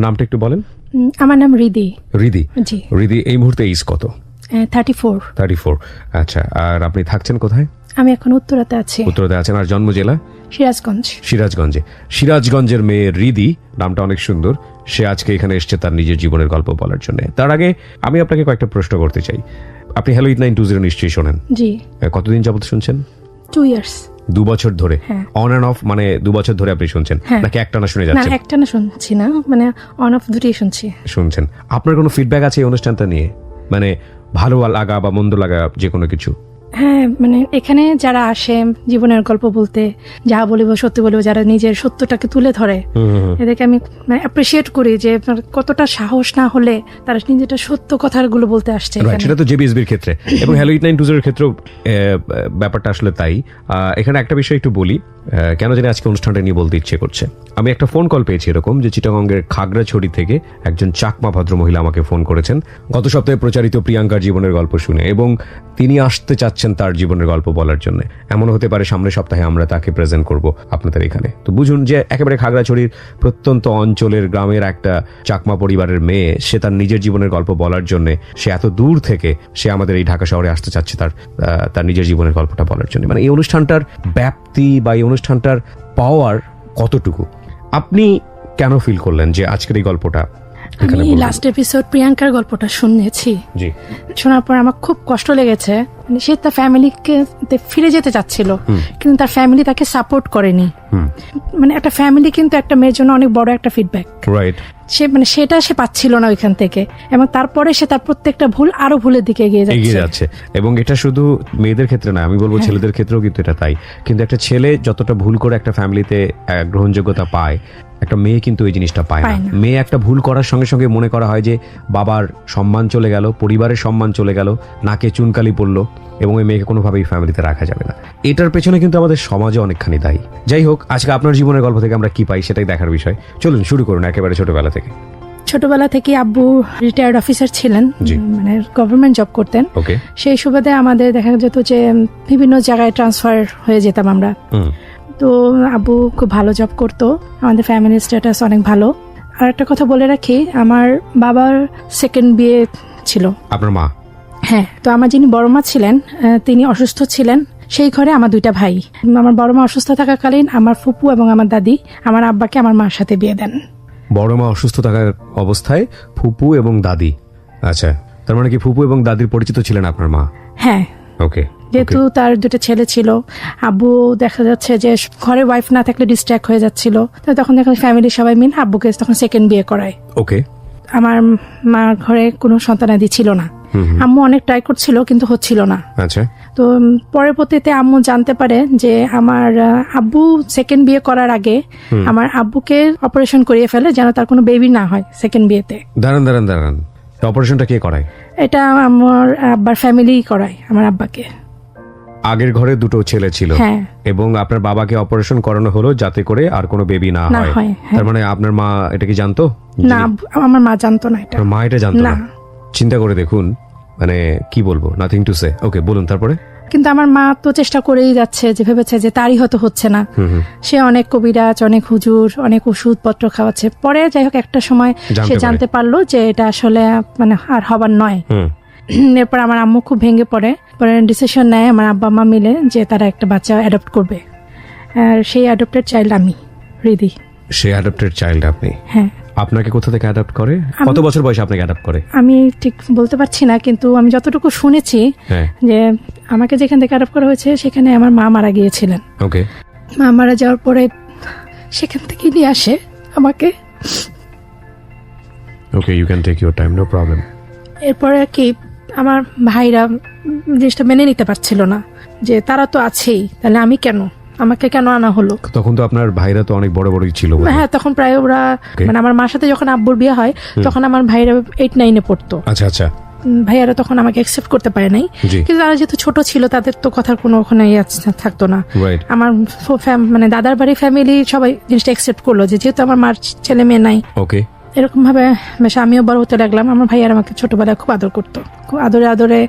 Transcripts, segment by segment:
নামটা একটু বলেন। আমার নাম রিদি। রিদি। জি। রিদি, এই মুহূর্তে এজ কত? 34। 34। আচ্ছা, আর আপনি থাকছেন কোথায়? আমি এখন উত্তরাতে আছি। উত্তরাতে আছেন। আর জন্ম জেলা? সিরাজগঞ্জ। সিরাজগঞ্জে। সিরাজগঞ্জের মেয়ে রিদি, নামটা অনেক সুন্দর। সে আজকে এখানে এসছে তার নিজের জীবনের গল্প বলার জন্য। তার আগে আমি আপনাকে কয়েকটা প্রশ্ন করতে চাই। আপনি হ্যালো ইট 920 নিশ্চয়ই শোনেন? জি। কতদিন যাবত শুনছেন? 2 ইয়ার্স। 2 বছর ধরে? হ্যাঁ। অন অ্যান্ড অফ, মানে 2 বছর ধরে আপনি শুনছেন নাকি একটানা শুনে না, যাচ্ছেন? একটানা শুনছি না, মানে অন অফ দুটোই শুনছি। শুনছেন। আপনার কোনো ফিডব্যাক আছে এই অনুষ্ঠানটা নিয়ে? মানে ভালো লাগা বা মন্দ লাগা, যে কোনো কিছু? হ্যাঁ, মানে এখানে যারা আসে জীবনের গল্প বলতে, যা বলিব সত্যি বলিব, যারা নিজের সত্যটাকে তুলে ধরে, এদেরকে আমি অ্যাপ্রিসিয়েট করি যে কতটা সাহস না হলে তারা নিজেটা সত্য কথাগুলো বলতে আসছে। সেটা তো জেবিএসবির ক্ষেত্রে এবং হ্যালো ইট 920 এর ক্ষেত্রেও ব্যাপারটা আসলে তাই। এখানে একটা বিষয় একটু বলি, কেন জানি আজকে অনুষ্ঠানটা নিয়ে বলতে ইচ্ছে করছে। আমি একটা ফোন কল পেয়েছি এরকম, যে চিটাগংয়ের খাগড়াছড়ি থেকে একজন চাকমা ভদ্রমহিলা আমাকে ফোন করেছেন গত সপ্তাহে প্রচারিত প্রিয়াঙ্কার জীবনের গল্প শুনে, এবং তিনি আসতে চাচ্ছেন তার জীবনের গল্প বলার জন্য। এমন হতে পারে সামনের সপ্তাহে আমরা তাকে প্রেজেন্ট করব আপনাদের এখানে। তো বুঝুন যে একেবারে খাগড়াছড়ির প্রত্যন্ত অঞ্চলের গ্রামের একটা চাকমা পরিবারের মেয়ে, সে তার নিজের জীবনের গল্প বলার জন্য সে এত দূর থেকে সে আমাদের এই ঢাকা শহরে আসতে চাচ্ছে তার নিজের জীবনের গল্পটা বলার জন্য। মানে এই অনুষ্ঠানটার ব্যাপ্তি বা এই অনুষ্ঠানটার পাওয়ার কতটুকু আপনি কেন ফিল করলেন যে আজকের এই গল্পটা? আমি লাস্ট এপিসোড প্রিয়াঙ্কার গল্পটা শুনেছি। জি। শোনার পর আমার খুব কষ্ট লেগেছে। সে তার ফ্যামিলিকে ফিরে যেতে চাচ্ছিল, কিন্তু তার ফ্যামিলি তাকে সাপোর্ট করেনি। মানে একটা ফ্যামিলি কিন্তু একটা মেয়ের জন্য অনেক বড় একটা ফিডব্যাক। রাইট। সেটা সে পাচ্ছিল না ওইখান থেকে, এবং তারপরে সে তার প্রত্যেকটা ভুল আরো ভুলের দিকে এগিয়ে যাচ্ছে। এবং এটা শুধু মেয়েদের ক্ষেত্রে না, আমি বলবো ছেলেদের ক্ষেত্রেও কিন্তু এটা তাই। কিন্তু একটা ছেলে যতটা ভুল করে একটা ফ্যামিলিতে গ্রহণযোগ্যতা পায়, একটা মেয়ে কিন্তু এই জিনিসটা পায় না। মেয়ে একটা ভুল করার সঙ্গে সঙ্গে মনে করা হয় যে বাবার সম্মান চলে গেল, পরিবারের সম্মান চলে গেল, নাকে চুনকালি পড়লো, এবং ওই মেয়েকে কোনোভাবেই ফ্যামিলিতে রাখা যাবে না। এটার পেছনে কিন্তু আমাদের সমাজে অনেকখানি দায়ী। যাই হোক, আজকে আপনার জীবনের গল্প থেকে আমরা কি পাই সেটাই দেখার বিষয়। চলুন শুরু করুন একেবারে ছোটবেলা থেকে। ছোটবেলা থেকে আব্বু রিটায়ার্ড অফিসার ছিলেন, মানে গভর্নমেন্ট জব করতেন। সেই সুবাদে আমাদের দেখা যেত যে বিভিন্ন জায়গায় ট্রান্সফার হয়ে যেতাম আমরা। তো আব্বু খুব ভালো জব করতো, আমাদের ফ্যামিলি স্ট্যাটাস অনেক ভালো। আর একটা কথা বলে রাখি, আমার বাবার সেকেন্ড বিয়ে ছিল। আপনার মা? হ্যাঁ। তো আমার যিনি বড় মা ছিলেন, তিনি অসুস্থ ছিলেন। সেই ঘরে আমার 2টা ভাই। আমার বড় মা অসুস্থ থাকাকালীন আমার ফুপু এবং আমার দাদি আমার আব্বাকে আমার মার সাথে বিয়ে দেন। বড় মা অসুস্থ থাকার অবস্থায় ফুপু এবং দাদি? আচ্ছা, তার মানে কি ফুপু এবং দাদির পরিচিত ছিলেন আপনার মা? হ্যাঁ। ওকে। যেহেতু তার 2টা ছেলে ছিল, আব্বু দেখা যাচ্ছে যে ঘরে ওয়াইফ না থাকলে ডিস্ট্র্যাক্ট হয়ে যাচ্ছিল, তো তখন দেখুন ফ্যামিলির সবাই মিলে আব্বুকে তখন সেকেন্ড বিয়ে করায়। ওকে। আমার মার ঘরে কোনো সন্তানাদি ছিল না। আম্মু অনেক ট্রাই করছিল কিন্তু হচ্ছিল না। আচ্ছা। তো পরবর্তীতে আম্মু জানতে পারে যে আমার আব্বু সেকেন্ড বিয়ে করার আগে আমার আব্বুকে অপারেশন করিয়ে ফেলে, যেন তার কোনো বেবি না হয় সেকেন্ড বিয়েতে। দাঁড়ান, অপারেশনটা কে করায়? এটা আমার আব্বার ফ্যামিলি করায় আমার আব্বাকে। আগের ঘরে 2টো ছেলে ছিল, হ্যাঁ, এবং আপনার বাবাকে অপারেশন করানো হলো যাতে করে আর কোনো বেবি না হয়। তার মানে আপনার মা এটা কি জানতো? না, আমার মা জানতো না এটা। মা এটা জানতো না? চিন্তা করে দেখুন, মানে কি বলবো, নাথিং টু সে। ওকে, বলুন তারপরে। কিন্তু আমার মা তো চেষ্টা করেই যাচ্ছে, যে ভেবেছে যে তারই হয়তো হচ্ছে না। সে অনেক কবিরাজ, অনেক হুজুর, অনেক ওষুধপত্র খাওয়াচ্ছে। পরে যাই হোক একটা সময় সে জানতে পারলো যে এটা আসলে মানে আর হবার নয়। এরপর আমার আম্মু খুব ভেঙে পড়ে, পরে ডিসিশন নেয় আমার আব্বা মা মিলে যে তারা একটা বাচ্চা অ্যাডপ্ট করবে। আর সেই অ্যাডপ্টেড চাইল্ড আমি, রিদি। সেই অ্যাডপ্টেড চাইল্ড আপনি? হ্যাঁ। আপনাকে কোথা থেকে অ্যাডপ্ট করে? কত বছর বয়সে আপনাকে অ্যাডপ্ট করে? আমি ঠিক বলতে পারছি না, কিন্তু আমি যতটুকু শুনেছি যে আমাকে যেখান থেকে অ্যাডপ্ট করা হয়েছে সেখানে আমার মা মারা গিয়েছিলেন। ওকে। মা মারা যাওয়ার পরে সেখান থেকে নিয়ে আসে আমাকে। Okay, you can take your time, no problem. এরপরে আর কি আমার ভাইরা জিনিসটা মেনে নিতে পারছিল না, যে তারা তো আছেই, তাহলে আমি কেন, আমাকে কেন আনা হলো? তখন তো আপনার ভাইরা তো অনেক বড় বড়ই ছিল। হ্যাঁ, তখন প্রায় ওরা, মানে আমার মার সাথে যখন আব্বুর বিয়ে হয় তখন আমার ভাইরা 8-9-এ পড়তো। আচ্ছা। ভাইয়ারা তখন আমাকে অ্যাকসেপ্ট করতে পারে নাই, কিন্তু তারা যেহেতু ছোট ছিল তাদের তো কথার কোনো ওখানে থাকতো না। আমার মানে দাদার বাড়ি ফ্যামিলি সবাই জিনিসটা অ্যাকসেপ্ট করলো, যে যেহেতু আমার মার ছেলে মেয়ে নাই। ওকে। এরকম ভাবে বেশ আমিও বড় হতে লাগলাম। আমার ভাইয়ার আমাকে ছোটবেলায় খুব আদর করতো, খুব আদরে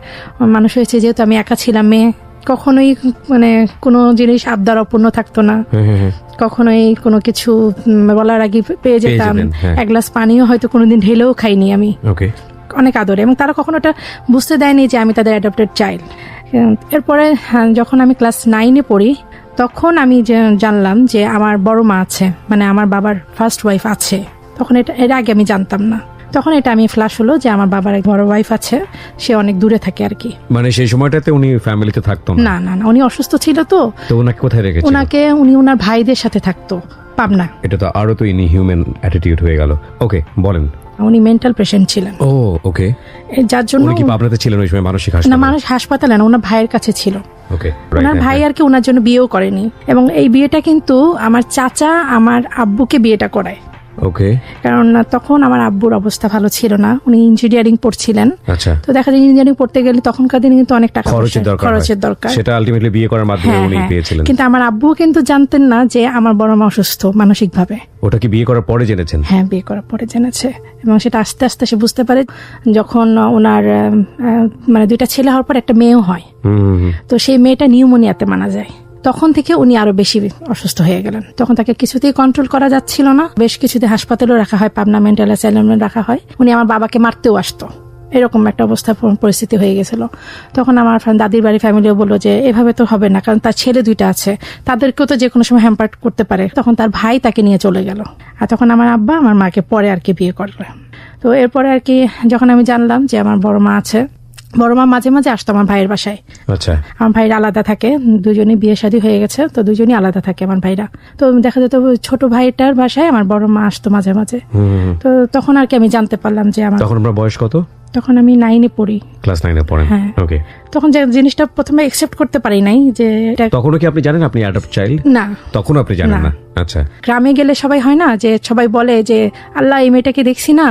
মানুষ হয়েছে। যেহেতু আমি একা ছিলাম মেয়ে, কখনোই মানে কোনো জিনিস আবদার অপূর্ণ থাকতো না। কখনোই কোনো কিছু বলার আগে পেয়ে যেতাম। যেতেন, হ্যাঁ। এক গ্লাস পানিও হয়তো কোনোদিন ঢেলেও খাইনি আমি, ওকে। অনেক আদরে। এবং তারা কখনো এটা বুঝতে দেয়নি যে আমি তাদের অ্যাডপ্টেড চাইল্ড। এরপরে যখন আমি ক্লাস 9-এ পড়ি, তখন আমি জানলাম যে আমার বড় মা আছে, মানে আমার বাবার ফার্স্ট ওয়াইফ আছে। তখন এটা এর আগে আমি জানতাম না। তখন এটা আমি ফ্ল্যাশ হলো যে আমার বাবার এক বড় ওয়াইফ আছে, সে অনেক দূরে থাকে আর কি। মানে সেই সময়টাতে উনি ফ্যামিলিতে থাকতো না? না না না, উনি অসুস্থ ছিল তো। তো ওনাকে কোথায় রেখেছিল? উনি ওনার ভাইদের সাথে থাকতো পাবনা। এটা তো আরো তো ইনহিউম্যান অ্যাটিটিউড হয়ে গেল। ওকে, বলেন। উনি মেন্টাল পেশেন্ট ছিলেন। ও ওকে। যার জন্য উনি কি পাবনাতে ছিলেন ওই সময় মানসিক না, হাসপাতালে? মানুষ হাসপাতালে না, ওনার ভাইয়ের কাছে ছিল। ওকে, ওনার ভাই আর কি ওনার জন্য বিয়েও করেনি, এবং এই বিয়েটা কিন্তু আমার চাচা আমার আব্বুকে বিয়েটা করায়। ওকে। কারণ তখন আমার আব্বুর অবস্থা ভালো ছিল না, উনি ইঞ্জিনিয়ারিং পড়ছিলেন। আচ্ছা। তো দেখা যায় ইঞ্জিনিয়ারিং পড়তে গেলে তখনকার দিনে কিন্তু অনেক টাকা খরচের দরকার। সেটা আলটিমেটলি বিয়ে করার মাধ্যমে হ্যাঁ, উনি হ্যাঁ। পেয়েছিলেন। কিন্তু আমার আব্বু কিন্তু জানতেন না যে আমার বড় মা অসুস্থ মানসিক ভাবে। ওটা কি বিয়ে করার পরে জেনেছেন? হ্যাঁ, বিয়ে করার পরে জেনেছে, এবং সেটা আস্তে আস্তে সে বুঝতে পারে যখন ওনার মানে 2টা ছেলে হওয়ার পর একটা মেয়েও হয়। তো সেই মেয়েটা নিউমোনিয়াতে মারা যায়। তখন থেকে উনি আরো বেশি অসুস্থ হয়ে গেলেন। তখন তাকে কিছুতেই কন্ট্রোল করা যাচ্ছিল না, বেশ কিছুদিন হাসপাতালেও রাখা হয়, পাবনা মেন্টাল অ্যাসাইলামে রাখা হয়। উনি আমার বাবাকে মারতেও আসতো, এরকম একটা অবস্থা পরিস্থিতি হয়ে গেছিল। তখন আমার দাদির বাড়ি ফ্যামিলিও বললো যে এভাবে তো হবে না, কারণ তার ছেলে 2টা আছে, তাদেরকেও তো যে কোনো সময় হ্যাম্পার করতে পারে। তখন তার ভাই তাকে নিয়ে চলে গেল, আর তখন আমার আব্বা আমার মাকে পরে আর কি বিয়ে করলো। তো এরপরে আর কি যখন আমি জানলাম যে আমার বড় মা আছে, বড় মা মাঝে মাঝে আসতো আমার ভাইয়ের বাসায়। আচ্ছা। আমার ভাইরা আলাদা থাকে, দুজনই বিয়ে শাদী হয়ে গেছে, তো দুজনই আলাদা থাকে আমার ভাইরা। তো দেখা যেত ছোট ভাইটার বাসায় আমার বড় মা আসতো মাঝে মাঝে। তো তখন আর কি আমি জানতে পারলাম যে আমার, তখন আপনার বয়স কত? তখন আমি 9-এ পড়ি। ক্লাস 9-এ পড়েন? হ্যাঁ। ওকে। তখন যে জিনিসটা প্রথমে একসেপ্ট করতে পারি নাই যে এটা। তখনও কি আপনি জানেন আপনি অ্যাডপ্ট চাইল্ড? না, তখন আপনি জানেন না? আচ্ছা। গ্রামে গেলে সবাই হয় না যে সবাই বলে যে আল্লাহ এই মেয়েটাকে দেখছি না,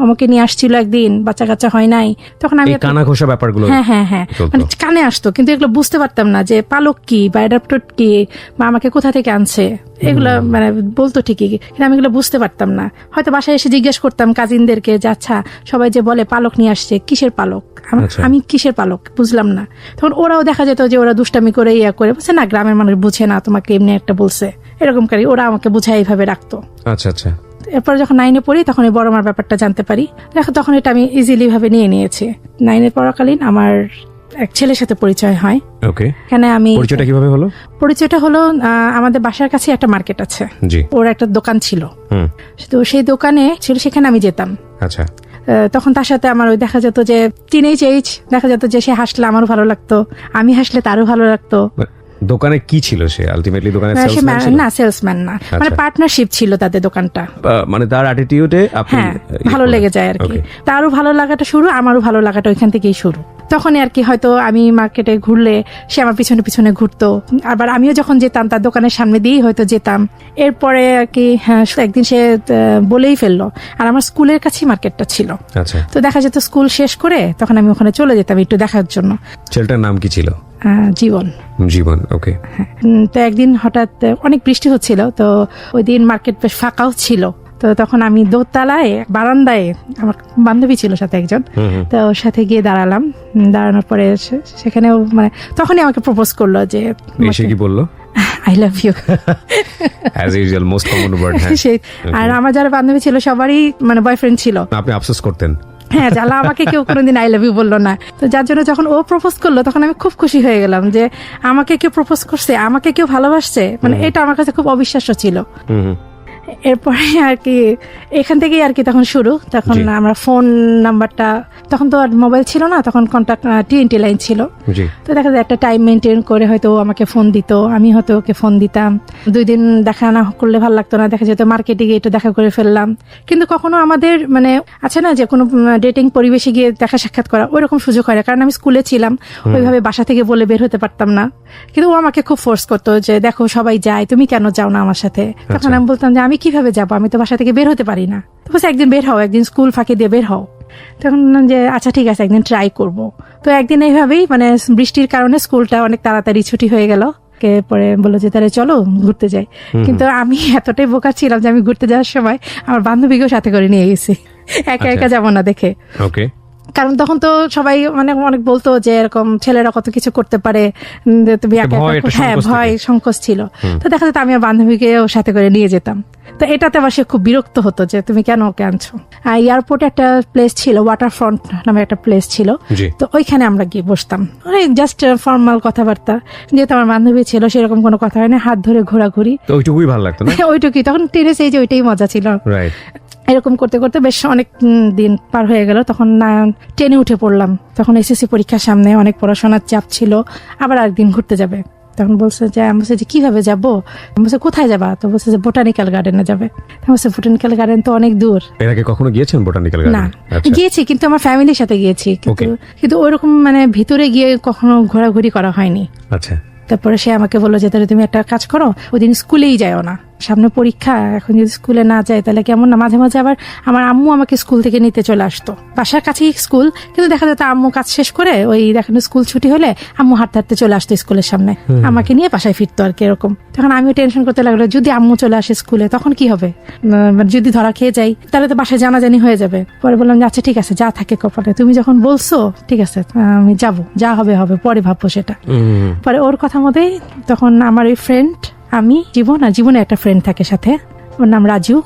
আমাকে নিয়ে আসছিল একদিন, বাচ্চা কাচ্চা হয় নাই। তখন আমি কানা ঘোষা ব্যাপারগুলো হ্যাঁ মানে কানে আসতো, কিন্তু এগুলো বুঝতে পারতাম না যে পালক কি বা অ্যাডাপ্টেড কি বা আমাকে কোথা থেকে আনছে, এগুলো মানে বলতো ঠিকই, কিন্তু আমি এগুলো বুঝতে পারতাম না। হয়তো বাসায় এসে জিজ্ঞেস করতাম কাজিনদেরকে যে আচ্ছা সবাই যে বলে পালক নিয়ে আসছে, কিসের পালক, আমি কিসের পালক বুঝলাম না। তখন ওরাও দেখা যেত যে ওরা দুষ্টামি করে করে বলছে না, গ্রামের মানুষ বুঝে না, তোমাকে এমনি একটা বলছে, এরকম করে ওরা আমাকে বুঝায় এইভাবে রাখতো। আচ্ছা আচ্ছা। এরপর যখন 9-এ পড়ি তখন এই বড় মার ব্যাপারটা জানতে পারি, তখন এটা আমি ইজিলি ভাবে নিয়ে নিয়েছি। 9-এ পড়াকালীন আমার এক ছেলের সাথে পরিচয় হয়। ওকে। এখানে আমি পরিচয়টা কিভাবে হলো? পরিচয়টা হলো আমাদের বাসার কাছে একটা মার্কেট আছে, জি। ওর একটা দোকান ছিল, তো সেই দোকানে ছিল, সেখানে আমি যেতাম। আচ্ছা। তখন তার সাথে আমার ওই দেখা যেত যে টিনেজ এইজ, দেখা যেত যে সে হাসলে আমারও ভালো লাগতো, আমি হাসলে তারও ভালো লাগতো। দোকানে কি ছিল সে? আলটিমেটলি দোকানে সেলসম্যান ছিল? না, সেলসম্যান না, মানে পার্টনারশিপ ছিল তাদের দোকানটা। মানে তার অ্যাটিটিউডে আপনি ভালো লেগে যায় আর কি। তারও ভালো লাগাটা শুরু, আমারও ভালো লাগাটা ওইখান থেকেই শুরু। তখন আর কি হয়তো আমি মার্কেটে ঘুরলে সে আমার পিছনে পিছনে ঘুরতো, আবার আমিও যখন যেতাম তার দোকানের সামনে দিয়েই হয়তো যেতাম। এরপরে আর কি একদিন সে বলেই ফেললো, আর আমার স্কুলের কাছেই মার্কেটটা ছিল। আচ্ছা। তো দেখা যেত স্কুল শেষ করে তখন আমি ওখানে চলে যেতাম একটু দেখার জন্য। ছেলেটার নাম কি ছিল? জীবন। জীবন, ওকে। তো একদিন হঠাৎ অনেক বৃষ্টি হচ্ছিল, তো ওই দিন মার্কেট বেশ ফাঁকাও ছিল। তো তখন আমি দোতলায় বারান্দায়, আমার বান্ধবী ছিল সাথে একজন, তো ওর সাথে গিয়ে দাঁড়ালাম। দাঁড়ানোর পরে সেখানেও মানে তখনই আমাকে প্রপোজ করলো যে, এসে কি বললো? I love you. As usual, most common word. আর আমার যারা বান্ধবী ছিল সবারই মানে বয়ফ্রেন্ড ছিল। আপনি আফসোস করতেন? হ্যাঁ, জ্বালা আমাকে কেউ কোনোদিন আই লাভ ইউ বললো না। তো যার জন্য যখন ও প্রপোজ করলো তখন আমি খুব খুশি হয়ে গেলাম যে আমাকে কেউ প্রপোজ করছে, আমাকে কেউ ভালোবাসছে, মানে এটা আমার কাছে খুব অবিশ্বাস্য ছিল। এরপরে আর কি এখান থেকেই আর কি তখন শুরু। তখন আমরা ফোন নাম্বারটা, তখন তো আর মোবাইল ছিল না, তখন কন্ট্যাক্ট TNT লাইন ছিল। তো দেখা যায় একটা টাইম মেনটেন করে হয়তো আমাকে ফোন দিত, আমি হয়তো ওকে ফোন দিতাম। 2 দিন দেখা না করলে ভালো লাগতো না, দেখা যেত মার্কেটে গিয়ে একটু দেখা করে ফেললাম। কিন্তু কখনো আমাদের মানে আছে না যে কোনো ডেটিং পরিবেশে গিয়ে দেখা সাক্ষাৎ করা, ওইরকম সুযোগ হয় না, কারণ আমি স্কুলে ছিলাম, ওইভাবে বাসা থেকে বলে বের হতে পারতাম না। কিন্তু ও আমাকে খুব ফোর্স করতো যে দেখো সবাই যায়, তুমি কেন যাও না আমার সাথে? তখন আমি বলতাম যে আমি কিভাবে যাবো, আমি তো বাসা থেকে বের হতে পারি না। তো বলছে একদিন বের হও, একদিন স্কুল ফাঁকি দিয়ে বের হও। তখন যে আচ্ছা ঠিক আছে, একদিন ট্রাই করব। তো একদিন এইভাবেই মানে বৃষ্টির কারণে স্কুলটা অনেক তাড়াতাড়ি ছুটি হয়ে গেল। পরে বললো যে তাহলে চলো ঘুরতে যাই। কিন্তু আমি এতটাই বোকা ছিলাম যে আমি ঘুরতে যাওয়ার সময় আমার বান্ধবীকেও সাথে করে নিয়ে গেছি, একা একা যাবো না দেখে। ওকে। কারণ তখন তো সবাই মানে অনেক বলতো যে এরকম ছেলেরা কত কিছু করতে পারে, যে তুমি ভয় সংকোচ ছিল। তো দেখা যেত আমি বান্ধবীকে ওর সাথে করে নিয়ে যেতাম। তো এটাতে আবার সে খুব বিরক্ত হতো যে তুমি কেন ওকে আনছো। এয়ারপোর্টে একটা প্লেস ছিল, ওয়াটারফ্রন্ট নামে একটা প্লেস ছিল, তো ওইখানে আমরা গিয়ে বসতাম, জাস্ট ফর্মাল কথাবার্তা। যেহেতু আমার বান্ধবী ছিল, সেরকম কোনো কথা হয় না, হাত ধরে ঘোরাঘুরি, ওইটুকুই ভালো লাগতো না? ওইটুকুই, তখন টেনেছে এই যে ওইটাই মজা ছিল। এরকম করতে করতে বেশ অনেক দিন পার হয়ে গেল। তখন 10-এ উঠে পড়লাম, তখন এসএসসি পরীক্ষার সামনে, অনেক পড়াশোনার চাপ ছিল, আবার একদিন ঘুরতে যাবে। তখন বলছে যে, আমি বলছি যে কিভাবে যাবো, আমি বলছি কোথায় যাবা, তো বলছে যে বোটানিক্যাল গার্ডেনে যাবে। আমি বলছি বোটানিক্যাল গার্ডেন তো অনেক দূর। এর আগে কখনো গিয়েছেন বোটানিক্যাল গার্ডেন? না, গিয়েছি কিন্তু আমার ফ্যামিলির সাথে গিয়েছি, কিন্তু ওইরকম মানে ভিতরে গিয়ে কখনো ঘোরাঘুরি করা হয়নি। আচ্ছা। তারপরে সে আমাকে বললো যে তাহলে তুমি একটা কাজ করো, ওই দিন স্কুলেই যাও না, সামনে পরীক্ষা, এখন যদি স্কুলে না যায় তাহলে কেমন না। মাঝে মাঝে আবার আমার আম্মু আমাকে স্কুল থেকে নিতে চলে আসতো, বাসার কাছেই স্কুল, কিন্তু দেখা যেত আম্মু কাজ শেষ করে ওই দেখেন স্কুল ছুটি হলে আম্মু হাঁটতে হাঁটতে চলে আসতো স্কুলের সামনে, আমাকে নিয়ে বাসায় ফিরতো আর কি এরকম। তখন আমিও টেনশন করতে লাগলো, যদি আম্মু চলে আসে স্কুলে তখন কি হবে, যদি ধরা খেয়ে যাই তাহলে তো বাসায় জানাজানি হয়ে যাবে। পরে বললাম যে আচ্ছা ঠিক আছে, যা থাকে কপালে, তুমি যখন বলছো ঠিক আছে আমি যাবো, যা হবে হবে, পরে ভাববো সেটা। পরে ওর কথা মতোই তখন আমার ওই ফ্রেন্ড, আমি, জীবন, আর জীবনে একটা ফ্রেন্ড থাকে সাথে, ওর নাম রাজু,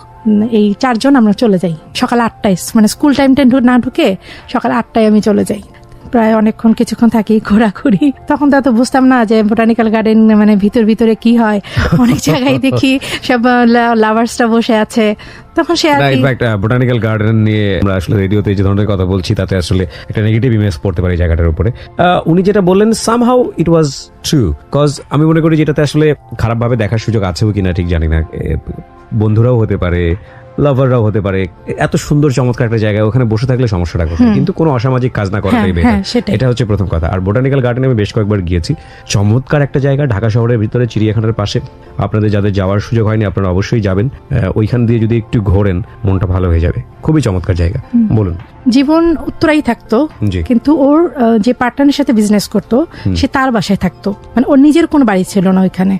এই 4 জন আমরা চলে যাই সকাল 8টায়, মানে স্কুল টাইমটা না ঢুকে সকাল 8টায় আমি চলে যাই। প্রায় অনেকক্ষণ কিছুক্ষণ থাকি, ঘোরাঘুরি। তখন তো বুঝতাম না যে বোটানিক্যাল গার্ডেন মানে ভিতরে কি হয়। অনেক জায়গায় দেখি সব লাভার্সরা বসে আছে, তখন সে বোটানিক্যাল গার্ডেন নিয়ে আমরা আসলে রেডিওতে যে ধরনের কথা বলছি তাতে আসলে একটা নেগেটিভ ইমেজ পড়তে পারে জায়গাটার উপরে। উনি যেটা বললেন somehow it was true, cause আমি মনে করি যেটাতে আসলে খারাপ ভাবে দেখার সুযোগ আছেও কিনা ঠিক জানি না, বন্ধুরাও হতে পারে, লাভাররাও হতে পারে, এত সুন্দর চমৎকার একটা জায়গায় ওখানে বসে থাকলে সমস্যাটা কোথায়, কিন্তু কোনো অসামাজিক কাজ না করাটাই বেটার, এটা হচ্ছে প্রথম কথা। আর বোটানিক্যাল গার্ডেনে আমি বেশ কয়েকবার গিয়েছি, চমৎকার একটা জায়গা, ঢাকা শহরের ভিতরে, চিড়িয়াখানার পাশে। আপনাদের যাদের যাওয়ার সুযোগ হয়নি আপনারা অবশ্যই যাবেন, ওইখান দিয়ে যদি একটু ঘোরেন মনটা ভালো হয়ে যাবে, খুবই চমৎকার জায়গা। বলুন। জীবন উত্তরাই থাকতো, কিন্তু ওর যে পার্টনারের সাথে বিজনেস করতো সে তার বাসায় থাকতো, মানে ওর নিজের কোনো বাড়ি ছিল না ওইখানে।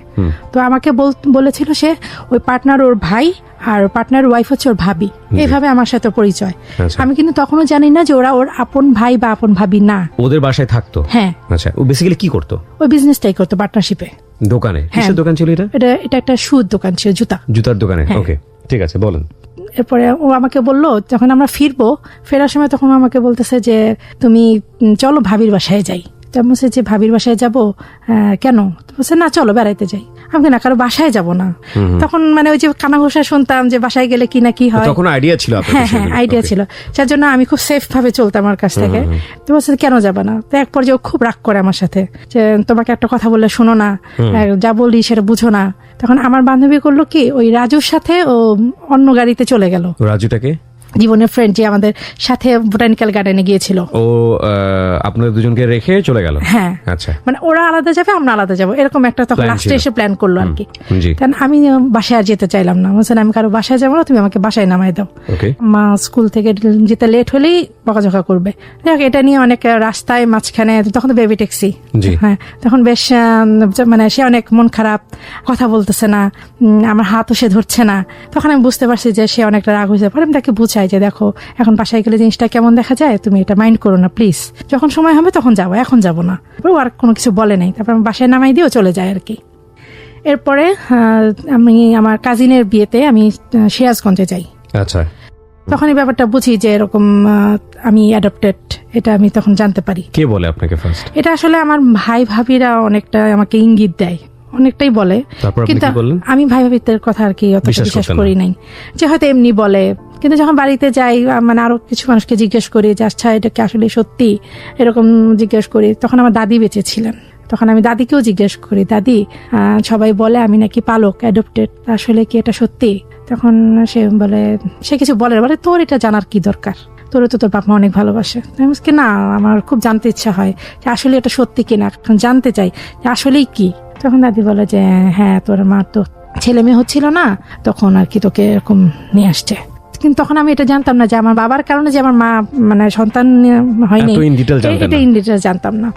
তো আমাকে বলেছিল সে ওই পার্টনার ওর ভাই, আর পার্টনার ওয়াইফ হচ্ছে ওর ভাবি, এইভাবে আমার সাথে পরিচয়। আমি কিন্তু তখনও জানি না যে ওরা ওর আপন ভাই বা আপন ভাবি না। ওদের বাসায় থাকতো? হ্যাঁ। আচ্ছা, ও বেসিক্যালি কি করতো? ওই বিজনেসটাই করতো পার্টনারশিপে। দোকানে? কিসের দোকান ছিল এটা? এটা একটা শুর দোকান ছিল, জুতার দোকানে। ওকে, ঠিক আছে, বলেন। এরপরে ও আমাকে বললো, যখন আমরা ফেরার সময় তখন আমাকে বলতেছে যে তুমি চলো ভাবির বাসায় যাই। বলছে যে ভাবির বাসায় যাব, কেন? বলছে না চলো বেড়াইতে যাই। আমি না, কারো বাসায় যাব না। তখন মানে ওই যে কানাঘোষা শুনতাম যে বাসায় গেলে কি না কি হয়, তখন আইডিয়া ছিল। হ্যাঁ, আইডিয়া ছিল, যার জন্য আমি খুব সেফ ভাবে চলতাম আমার কাছ থেকে। তো বলছে কেন যাবে না? তো এক পর্যায়ে খুব রাগ করে আমার সাথে, যে তোমাকে একটা কথা বললে শোনো না, যা বলি সেটা বুঝো না। তখন আমার বান্ধবী করলো কি, ওই রাজুর সাথে ও অন্য গাড়িতে চলে গেল। রাজুটাকে? জীবনের ফ্রেন্ড, যে আমাদের সাথে বোটানিক্যাল গার্ডেনে গিয়েছিল। ও আপনাদের দুজনকে রেখে চলে গেল? হ্যাঁ। আচ্ছা, মানে ওরা আলাদা যাবে, আমরা আলাদা যাবো, এরকম একটা তখন লাস্টে এসে প্ল্যান করলো আর কি। কারণ আমি বাসায় আর যেতে চাইলাম না, বলছেন আমি কারো বাসায় যাবো না, তুমি আমাকে বাসায় নামাই দাও। মা স্কুল থেকে যেতে লেট হলেই বকাঝকা করবে। এটা নিয়ে অনেক রাস্তায় মাঝখানে, তখন তো বেবি ট্যাক্সি, হ্যাঁ, তখন বেশ মানে সে অনেক মন খারাপ, কথা বলতেছে না, আমার হাতও সে ধরছে না। তখন আমি বুঝতে পারছি যে সে অনেকটা রাগ হয়েছে। পরে আমি তাকে বুঝাই যে দেখো এখন বাসায় গেলে জিনিসটা কেমন দেখা যায়, তুমি এটা মাইন্ড করো না প্লিজ, যখন সময় হবে তখন যাবো, এখন যাবো না। আর কোনো কিছু বলে নাই। তারপর আমি বাসায় নামাই দিয়েও চলে যায় আর কি। এরপরে আমি আমার কাজিনের বিয়েতে আমি সিরাজগঞ্জে যাই। আচ্ছা, তখন এই ব্যাপারটা বুঝি যে এরকম আমি অ্যাডপ্টেড, এটা আমি তখন জানতে পারি। কে বলে আপনাকে ফার্স্ট? এটা আসলে আমার ভাই ভাবিরা অনেকটা আমাকে ইঙ্গিত দেয়, অনেকটাই বলে, কিন্তু আমি ভাই ভাবিদের কথা আর কি অত বিশ্বাস করি নাই, যে হয়তো এমনি বলে। কিন্তু যখন বাড়িতে যাই, মানে আরো কিছু মানুষকে জিজ্ঞেস করি যে আচ্ছা এটা কি আসলে সত্যি, এরকম জিজ্ঞেস করি। তখন আমার দাদি বেঁচে ছিলেন, তখন আমি দাদিকেও জিজ্ঞেস করি, দাদি সবাই বলে আমি নাকি পালক, অ্যাডপ্টেড, আসলে কি এটা সত্যি? তখন সে বলে, সে কিছু বলে তোর এটা জানার কি দরকার, তোর বাপ মা অনেক ভালোবাসে। না, আমার খুব জানতে ইচ্ছা হয় যে আসলে এটা সত্যি কিনা, এখন জানতে চাই যে আসলেই কি। তখন দাদি বলে যে হ্যাঁ, তোর মা তো ছেলে মেয়ে হচ্ছিল না, তখন আর কি তোকে এরকম নিয়ে আসছে। কিন্তু তখন আমি এটা জানতাম না যে আমার বাবার কারণে যে আমার মা মানে সন্তান হয়নি, এটা ইন ডিটেইলস জানতাম না।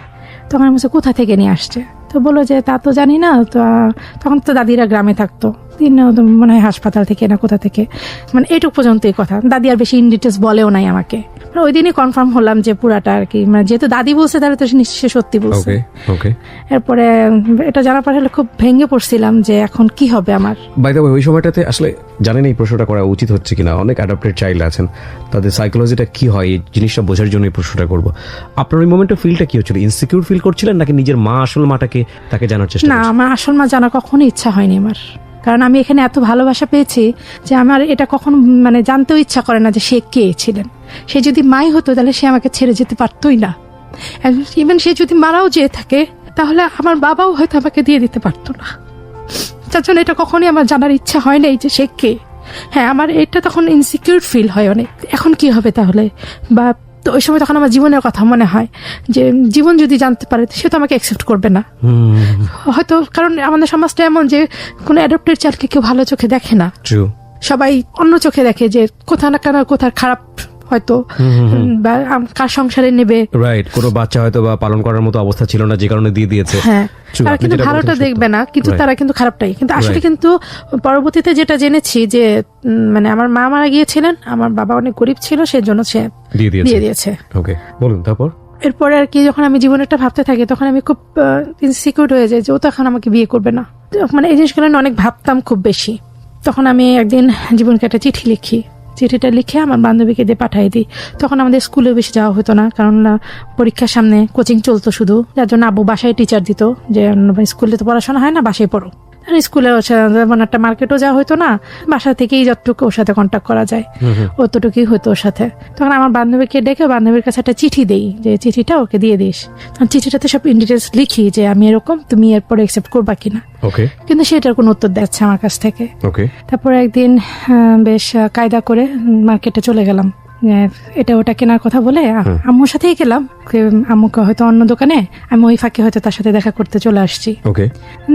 তখন আমি কোথা থেকে নিয়ে আসছে, তো বললো যে তা তো জানি না। তো তখন তো দাদিরা গ্রামে থাকতো, মনে হয় হাসপাতাল থেকে না কোথা থেকে, মানে এইটুকু পর্যন্তই কথা। দাদি আর বেশি ইন ডিটেলস বলেও নাই আমাকে। ওই দিনই কনফার্ম হলাম যে পুরাটা আর কি, মানে যেহেতু দাদি বলছে তাহলে তো নিশ্চয়ই সত্যি বলছে। এরপরে এটা জানার পর হলে খুব ভেঙে পড়ছিলাম যে এখন কি হবে আমার। বাই দ্য ওয়ে, ওই সময়টাতে আসলে জানেন এই প্রশ্নটা করা উচিত হচ্ছে কিনা, অনেক অ্যাডাপ্টেড চাইল্ড আছেন, তাদের সাইকোলজিটা কি হয় এই জিনিসটা বোঝার জন্য এই প্রশ্নটা করবো। আপনার ওই মোমেন্টে ফিলটা কি হচ্ছিল? ইনসিকিউর ফিল করছিলেন নাকি নিজের মা আসল মাটাকে তাকে জানার চেষ্টা? না, আমার আসল মা জানা কখনো ইচ্ছা হয়নি আমার, কারণ আমি এখানে এত ভালোবাসা পেয়েছি যে আমার এটা কখনো মানে জানতেও ইচ্ছা করে না যে সে কে ছিলেন। সে যদি মাই হতো তাহলে সে আমাকে ছেড়ে যেতে পারতোই না। ইভেন সে যদি মারাও যেয়ে থাকে তাহলে আমার বাবাও হয়তো আমাকে দিয়ে দিতে পারতো না। তার জন্য এটা কখনোই আমার জানার ইচ্ছা হয় না যে সে কে। হ্যাঁ, আমার এটা তখন ইনসিকিউর ফিল হয় অনেক, এখন কি হবে তাহলে, বা তো ওই সময় তখন আমার জীবনের কথা মনে হয় যে জীবন যদি জানতে পারে সে তো আমাকে অ্যাকসেপ্ট করবে না হয়তো, কারণ আমাদের সমাজটা এমন যে কোনো অ্যাডপ্টেড চাইল্ডকে কেউ ভালো চোখে দেখে না, সবাই অন্য চোখে দেখে যে কোথা না কেন কোথার খারাপ হয়তো বা কার সংসারে নেবে, রাইট, কোনো বাচ্চা হয়তো বা পালন করার মতো অবস্থা ছিল না যে কারণে দিয়ে দিয়েছে। হ্যাঁ, তারা কিন্তু ভালোটা দেখবে না, কিন্তু তারা কিন্তু খারাপটাই। কিন্তু আসলে কিন্তু পরবর্তীতে যেটা জেনেছি যে মানে আমার মা মারা গিয়েছিলেন, আমার বাবা অনেক গরিব ছিল, সেজন্য সে দিয়ে দিয়েছে। ওকে, বলুন তারপর। এরপরে আর কি যখন আমি জীবনেরটা ভাবতে থাকি তখন আমি খুব ইনসিকিউর হয়ে যাই যে ও তো এখন আমাকে বিয়ে করবে না। মানে এই জিনিসগুলো অনেক ভাবতাম খুব বেশি। তখন আমি একদিন জীবনকে একটা চিঠি লিখি, চিঠিটা লিখে আমার বান্ধবীকে দিয়ে পাঠিয়ে দিই। তখন আমাদের স্কুলে বেশি যাওয়া হতো না, কারণ পরীক্ষার সামনে কোচিং চলতো শুধু, যার জন্য আব্বু বাসায় টিচার দিত যে স্কুলে তো পড়াশোনা হয় না, বাসায় পড়ো। আর স্কুলে যেমন একটা মার্কেটও যাওয়া হতো না, বাসা থেকেই যতটুকু ওর সাথে কন্ট্যাক্ট করা যায় অতটুকুই হতো ওর সাথে। তখন আমার বান্ধবীকে ডেকে বান্ধবীর কাছে একটা চিঠি দেই যে চিঠিটা ওকে দিয়ে দিস। চিঠিটাতে সব ইন ডিটেলস লিখি যে আমি এরকম, তুমি এরপরে অ্যাকসেপ্ট করবা কিনা। কিন্তু সেটার কোনো উত্তর দিচ্ছে আমার কাছ থেকে। তারপরে একদিন বেশ কায়দা করে মার্কেটে চলে গেলাম, এটা ওটা কেনার কথা বলে আম্মুর সাথেই গেলাম। আম্মুকে হয়তো অন্য দোকানে, আমি ওই ফাঁকে হয়তো তার সাথে দেখা করতে চলে আসছি।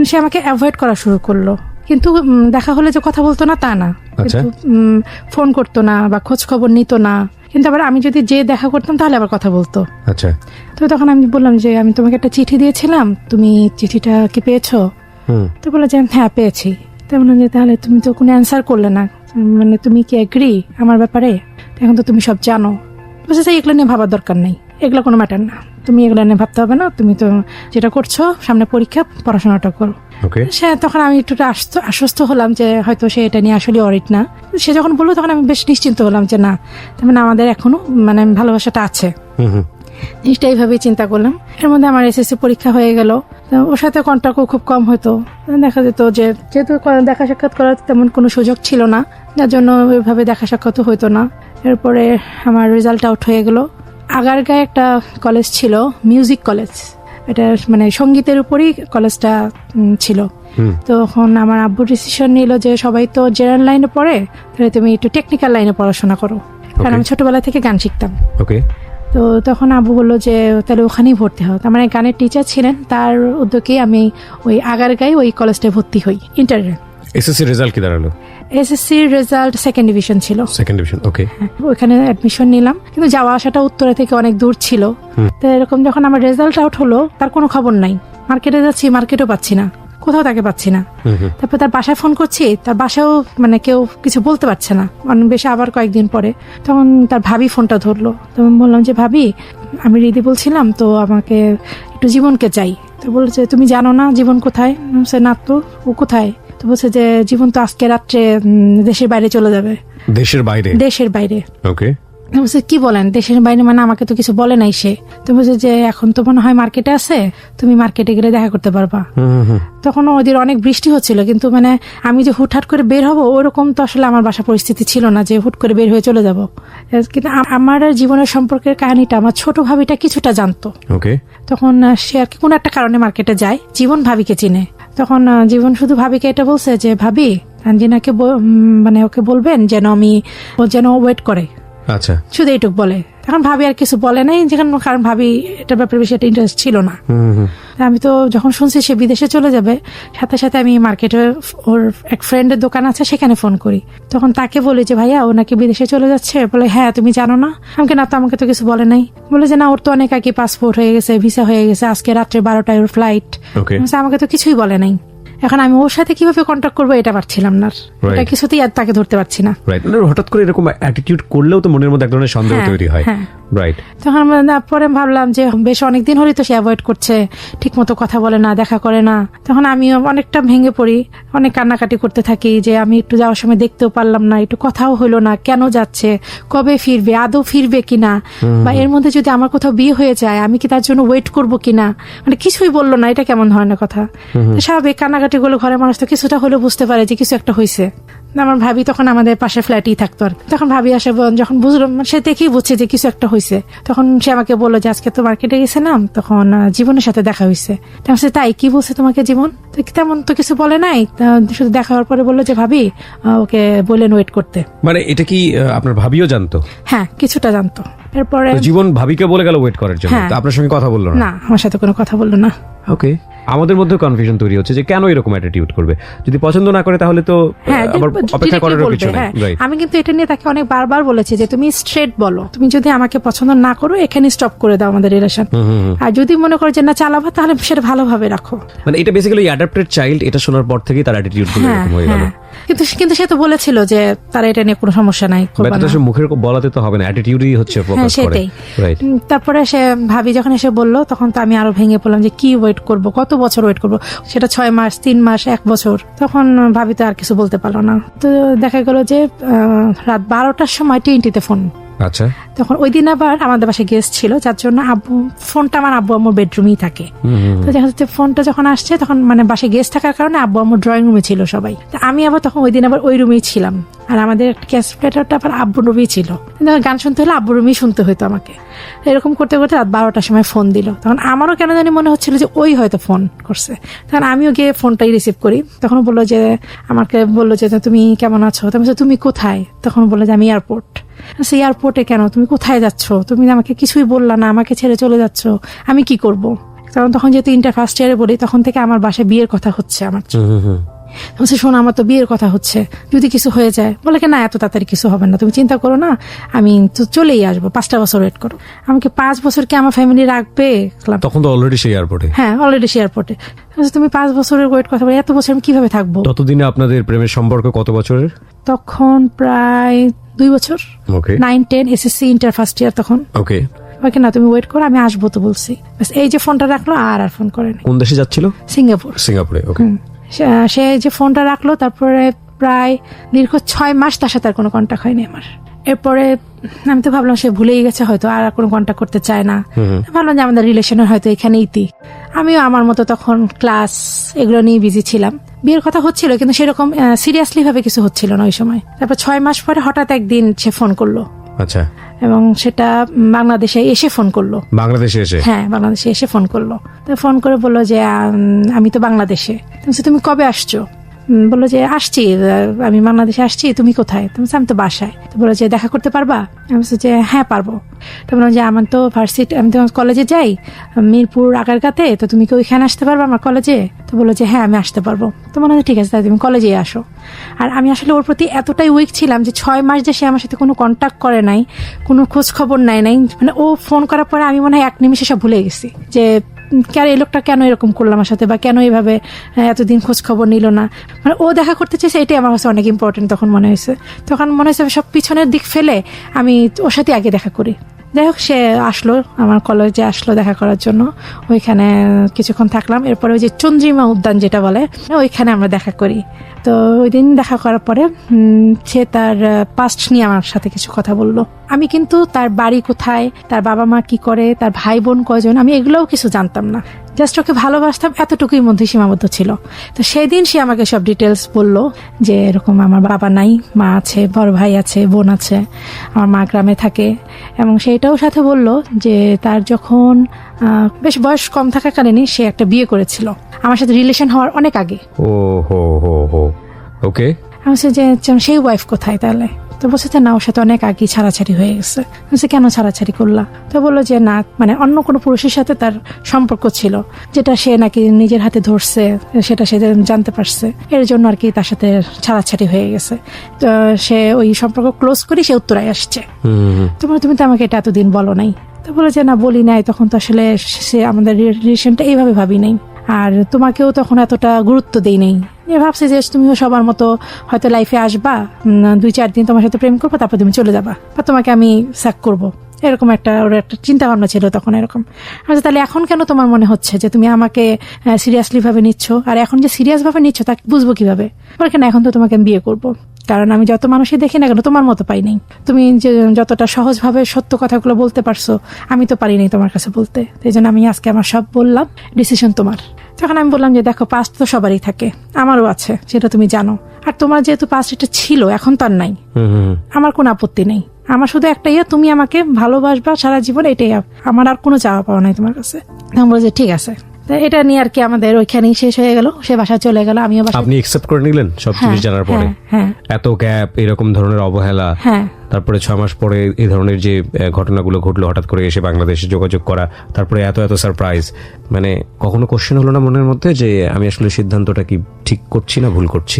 সে আমাকে অ্যাভয়েড করা শুরু করলো, কিন্তু দেখা হলে যে কথা বলতো না তা না, কিন্তু ফোন করতো না বা খোঁজ খবর নিত না। কিন্তু আবার আমি যদি যে দেখা করতাম তাহলে আবার কথা বলতো। তো তখন আমি বললাম যে আমি তোমাকে একটা চিঠি দিয়েছিলাম, তুমি চিঠিটা কি পেয়েছো? তো বললো যে হ্যাঁ পেয়েছি। তো বললাম যে তাহলে তুমি তো কোনো অ্যান্সার করলে না, মানে তুমি কি এগ্রি আমার ব্যাপারে? এখন তো তুমি সব জানো, বলছে এগুলো নিয়ে ভাবার দরকার নেই, এগুলো কোনো ম্যাটার না, তুমি এগুলো নিয়ে ভাবতে হবে না, তুমি তো যেটা করছো সামনে পরীক্ষা, পড়াশোনাটা করো। সে তখন আমি একটু আশ্বস্ত হলাম যে হয়তো সে এটা নিয়ে আসলে অরিট না। সে যখন বললো তখন আমি বেশ নিশ্চিন্ত হলাম যে না, তার মানে আমাদের এখনো মানে ভালোবাসাটা আছে। জিনিসটা এইভাবেই চিন্তা করলাম। এর মধ্যে আমার এসএসসি পরীক্ষা হয়ে গেল, ওর সাথে কন্ট্যাক্টও খুব কম হতো। দেখা যেত যে যেহেতু দেখা সাক্ষাৎ করার তেমন কোনো সুযোগ ছিল না, যার জন্য ওইভাবে দেখা সাক্ষাৎও হতো না। এরপরে আমার রেজাল্ট আউট হয়ে গেল। আগারগাঁয়ে একটা কলেজ ছিল, মিউজিক কলেজ, এটা মানে সঙ্গীতের উপরই কলেজটা ছিল। তখন আমার আব্বু ডিসিশন নিল যে সবাই তো জেনারেল লাইনে পড়ে, তাহলে তুমি একটু টেকনিক্যাল লাইনে পড়াশোনা করো, কারণ আমি ছোটবেলা থেকে গান শিখতাম। তো তখন আব্বু বললো যে তাহলে ওখানেই ভর্তি হও। তার মানে গানের টিচার ছিলেন, তার উদ্যোগেই আমি ওই আগারগাঁয়ে ওই কলেজটায় ভর্তি হই। ইন্টারে এসএসসি রেজাল্ট কি দাঁড়ালো? এসএসসি রেজাল্ট সেকেন্ড ডিভিশন ছিল। সেকেন্ড ডিভিশন, ওকে। ওখানে অ্যাডমিশন নিলাম, কিন্তু যাওয়া আসাটা উত্তরা থেকে অনেক দূর ছিল। তো এরকম যখন আমার রেজাল্ট আউট হলো, তার কোনো খবর নাই। মার্কেটে যাচ্ছি, মার্কেটও পাচ্ছি না, কোথাও তাকে পাচ্ছি না। তারপর তার বাসায় ফোন করছি, তার বাসায়ও মানে কেউ কিছু বলতে পারছে না। অনেক বেশি আবার কয়েকদিন পরে তখন তার ভাবি ফোনটা ধরলো। তখন বললাম যে ভাবি, আমি রিদি বলছিলাম, তো আমাকে একটু জীবনকে চাই। তো বলছে তুমি জানো না জীবন কোথায়? না তো, ও কোথায়? তো বলছে যে জীবন তো আজকে রাত্রে দেশের বাইরে চলে যাবে। দেশের বাইরে? দেশের বাইরে। ওকে। বলছে কি বলেন দেশের বাইরে? মানে আমাকে তো কিছু বলে নাই সে। তো বলছে যে এখন তো মনে হয় মার্কেটে আছে, তুমি মার্কেটে গেলে দেখা করতে পারবা। তখন ওদের অনেক বৃষ্টি হচ্ছিল, কিন্তু মানে আমি যে হুটহাট করে বের হবো ওরকম তো আসলে আমার বাসা পরিস্থিতি ছিল না যে হুট করে বের হয়ে চলে যাব। কিন্তু আমার জীবনের সম্পর্কের কাহিনীটা আমার ছোট ভাবিটা কিছুটা জানতো। তখন সে আর কি কোনো একটা কারণে মার্কেটে যায়, জীবন ভাবিকে চিনে। তখন জীবন শুধু ভাবিকে এটা বলছে যে ভাবি তানজিনাকে মানে ওকে বলবেন যেন ও যেন ওয়েট করে। আচ্ছা, শুধু এইটুক বলে। তখন ভাবি আর কিছু বলে নাই, যেখানে কারণ ভাবি এটার ব্যাপারে বেশি একটা ইন্টারেস্ট ছিল না। আমি তো যখন শুনছি সে বিদেশে চলে যাবে, সাথে সাথে আমি মার্কেটে ওর এক ফ্রেন্ডের দোকান আছে সেখানে ফোন করি। তখন তাকে বলি যে ভাইয়া ও নাকি বিদেশে চলে যাচ্ছে। বলে হ্যাঁ তুমি জানো না? আমাকে না, তো আমাকে তো কিছু বলে নাই। বলে যে না, ওর তো অনেক আগে পাসপোর্ট হয়ে গেছে, ভিসা হয়ে গেছে, আজকে রাত্রে 12টায় ওর ফ্লাইট। আমাকে তো কিছুই বলে নাই। এখন আমি ওর সাথে কিভাবে কন্ট্যাক্ট করবো এটা পারছিলাম না, এটা কিছুতেই আর তাকে ধরতে পারছি না। রাইট, হঠাৎ করে এরকম অ্যাটিটিউড করলেও তো মনের মধ্যে এক ধরনের সন্দেহ তৈরি হয়। রাইট, তখন পরে ভাবলাম যে বেশ অনেকদিন হলেই তো সে অ্যাভয়েড করছে, ঠিক মতো কথা বলে না, দেখা করে না। তখন আমিও অনেকটা ভেঙে পড়ি, অনেক কান্নাকাটি করতে থাকি যে আমি একটু যাওয়ার সময় দেখতেও পারলাম না, একটু কথাও হলো না, কেন যাচ্ছে, কবে ফিরবে, আদৌ ফিরবে কিনা, বা এর মধ্যে যদি আমার কোথাও বিয়ে হয়ে যায় আমি কি তার জন্য ওয়েট করবো কিনা, মানে কিছুই বললো না, এটা কেমন ধরনের কথা। স্বাভাবিক কান্নাকাটি গুলো ঘরের মানুষ তো কিছুটা হলেও বুঝতে পারে যে কিছু একটা হয়েছে। আমার ভাবি তখন আমাদের পাশে ফ্ল্যাটেই থাকতো, আর তখন ভাবি আসে, যখন বুঝলাম সে দেখেই বুঝছে যে কিছু একটা হয়েছে, তখন সে আমাকে বললো যে আজকে তো মার্কেটে গেছিলাম, তখন জীবনের সাথে দেখা হয়েছে। তাই কি বলছে তোমাকে জীবন? তো তেমন তো কিছু বলে নাই, শুধু দেখা হওয়ার পরে বললো যে ভাবি ওকে বললেন ওয়েট করতে। মানে এটা কি আপনার ভাবিও জানতো? হ্যাঁ, কিছুটা জানতো। এরপরে জীবন ভাবিকে বলে গেল ওয়েট করার জন্য, আপনার সঙ্গে কথা বললো না? আমার সাথে কোনো কথা বললো না। ওকে, আমাদের মধ্যে কনফিউশন তৈরি হচ্ছে যে কেন এরকম অ্যাটিটিউড করবে, যদি পছন্দ না করে তাহলে তো আবার অপেক্ষা করার কিছু নেই। আমি কিন্তু এটা নিয়ে তাকে অনেক বারবার বলেছি যে তুমি স্ট্রেট বলো, তুমি যদি আমাকে পছন্দ না করো এখানে স্টপ করে দাও আমাদের রিলেশন, আর যদি মনে করো যে না চালাবা তাহলে সেটা ভালোভাবে রাখো। মানে এটা বেসিক্যালি অ্যাডাপ্টেড চাইল্ড, এটা শোনার পর থেকেই তার অ্যাটিটিউড গুলো এরকম হয়ে গেল। কিন্তু সে তো বলেছিল যে তার এটা নিয়ে কোনো সমস্যা নাই, মুখের বলাতে তো হবে না, অ্যাটিটিউডই হচ্ছে ফোকাস করে। তারপরে সে ভাবি যখন এসে বললো তখন তো আমি আরো ভেঙে পড়লাম যে কি ওয়েট করব, কত বছর ওয়েট করব, সেটা 6 মাস, 3 মাস, 1 বছর। তখন ভাবি তো আর কিছু বলতে পারলো না। তো দেখা গেল যে রাত 12টার সময় টিএনটিতে ফোন। আচ্ছা, তখন ওই দিন আবার আমাদের বাসায় গেস্ট ছিল, যার জন্য ফোনটা আমার আব্বু আম্মুর বেডরুমেই থাকে। তো দেখা যাচ্ছে ফোনটা যখন আসছে তখন মানে বাসায় গেস্ট থাকার কারণে আব্বু আম্মুর ড্রয়িং রুমে ছিল সবাই, আমি আবার তখন ওই দিন আবার ওই রুমেই ছিলাম, আর আমাদের ক্যাসেট প্লেয়ারটা আবার আব্বুর রুমেই ছিল। গান শুনতে হলে আব্বুর রুমেই শুনতে হতো আমাকে। এরকম করতে করতে রাত 12টার সময় ফোন দিল। তখন আমারও কেন জানি মনে হচ্ছিল যে ওই হয়তো ফোন করছে। তখন আমিও গিয়ে ফোনটাই রিসিভ করি। তখন বললো যে আমাকে বললো যে তুমি কেমন আছো, তুমি কোথায়? তখন বললো যে আমি এয়ারপোর্ট। এয়ারপোর্টে কেন? তুমি কোথায় যাচ্ছ? তুমি আমাকে কিছুই বললা না, আমাকে ছেড়ে চলে যাচ্ছ, আমি কি করব? কারণ তখন যেহেতু ইন্টার ফার্স্ট ইয়ারে বলি, তখন থেকে আমার বাসায় বিয়ের কথা হচ্ছে আমার। শোনো, আমার তো বিয়ের কথা হচ্ছে, যদি কিছু হয়ে যায়। বলে কি না, এত তাড়াতাড়ি কিছু হবে না, তুমি চিন্তা করো না, আমি তো চলেই আসবো, 5টা বছর ওয়েট করো। আমাকে 5 বছর কি আমার ফ্যামিলি রাখবে? তখন তো অলরেডি সেই এয়ারপোর্টে। হ্যাঁ, অলরেডি সেই এয়ারপোর্টে। তুমি 5 বছরের ওয়েট কথা বলে, এত বছর আমি কিভাবে থাকবো? ততদিনে আপনাদের প্রেমের সম্পর্ক কত বছরের? তখন প্রায় 2 বছর। 9, 10 এসএসসি ইন্টার ফার্স্ট ইয়ার তখন। ওকে, না তুমি ওয়েট করো, আমি আসবো তো বলছি। এই যে ফোনটা রাখলো, আর ফোন করেনি। কোন দেশে যাচ্ছিল? সিঙ্গাপুরে। ওকে, সে যে ফোনটা রাখলো, তারপরে প্রায় দীর্ঘ 6 মাস তার সাথে আর কোনো কন্ট্যাক্ট হয়নি আমার। এরপরে আমি তো ভাবলাম সে ভুলেই গেছে, হয়তো আর কোনো কন্ট্যাক্ট করতে চায় না। ভাবলাম যে আমাদের রিলেশনের হয়তো এখানেই আমিও আমার মতো তখন ক্লাস এগুলো নিয়ে বিজি ছিলাম। বিয়ের কথা হচ্ছিল কিন্তু সেরকম সিরিয়াসলি ভাবে কিছু হচ্ছিল না ওই সময়। তারপর 6 মাস পরে হঠাৎ একদিন সে ফোন করলো। আচ্ছা, এবং সেটা বাংলাদেশে এসে ফোন করলো। বাংলাদেশে এসে? হ্যাঁ, বাংলাদেশে এসে ফোন করলো। তো ফোন করে বললো যে আমি তো বাংলাদেশে। তুমি কবে আসছো? বললো যে আসছি, আমি বাংলাদেশে আসছি, তুমি কোথায়? আমি তো বাসায়। তো বললো যে দেখা করতে পারবা? আমি বলছি যে হ্যাঁ পারবো। তো বললাম যে আমার তো ভার্সিটি, আমি তো কলেজে যাই মিরপুর আগারগাতে, তো তুমি কি ওইখানে আসতে পারবা আমার কলেজে? তো বললো যে হ্যাঁ আমি আসতে পারবো। তো মনে হয় ঠিক আছে, তাই তুমি কলেজে আসো। আর আমি আসলে ওর প্রতি এতটাই উইক ছিলাম যে 6 মাস যে সে আমার সাথে কোনো কন্ট্যাক্ট করে নাই, কোনো খোঁজ খবর নাই, মানে ও ফোন করার পরে আমি মনে হয় 1 নিমিষে সব ভুলে গেছি যে কেন এই লোকটা কেন এরকম করলো আমার সাথে, বা কেন এইভাবে এতদিন খোঁজ খবর নিল না। মানে ও দেখা করতে চেয়েছে, এটাই আমার কাছে অনেক ইম্পর্টেন্ট তখন মনে হয়েছে। তখন মনে হয়েছে সব পিছনের দিক ফেলে আমি ওর সাথে আগে দেখা করি। যাই হোক, সে আসলো আমার কলেজে, আসলো দেখা করার জন্য। ওইখানে কিছুক্ষণ থাকলাম। এরপরে ওই যে চন্দ্রিমা উদ্যান যেটা বলে, ওইখানে আমরা দেখা করি। তো ওই দিন দেখা করার পরে সে তার পাস্ট নিয়ে আমার সাথে কিছু কথা বললো। আমি কিন্তু তার বাড়ি কোথায়, তার বাবা মা কি করে, তার ভাই বোন কয়জন, আমি এগুলোও কিছু জানতাম না। জাস্ট ওকে ভালোবাসতাম, এতটুকুই মধ্যে সীমাবদ্ধ ছিল। তো সেদিন সে আমাকে সব ডিটেলস বললো যে এরকম আমার বাবা নাই, মা আছে, বড় ভাই আছে, বোন আছে, আমার মা গ্রামে থাকে। এবং সেইটাও সাথে বললো যে তার যখন বেশ বয়স কম থাকাকালীনই সে একটা বিয়ে করেছিল আমার সাথে রিলেশন হওয়ার অনেক আগে। ওকে, আমি বলছি যে সেই ওয়াইফ কোথায় তাহলে? তো বলছে যে না, ওর সাথে অনেক আগে ছাড়াছাড়ি হয়ে গেছে। বলছে কেন ছাড়াছাড়ি করলা? তো বললো যে না, মানে অন্য কোনো পুরুষের সাথে তার সম্পর্ক ছিল, যেটা সে নাকি নিজের হাতে ধরছে, সেটা সে জানতে পারছে, এর জন্য আর কি তার সাথে ছাড়াছাড়ি হয়ে গেছে। তো সে ওই সম্পর্ক ক্লোজ করে সে উত্তরায় আসছে। তুমি তো আমাকে এটা এতদিন বলো নাই। তো বলে যে না বলি নাই, তখন তো আসলে সে আমাদের রিলেশনটা এইভাবে ভাবি নাই। আর তোমাকেও তখন এতটা গুরুত্ব দেই নেই, ভাবছি যে তুমিও সবার মতো হয়তো লাইফে আসবা, 2-4 দিন তোমার সাথে প্রেম করবো, তারপর তুমি চলে যাবা, বা তোমাকে আমি স্যাক করবো, এরকম ওর একটা চিন্তা ভাবনা ছিল তখন এরকম। আচ্ছা, তাহলে এখন কেন তোমার মনে হচ্ছে যে তুমি আমাকে সিরিয়াসলি ভাবে নিচ্ছ? আর এখন যে সিরিয়াস ভাবে নিচ্ছ তা বুঝবো কিভাবে? কেন এখন তো তোমাকে আমি বিয়ে করবো, কারণ আমি যত মানুষই দেখি না কেন তোমার মতো পাই নাই। তুমি যে যতটা সহজভাবে সত্য কথাগুলো বলতে পারছো, আমি তো পারি নাই তোমার কাছে বলতে। এই জন্য আমি আজকে আমার সব বললাম, ডিসিশন তোমার। তখন আমি বললাম যে দেখো, পাস্ট তো সবারই থাকে, আমারও আছে, সেটা তুমি জানো। আর তোমার যেহেতু পাস্ট এটা ছিল, এখন তো আর নাই, আমার কোনো আপত্তি নেই। আমার শুধু একটা তুমি আমাকে ভালোবাসবা সারা জীবন, এটাই আমার, আর কোনো চাওয়া পাওয়া নাই তোমার কাছে। আমি বলছি যে ঠিক আছে। এটা নিয়ে আর কি আমাদের ওইখানেই শেষ হয়ে গেল, সে বাসায় চলে গেল, আমিও বাসায়। আপনি একসেপ্ট করে নিলেন সব জিনিস জানার পরে? হ্যাঁ। এত গ্যাপ, এরকম ধরনের অবহেলা, তারপরে 6 মাস পরে এই ধরনের যে ঘটনাগুলো ঘটলো, হঠাৎ করে এসে বাংলাদেশে যোগাযোগ করা, তারপরে এত সারপ্রাইজ, মানে কখনো কোশ্চেন হলো না মনের মধ্যে যে আমি আসলে সিদ্ধান্তটা কি ঠিক করছি না ভুল করছি?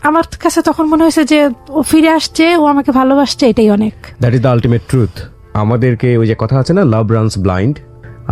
আমার কাছে তখন মনে হয়েছে যে ও ফিরে আসছে, ও আমাকে ভালোবাসছে, এটাই অনেক। That is the ultimate truth. আমাদেরকে ওই যে কথা আছে না, লাভ রানস ব্লাইন্ড,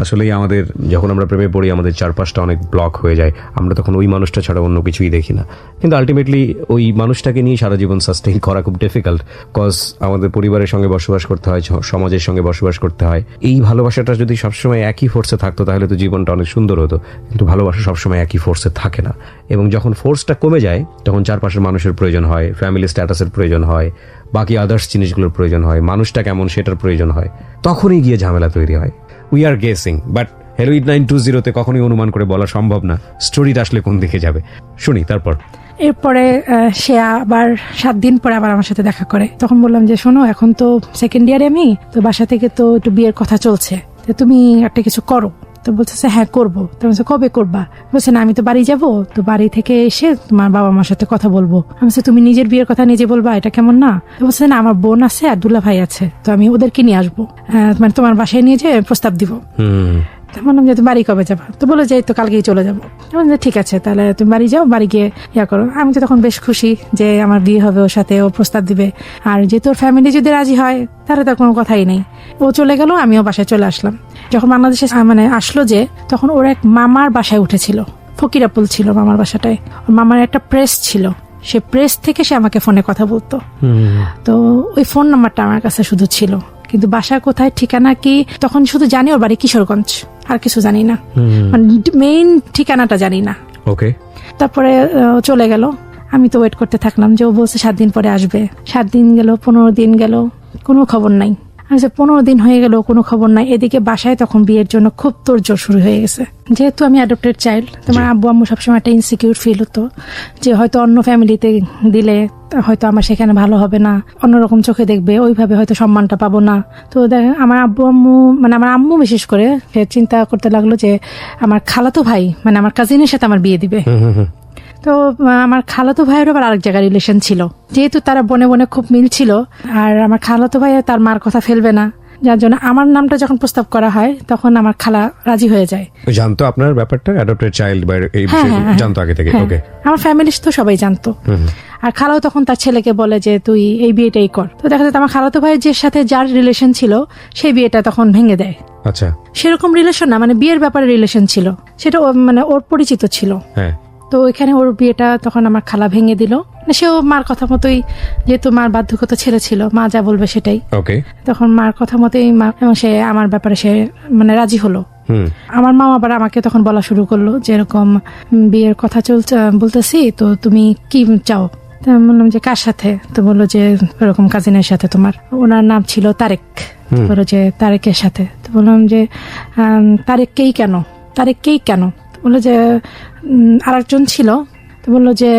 আসলেই আমাদের যখন আমরা প্রেমে পড়ি আমাদের চারপাশটা অনেক ব্লক হয়ে যায়, আমরা তখন ওই মানুষটা ছাড়া অন্য কিছুই দেখি না। কিন্তু আলটিমেটলি ওই মানুষটাকে নিয়ে সারা জীবন সাস্টেইন করা খুব ডিফিকাল্ট, কজ আমাদের পরিবারের সঙ্গে বসবাস করতে হয়, সমাজের সঙ্গে বসবাস করতে হয়। এই ভালোবাসাটা যদি সবসময় একই ফোর্সে থাকতো তাহলে তো জীবনটা অনেক সুন্দর হতো, কিন্তু ভালোবাসা সবসময় একই ফোর্সে থাকে না। এবং যখন ফোর্সটা কমে যায় তখন চারপাশের মানুষের প্রয়োজন হয়, ফ্যামিলি স্ট্যাটাসের প্রয়োজন হয়, বাকি আদার্স জিনিসগুলোর প্রয়োজন হয়, মানুষটা কেমন সেটার প্রয়োজন হয়, তখনই গিয়ে ঝামেলা তৈরি হয়। We are guessing, but hello 8920 কখনোই অনুমান করে বলা সম্ভব না স্টোরিটা আসলে কোন দিকে যাবে। শুনি তারপর। এরপরে সে আবার 7 দিন পরে আবার আমার সাথে দেখা করে। তখন বললাম যে শোনো, এখন তো সেকেন্ড ইয়ারে আমি, তো বাসা থেকে তো একটু বিয়ের কথা চলছে, তো তুমি একটা কিছু করো। তো বলতেছে হ্যাঁ করবো। তো বলছে কবে করবা? বলছে না, আমি তো বাড়ি যাব, তো বাড়ি থেকে এসে তোমার বাবা মার সাথে কথা বলবো। আমি বলছি তুমি নিজের বিয়ের কথা নিজে বলবা, এটা কেমন না? তো বলছে না, আমার বোন আছে আর দুলা ভাই আছে, তো আমি ওদেরকে নিয়ে আসবো, মানে তোমার বাসায় নিয়ে যেয়ে প্রস্তাব দিব। বললাম যে তুমি বাড়ি কবে যাবা? তো বলে যে তো কালকেই চলে যাবো। ঠিক আছে, তাহলে তুমি বাড়ি যাও, বাড়ি গিয়ে ইয়া করো। আমি তো তখন বেশ খুশি যে আমার বিয়ে হবে, ওর সাথে ও প্রস্তাব দিবে, আর যে তোর ফ্যামিলি যদি রাজি হয় তাহলে তার কোনো কথাই নেই। ও চলে গেল, আমিও বাসায় চলে আসলাম। যখন বাংলাদেশে মানে আসলো, যে তখন ওর এক মামার বাসায় উঠেছিল, ফকিরাপুল ছিল মামার বাসাটায়। ওর মামার একটা প্রেস ছিল, সে প্রেস থেকে সে আমাকে ফোনে কথা বলতো। তো ওই ফোন নাম্বারটা আমার কাছে শুধু ছিল, কিন্তু বাসা কোথায়, ঠিকানা কি, তখন শুধু জানি ওর বাড়ি কিশোরগঞ্জ, আর কিছু জানি না, মানে মেইন ঠিকানাটা জানি না। ওকে। তারপরে চলে গেল, আমি তো ওয়েট করতে থাকলাম যে ও বলছে 7 দিন পরে আসবে। 7 দিন গেল, 15 দিন গেল, কোনো খবর নাই। আমি 15 দিন হয়ে গেল, কোনো খবর নাই। এদিকে বাসায় তখন বিয়ের জন্য খুব তোড়জোড় শুরু হয়ে গেছে। যেহেতু আমি অ্যাডপ্টেড চাইল্ড, তোমার আব্বু আম্মু সবসময় একটা ইনসিকিউর ফিল হতো যে হয়তো অন্য ফ্যামিলিতে দিলে হয়তো আমার সেখানে ভালো হবে না, অন্যরকম চোখে দেখবে, ওইভাবে হয়তো সম্মানটা পাবো না। তো আমার আব্বু আম্মু, মানে আমার আম্মু বিশেষ করে চিন্তা করতে লাগলো যে আমার খালাতো ভাই, মানে আমার কাজিনের সাথে আমার বিয়ে দিবে। তো আমার খালাতো ভাইয়ের আবার আরেক জায়গায় রিলেশন ছিল, যেহেতু তারা বনে বনে খুব মিল ছিল, আর আমার খালাতো ভাই তার মার কথা ফেলবে না, যার জন্য আমার নামটা যখন প্রস্তাব করা হয় তখন আমার খালা রাজি হয়ে যায়। জানতো আপনার ব্যাপারটা, অ্যাডপ্টেড চাইল্ড বা এই বিষয়ে জানতো আগে থেকে? ওকে। আমার ফ্যামিলি তো সবাই জানতো। আর খালাও তখন তার ছেলেকে বলে যে তুই এই বিয়েটাই কর। তো দেখা যাচ্ছে আমার খালাতো ভাইয়ের যে সাথে যার রিলেশন ছিল সেই বিয়েটা তখন ভেঙে দেয়। আচ্ছা। সেরকম রিলেশন না, মানে বিয়ের ব্যাপারে রিলেশন ছিল, সেটা মানে ওর পরিচিত ছিল। হ্যাঁ। তো এখানে ওর বিয়েটা তখন আমার খালা ভেঙে দিল। সেও মার কথা মতোই, যেহেতু মার বাধ্যগত ছেলে ছিল, মা যা বলবে সেটাই। ওকে। তখন মার কথা মতোই মা, এবং সে আমার ব্যাপারে সে মানে রাজি হলো। আমার মা আবার আমাকে তখন বলা শুরু করলো যে এরকম বিয়ের কথা চলছে, বলতেছি, তো তুমি কি চাও? তো আমি বললাম যে কার সাথে? তো বললো যে এরকম কাজিনের সাথে তোমার। ওনার নাম ছিল তারেক। বললো যে তারেকের সাথে। তো বললাম যে তারেককেই কেন? তারেককেই কেন? বললো যে আরেকজন ছিল। তো বললো যে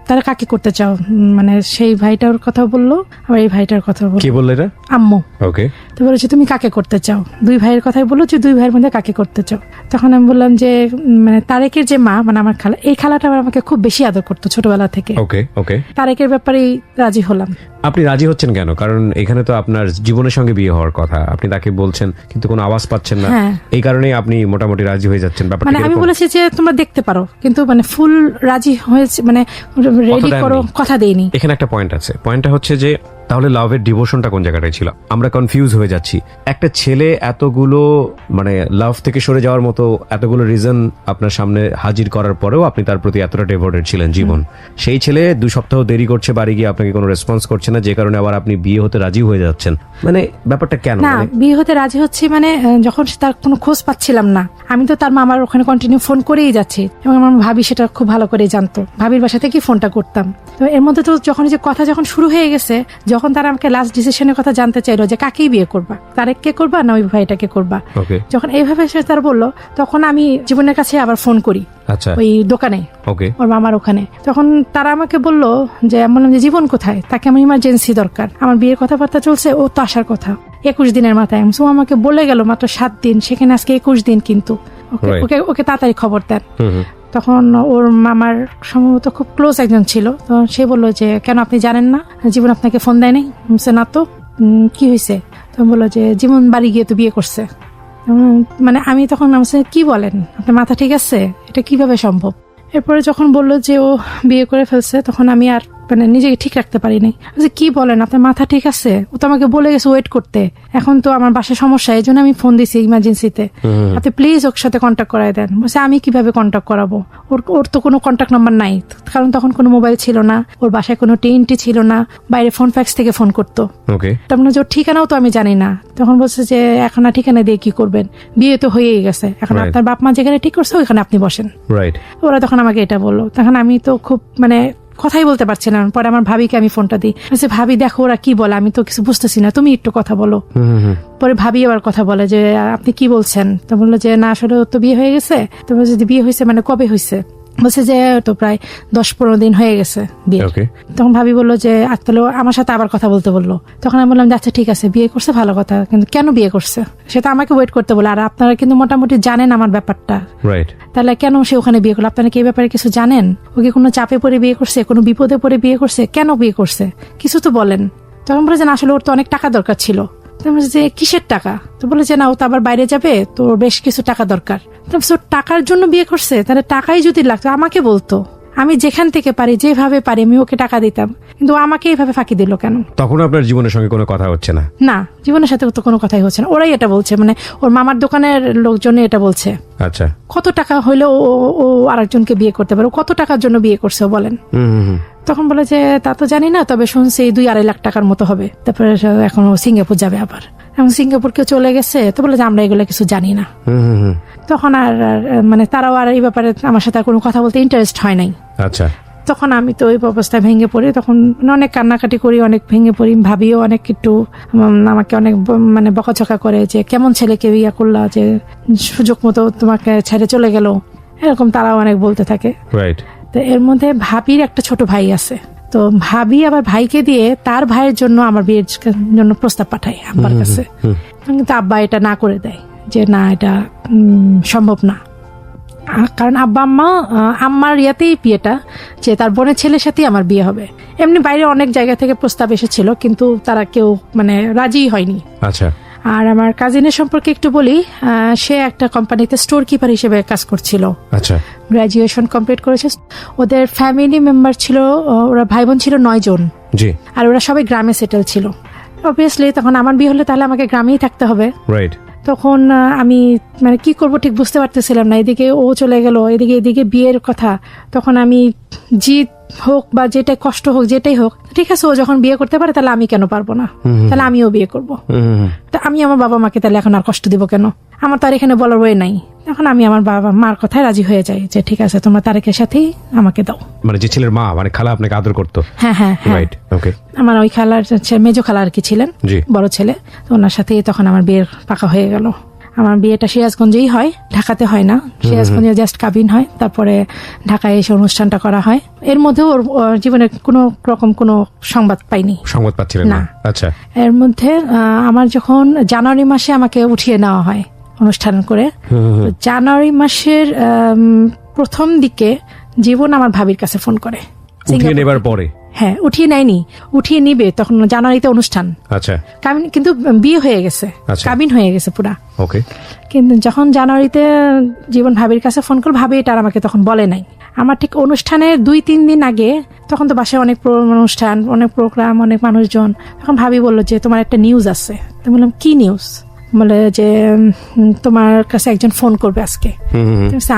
তারা কাকে করতে চাও? মানে সেই ভাইটার কথা বললো, আবার এই ভাইটার কথা বললো। কি বললো এটা? আম্মু। ওকে। তো বলেছে তুমি কাকে করতে চাও? 2 ভাইয়ের কথাই বললো যে 2 ভাইয়ের মধ্যে কাকে করতে চাও? তখন আমি বললাম যে মানে তারেকের যে মা, মানে আমার খালা, এই খালাটা আবার আমাকে খুব বেশি আদর করতো ছোটবেলা থেকে। ওকে ওকে। তারেকের ব্যাপারেই রাজি হলাম। আপনি রাজি হচ্ছেন কেন? কারণ এখানে তো আপনার জীবনের সঙ্গে বিয়ে হওয়ার কথা, আপনি তাকে বলছেন কিন্তু কোনো আওয়াজ পাচ্ছেন না, এই কারণেই আপনি মোটামুটি রাজি হয়ে যাচ্ছেন। ব্যাপারটা মানে আমি বলেছি যে তোমরা দেখতে পারো, কিন্তু মানে ফুল রাজি হয়েছে, মানে রেডি করো, কথা দেইনি। এখানে একটা পয়েন্ট আছে। পয়েন্টটা হচ্ছে যে তাহলে লাভের ডিভোশনটা কোন জায়গাটায় ছিল? আমরা কনফিউজ হয়ে যাচ্ছি। একটা ছেলে এতগুলো মানে লাভ থেকে সরে যাওয়ার মতো এতগুলো রিজন আপনার সামনে হাজির করার পরেও আপনি তার প্রতি এতটা ডেভোটেড ছিলেন জীবন, সেই ছেলে 2 সপ্তাহ দেরি করছে বাড়ি গিয়ে, আপনাকে কোনো রেসপন্স করছে না, যে কারণে আবার আপনি বিয়ে হতে রাজি হয়ে যাচ্ছেন, মানে ব্যাপারটা কেন? না, বিয়ে হতে রাজি হচ্ছি মানে যখন তার কোনো খোঁজ পাচ্ছিলাম না, আমি তো তার মামার ওখানে কন্টিনিউ ফোন করেই যাচ্ছি এবং আমার ভাবি সেটা খুব ভালো করে জানতো, ভাবির বাসা থেকে ফোনটা করতাম। তো এর মধ্যে তো যখন যে কথা যখন শুরু হয়ে গেছে, যখন তারা আমাকে লাস্ট ডিসিশনের কথা জানতে চাইলো যে কাকেই বিয়ে করবা, তারেককে করবা না ওই ভাইটাকে করবা, যখন এইভাবে সে তারা বললো, তখন আমি জীবনের কাছে আবার ফোন করি ওই দোকানে ওর মামার ওখানে। তখন তারা আমাকে বললো যে, আমি বললাম যে জীবন কোথায়, তাকে আমার ইমার্জেন্সি দরকার, আমার বিয়ের কথাবার্তা চলছে, ও তো আসার কথা 21 দিনের মাথায়। সো আমাকে বলে গেল মাত্র 7 দিন, সেখানে আজকে 21 দিন, কিন্তু ওকে তাড়াতাড়ি খবর দেন। তখন ওর মামার সম্ভবত খুব ক্লোজ একজন ছিল, তো সে বললো যে কেন আপনি জানেন না, জীবন আপনাকে ফোন দেয় নাই? না তো, কি হয়েছে? তো বললো যে জীবন বাড়ি গিয়ে তো বিয়ে করছে। মানে আমি তখন কি বলেন, আপনার মাথা ঠিক আছে? এটা কিভাবে সম্ভব? এরপরে যখন বললো যে ও বিয়ে করে ফেলছে, তখন আমি আর মানে নিজেকে ঠিক রাখতে পারি নাই। কি বলেন, আপনার মাথা ঠিক আছে? ও তো আমাকে বলে গেছে ওয়েট করতে, এখন তো আমার বাসায় সমস্যা, এই জন্য আমি ফোন দিছি ইমার্জেন্সিতে, আপনি প্লিজ ওর সাথে কন্ট্যাক্ট করাই দেন। বলছে আমি কিভাবে কন্ট্যাক্ট করাবো, ওর তো কোনো কন্ট্যাক্ট নাম্বার নাই, কারণ তখন কোনো মোবাইল ছিল না, ওর বাসায় কোনো টিএনটি ছিল না, বাইরে ফোন ফ্যাক্স থেকে ফোন করতো, তার মানে ওর ঠিকানাও তো আমি জানি না। তখন বলছে যে এখন আর ঠিকানা দিয়ে কি করবেন, বিয়ে তো হয়েই গেছে, এখন আপনার বাপ মা যেখানে ঠিক করছে ওইখানে আপনি বসেন। ওরা তখন আমাকে এটা বললো, তখন আমি তো খুব মানে কথাই বলতে পারছি না। পরে আমার ভাবিকে আমি ফোনটা দিই, ভাবি দেখো ওরা কি বলে, আমি তো কিছু বুঝতেছি না, তুমি একটু কথা বলো। পরে ভাবি আবার কথা বলে যে আপনি কি বলছেন? তো বললো যে না আসলে তো বিয়ে হয়ে গেছে। তো বলছে যে বিয়ে হয়েছে মানে কবে হয়েছে? বলছে যে তো প্রায় 10-15 দিন হয়ে গেছে বিয়ে। তখন ভাবি বললো যে তাহলে আমার সাথে আবার কথা বলতে বললো। তখন আমি বললাম আচ্ছা ঠিক আছে, বিয়ে করছে ভালো কথা, কিন্তু কেন বিয়ে করছে সেটা আমাকে ওয়েট করতে বলে, আর আপনারা কিন্তু মোটামুটি জানেন আমার ব্যাপারটা, তাহলে কেন সে ওখানে বিয়ে করলো? আপনারা কি এই ব্যাপারে কিছু জানেন? ওকে কোনো চাপে পড়ে বিয়ে করছে, কোনো বিপদে পড়ে বিয়ে করছে? কেন বিয়ে করছে কিছু তো বলেন। তখন বলে যে না আসলে ওর তো অনেক টাকা দরকার ছিল। যে কিসের টাকা? তো বলে যে না ও তো আবার বাইরে যাবে, তো বেশ কিছু টাকা দরকার। টাকার জন্য বিয়ে করছে? তাহলে টাকাই যদি লাগতো আমাকে বলতো, আমি যেখান থেকে পারি যেভাবে পারি আমি ওকে টাকা দিতাম, কিন্তু আমাকে এইভাবে ফাঁকি দিল কেন? তখন আপনার জীবনের সঙ্গে কোনো কথা হচ্ছে না? না, জীবনের সাথে তো কোনো কথাই হচ্ছে না। ওরাই এটা বলছে, মানে ওর মামার দোকানের লোকজন এটা বলছে। আচ্ছা, কত টাকা হইলে ও আরেকজনকে বিয়ে করতে পারে? কত টাকার জন্য বিয়ে করছে বলেন? তখন বলে যে তা তো জানি না, তবে শুনছি 2-2.5 লাখ টাকার মতো হবে। তারপরে এখন ও সিঙ্গাপুর যাবে, আবার এখন সিঙ্গাপুর কেউ চলে গেছে। তো বলে যে আমরা এগুলো কিছু জানি না। তখন আর মানে তারাও আর এই ব্যাপারে আমার সাথে কোনো কথা বলতে ইন্টারেস্ট হয় নাই। আচ্ছা, তখন আমি তো ওই অবস্থায় ভেঙে পড়ি, তখন অনেক কান্নাকাটি করি, অনেক ভেঙে পড়ি। ভাবিও অনেক একটু আমাকে অনেক মানে বকাঝকা করে যে কেমন ছেলেকে বিয়ে করলা, যে সুযোগ মতো তোমাকে ছেড়ে চলে গেল, এরকম তারাও অনেক বলতে থাকে। তো এর মধ্যে ভাবির একটা ছোট ভাই আছে, তো ভাবি আবার ভাইকে দিয়ে তার ভাইয়ের জন্য আমার বিয়ের জন্য প্রস্তাব পাঠায় আব্বার কাছে, কিন্তু আব্বা এটা না করে দেয় যে না এটা সম্ভব না, কারণ আব্বা আম্মার ইয়াতেই বিয়েটা, যে তার বোনের ছেলের সাথেই আমার বিয়ে হবে। এমনি বাইরে অনেক জায়গা থেকে প্রস্তাব এসেছিল, কিন্তু তারা কেউ মানে রাজি হয়নি। আচ্ছা, আর আমার কাজিনের সম্পর্কে একটু বলি, সে একটা কোম্পানিতে স্টোর কিপার হিসেবে কাজ করছিল। আচ্ছা, গ্রাজুয়েশন কমপ্লিট করেছে। ওদের ফ্যামিলি মেম্বার ছিল, ওরা ভাই বোন ছিল 9 জন, আর ওরা সবাই গ্রামে সেটেল ছিল। অবভিয়াসলি তখন আমার বিয়ে হলে তাহলে আমাকে গ্রামেই থাকতে হবে। তখন আমি মানে কি করব ঠিক বুঝতে পারতেছিলাম না। এদিকে ও চলে গেল, এদিকে বিয়ের কথা। তখন আমি জিদ হোক বা যেটাই কষ্ট হোক যেটাই হোক, ঠিক আছে ও যখন বিয়ে করতে পারে তাহলে আমি কেন পারবো না, তাহলে আমিও বিয়ে করব। তা আমি আমার বাবা মাকে তাহলে এখন আর কষ্ট দিব কেন? আমার তো আর এখানে বলার ওয়ে নাই। এখন আমি আমার বাবা মার কথায় রাজি হয়ে যাই যে ঠিক আছে তোমরা তারেকের সাথেই আমাকে দাও। মানে যে ছেলের মা মানে খালা আপনাকে আদর করতো? হ্যাঁ হ্যাঁ, আমার ওই খালার মেজো খালা আর কি ছিলেন, বড় ছেলে, তো ওনার সাথেই তখন আমার বিয়ের পাকা হয়ে গেল। আমার বিয়েটা সিরাজগঞ্জেই হয়, ঢাকাতে হয় না। সিরাজগঞ্জে জাস্ট কাবিন হয়, তারপরে ঢাকায় এসে অনুষ্ঠানটা করা হয়। এর মধ্যে ওর জীবনে কোনো রকম কোনো সংবাদ পাইনি। সংবাদ পাচ্ছিলেন না? আচ্ছা, এর মধ্যে আমার যখন জানুয়ারি মাসে আমাকে উঠিয়ে নেওয়া হয় অনুষ্ঠান করে, জানুয়ারি মাসের প্রথম দিকে জীবন আমার ভাবির কাছে ফোন করে। উঠিয়ে নেবার পরে? হ্যাঁ উঠিয়ে নেয়নি, উঠিয়ে নিবে তখন জানুয়ারিতে অনুষ্ঠান, আচ্ছা কাবিন কিন্তু বিয়ে হয়ে গেছে, আচ্ছা। কাবিন হয়ে গেছে পুরা। ওকে। কিন্তু যখন জানুয়ারিতে জীবন ভাবির কাছে ফোন করল, ভাবি এটা আর আমাকে তখন বলে নাই। আমার ঠিক অনুষ্ঠানের 2-3 দিন আগে, তখন তো বাসায় অনেক অনুষ্ঠান, অনেক প্রোগ্রাম, অনেক মানুষজন, তখন ভাবি বললো যে তোমার একটা নিউজ আছে। তো বললাম কি নিউজ? বলে যে তোমার কাছে একজন ফোন করবে আজকে।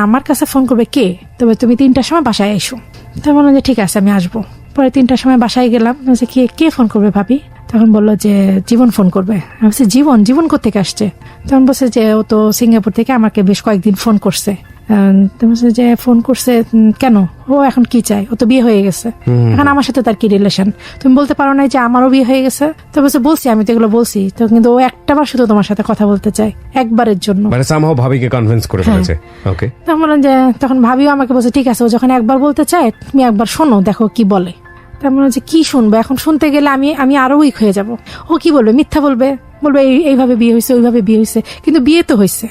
আমার কাছে ফোন করবে কে? তবে তুমি 3টার সময় বাসায় এসো। তো বললাম যে ঠিক আছে আমি আসবো। পরে 3টার সময় বাসায় গেলাম, কে ফোন করবে ভাবি? তখন বললো যে জীবন ফোন করবে। আমি বলছি জীবন? জীবন কোথেকে আসছে? তখন বলছে যে ও তো সিঙ্গাপুর থেকে আমাকে বেশ কয়েকদিন ফোন করছে। যে ফোন করছে কেন? ও এখন কি চাই? ও তো বিয়ে হয়ে গেছে, এখন আমার সাথে তার কি রিলেশন? তুমি বলতে পারো না যে আমারও বিয়ে হয়ে গেছে? তো বলছি, আমি তো এগুলো বলছি তো, কিন্তু ও একটাবার শুধু তোমার সাথে কথা বলতে চায়, একবারের জন্য। মানে সামহাও ভাবিকে কনভিন্স করে ফেলেছে। ওকে। তখন বললাম যে, তখন ভাবিও আমাকে বলছে ঠিক আছে, ও যখন একবার বলতে চায় তুমি একবার শোনো, দেখো কি বলে। তেমন যে কি শুনবো এখন? শুনতে গেলে আমি আরো উইক হয়ে যাব। ও কি বলবে? মিথ্যা বলবে, এইভাবে বিয়ে হয়েছে, ওইভাবে বিয়ে হয়েছে, কিন্তু বিয়ে তো হয়েছে,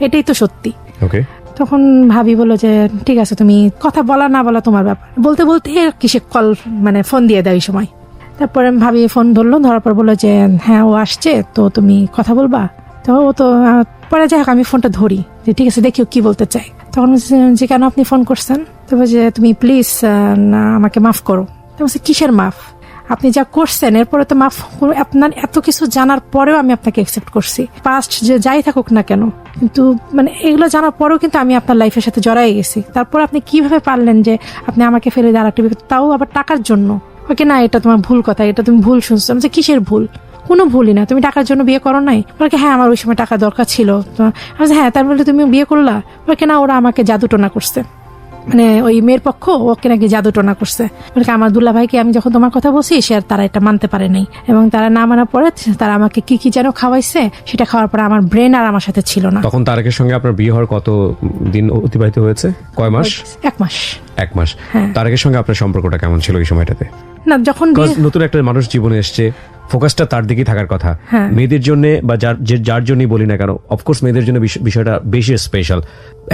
এটাই তো সত্যি। ওকে। তখন ভাবি বললো যে ঠিক আছে, তুমি কথা বলা না বলা তোমার ব্যাপার। বলতে বলতে কিসে কল মানে ফোন দিয়ে দেয় ওই সময়। তারপরে ভাবি ফোন ধরলো, ধরার পর বললো যে হ্যাঁ ও আসছে, তো তুমি কথা বলবা। তো ও তো পরে যাই হোক আমি ফোনটা ধরি, যে ঠিক আছে দেখি ও কি বলতে চাই। তখন যে কেন আপনি ফোন করছেন? তো যে তুমি প্লিজ আমাকে মাফ করো। তো বলছে কিসের মাফ? আপনি যা করছেন এরপরে তো মাফ, আপনার এত কিছু জানার পরেও আমি আপনাকে অ্যাকসেপ্ট করছি, পাস্ট যে যাই থাকুক না কেন, কিন্তু মানে এগুলো জানার পরেও কিন্তু আমি আপনার লাইফের সাথে জড়াই গেছি। তারপর আপনি কিভাবে পারলেন যে আপনি আমাকে ফেলে দিয়ে আরেকটা বিয়ে, তাও আবার টাকার জন্য? ওকে না, এটা তোমার ভুল কথা, এটা তুমি ভুল শুনছো। আমি কিসের ভুল? কোনো ভুলই না, তুমি টাকার জন্য বিয়ে করো নাই? বলকে হ্যাঁ আমার ওই সময় টাকা দরকার ছিল। আমি হ্যাঁ, তার বলে তুমি বিয়ে করলা? বলকে না, ওরা আমাকে জাদুটোনা করছে, মানে ওই মেয়ের পক্ষ ওকে নাকি জাদু টোনা করছে। বলকে আমার দুল্লা ভাইকে আমি যখন তোমার কথা বলছি সে আর তারা এটা মানতে পারে নাই, এবং তারা না মানার পরে তারা আমাকে কি কি যেন খাওয়াইছে, সেটা খাওয়ার পরে আমার ব্রেন আর আমার সাথে ছিল না। তখন তারেকের সঙ্গে আপনার বিয়ে হওয়ার কত দিন অতিবাহিত হয়েছে? কয় মাস? 1 মাস। 1 মাস। হ্যাঁ। তারেকের সঙ্গে আপনার সম্পর্কটা কেমন ছিল এই সময়টাতে? না যখন নতুন একটা মানুষ জীবনে এসছে, ফোকাসটা তার দিকেই থাকার কথা। হ্যাঁ। মেয়েদের জন্য বা যার জন্যই বলি না কেন, অফকোর্স মেয়েদের জন্য বিষয়টা বেশি স্পেশাল।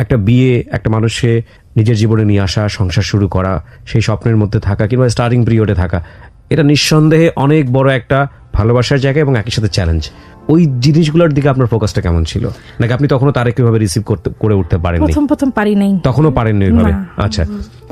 একটা বিয়ে, একটা মানুষকে নিজের জীবনে নিয়ে আসা, সংসার শুরু করা, সেই স্বপ্নের মধ্যে থাকা কিংবা স্টার্টিং পিরিয়ডে থাকা, এটা নিঃসন্দেহে অনেক বড় একটা ভালোবাসার জায়গা এবং একই সাথে চ্যালেঞ্জ। ওই জিনিসগুলোর দিকে আপনার ফোকাসটা কেমন ছিল? নাকি আপনি তখনও তারে কিভাবে রিসিভ করে উঠতে পারেননি? প্রথম পারি নাই। তখনও পারেননি ওইভাবে? আচ্ছা,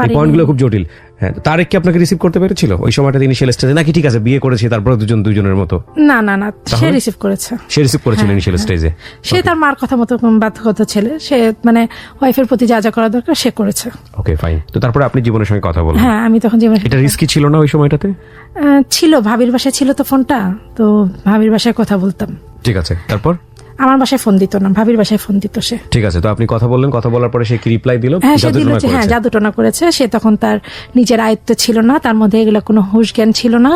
এই পয়েন্টগুলো খুব জটিল। হ্যাঁ, তারেক কি আপনাকে রিসিভ করতে পেরেছিল ওই সময়টা ইনিশিয়াল স্টেজে, নাকি ঠিক আছে বিয়ে করেছি তারপরে দুজনের মতো? না না না, সে রিসিভ করেছে। সে রিসিভ করেছিল ইনিশিয়াল স্টেজে? সে তার মার কথা মতো বাধ্যগত ছেলে, সে মানে ওয়াইফের প্রতি যা যা করা দরকার সে করেছে। Okay fine. তো তারপরে আপনি জীবনের সঙ্গে কথা বলেন? হ্যাঁ, আমি তখন জীবনের, এটা রিস্কি ছিল না ওই সময়টাতে? ছিল, ভাবির বাসায় ছিল তো ফোনটা, তো ভাবির বাসায় কথা বলতাম। ঠিক আছে, তারপর? আমার বাসায় ফোন দিত না, ভাবির বাসায় ফোন দিত সে। ঠিক আছে, তো আপনি কথা বললেন, কথা বলার পরে সে কি রিপ্লাই দিল? হ্যাঁ, সে দিল যে হ্যাঁ জাদুটোনা করেছে। সে তখন তার নিজের আয়ত্ত ছিল না, তার মধ্যে এগুলো কোনো হুঁশ জ্ঞান ছিল না,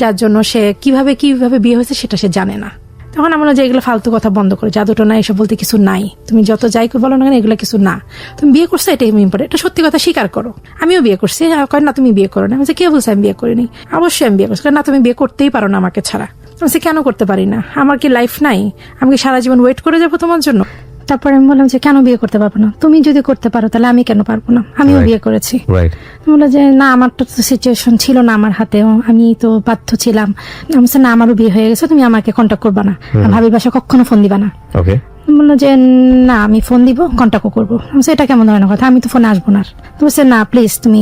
যার জন্য সে কিভাবে বিয়ে হয়েছে সেটা সে জানে না। তখন আমরা যে এগুলো ফালতু কথা বন্ধ করে, জাদুটোনা এসব বলতে কিছু নাই, তুমি যত যাই বলো না কেন এগুলো কিছু না, তুমি বিয়ে করছো এটাই ইম্পর্টেন্ট, এটা সত্যি কথা স্বীকার করো। আমিও বিয়ে করছি। কয় না তুমি বিয়ে করো না। আমি কে বলছি আমি বিয়ে করিনি? অবশ্যই আমি বিয়ে করছি। না তুমি বিয়ে করতেই পারো না আমাকে ছাড়া। আমি কেন করতে পারি না? আমার কি লাইফ নাই? আমি কি সারা জীবন ওয়েট করে যাবো তোমার জন্য? তারপরে আমি বললাম যে কেন বিয়ে করতে পারবো না? তুমি যদি করতে পারো তাহলে আমি কেন পারবো না? আমিও বিয়ে করেছি। বললো যে না, আমার তো সিচুয়েশন ছিল না আমার হাতেও, আমি তো বাধ্য ছিলাম। আমি না, আমারও বিয়ে হয়ে গেছে, তুমি আমাকে কন্ট্যাক্ট করবা না, ভাবির বাসা কখনো ফোন দিবা না। ওকে। বললো যে না আমি ফোন দিব, কন্ট্যাক্টও করবো। এটা কেমন ধরনের কথা? আমি তো ফোনে আসবো না। তো বলছে না প্লিজ তুমি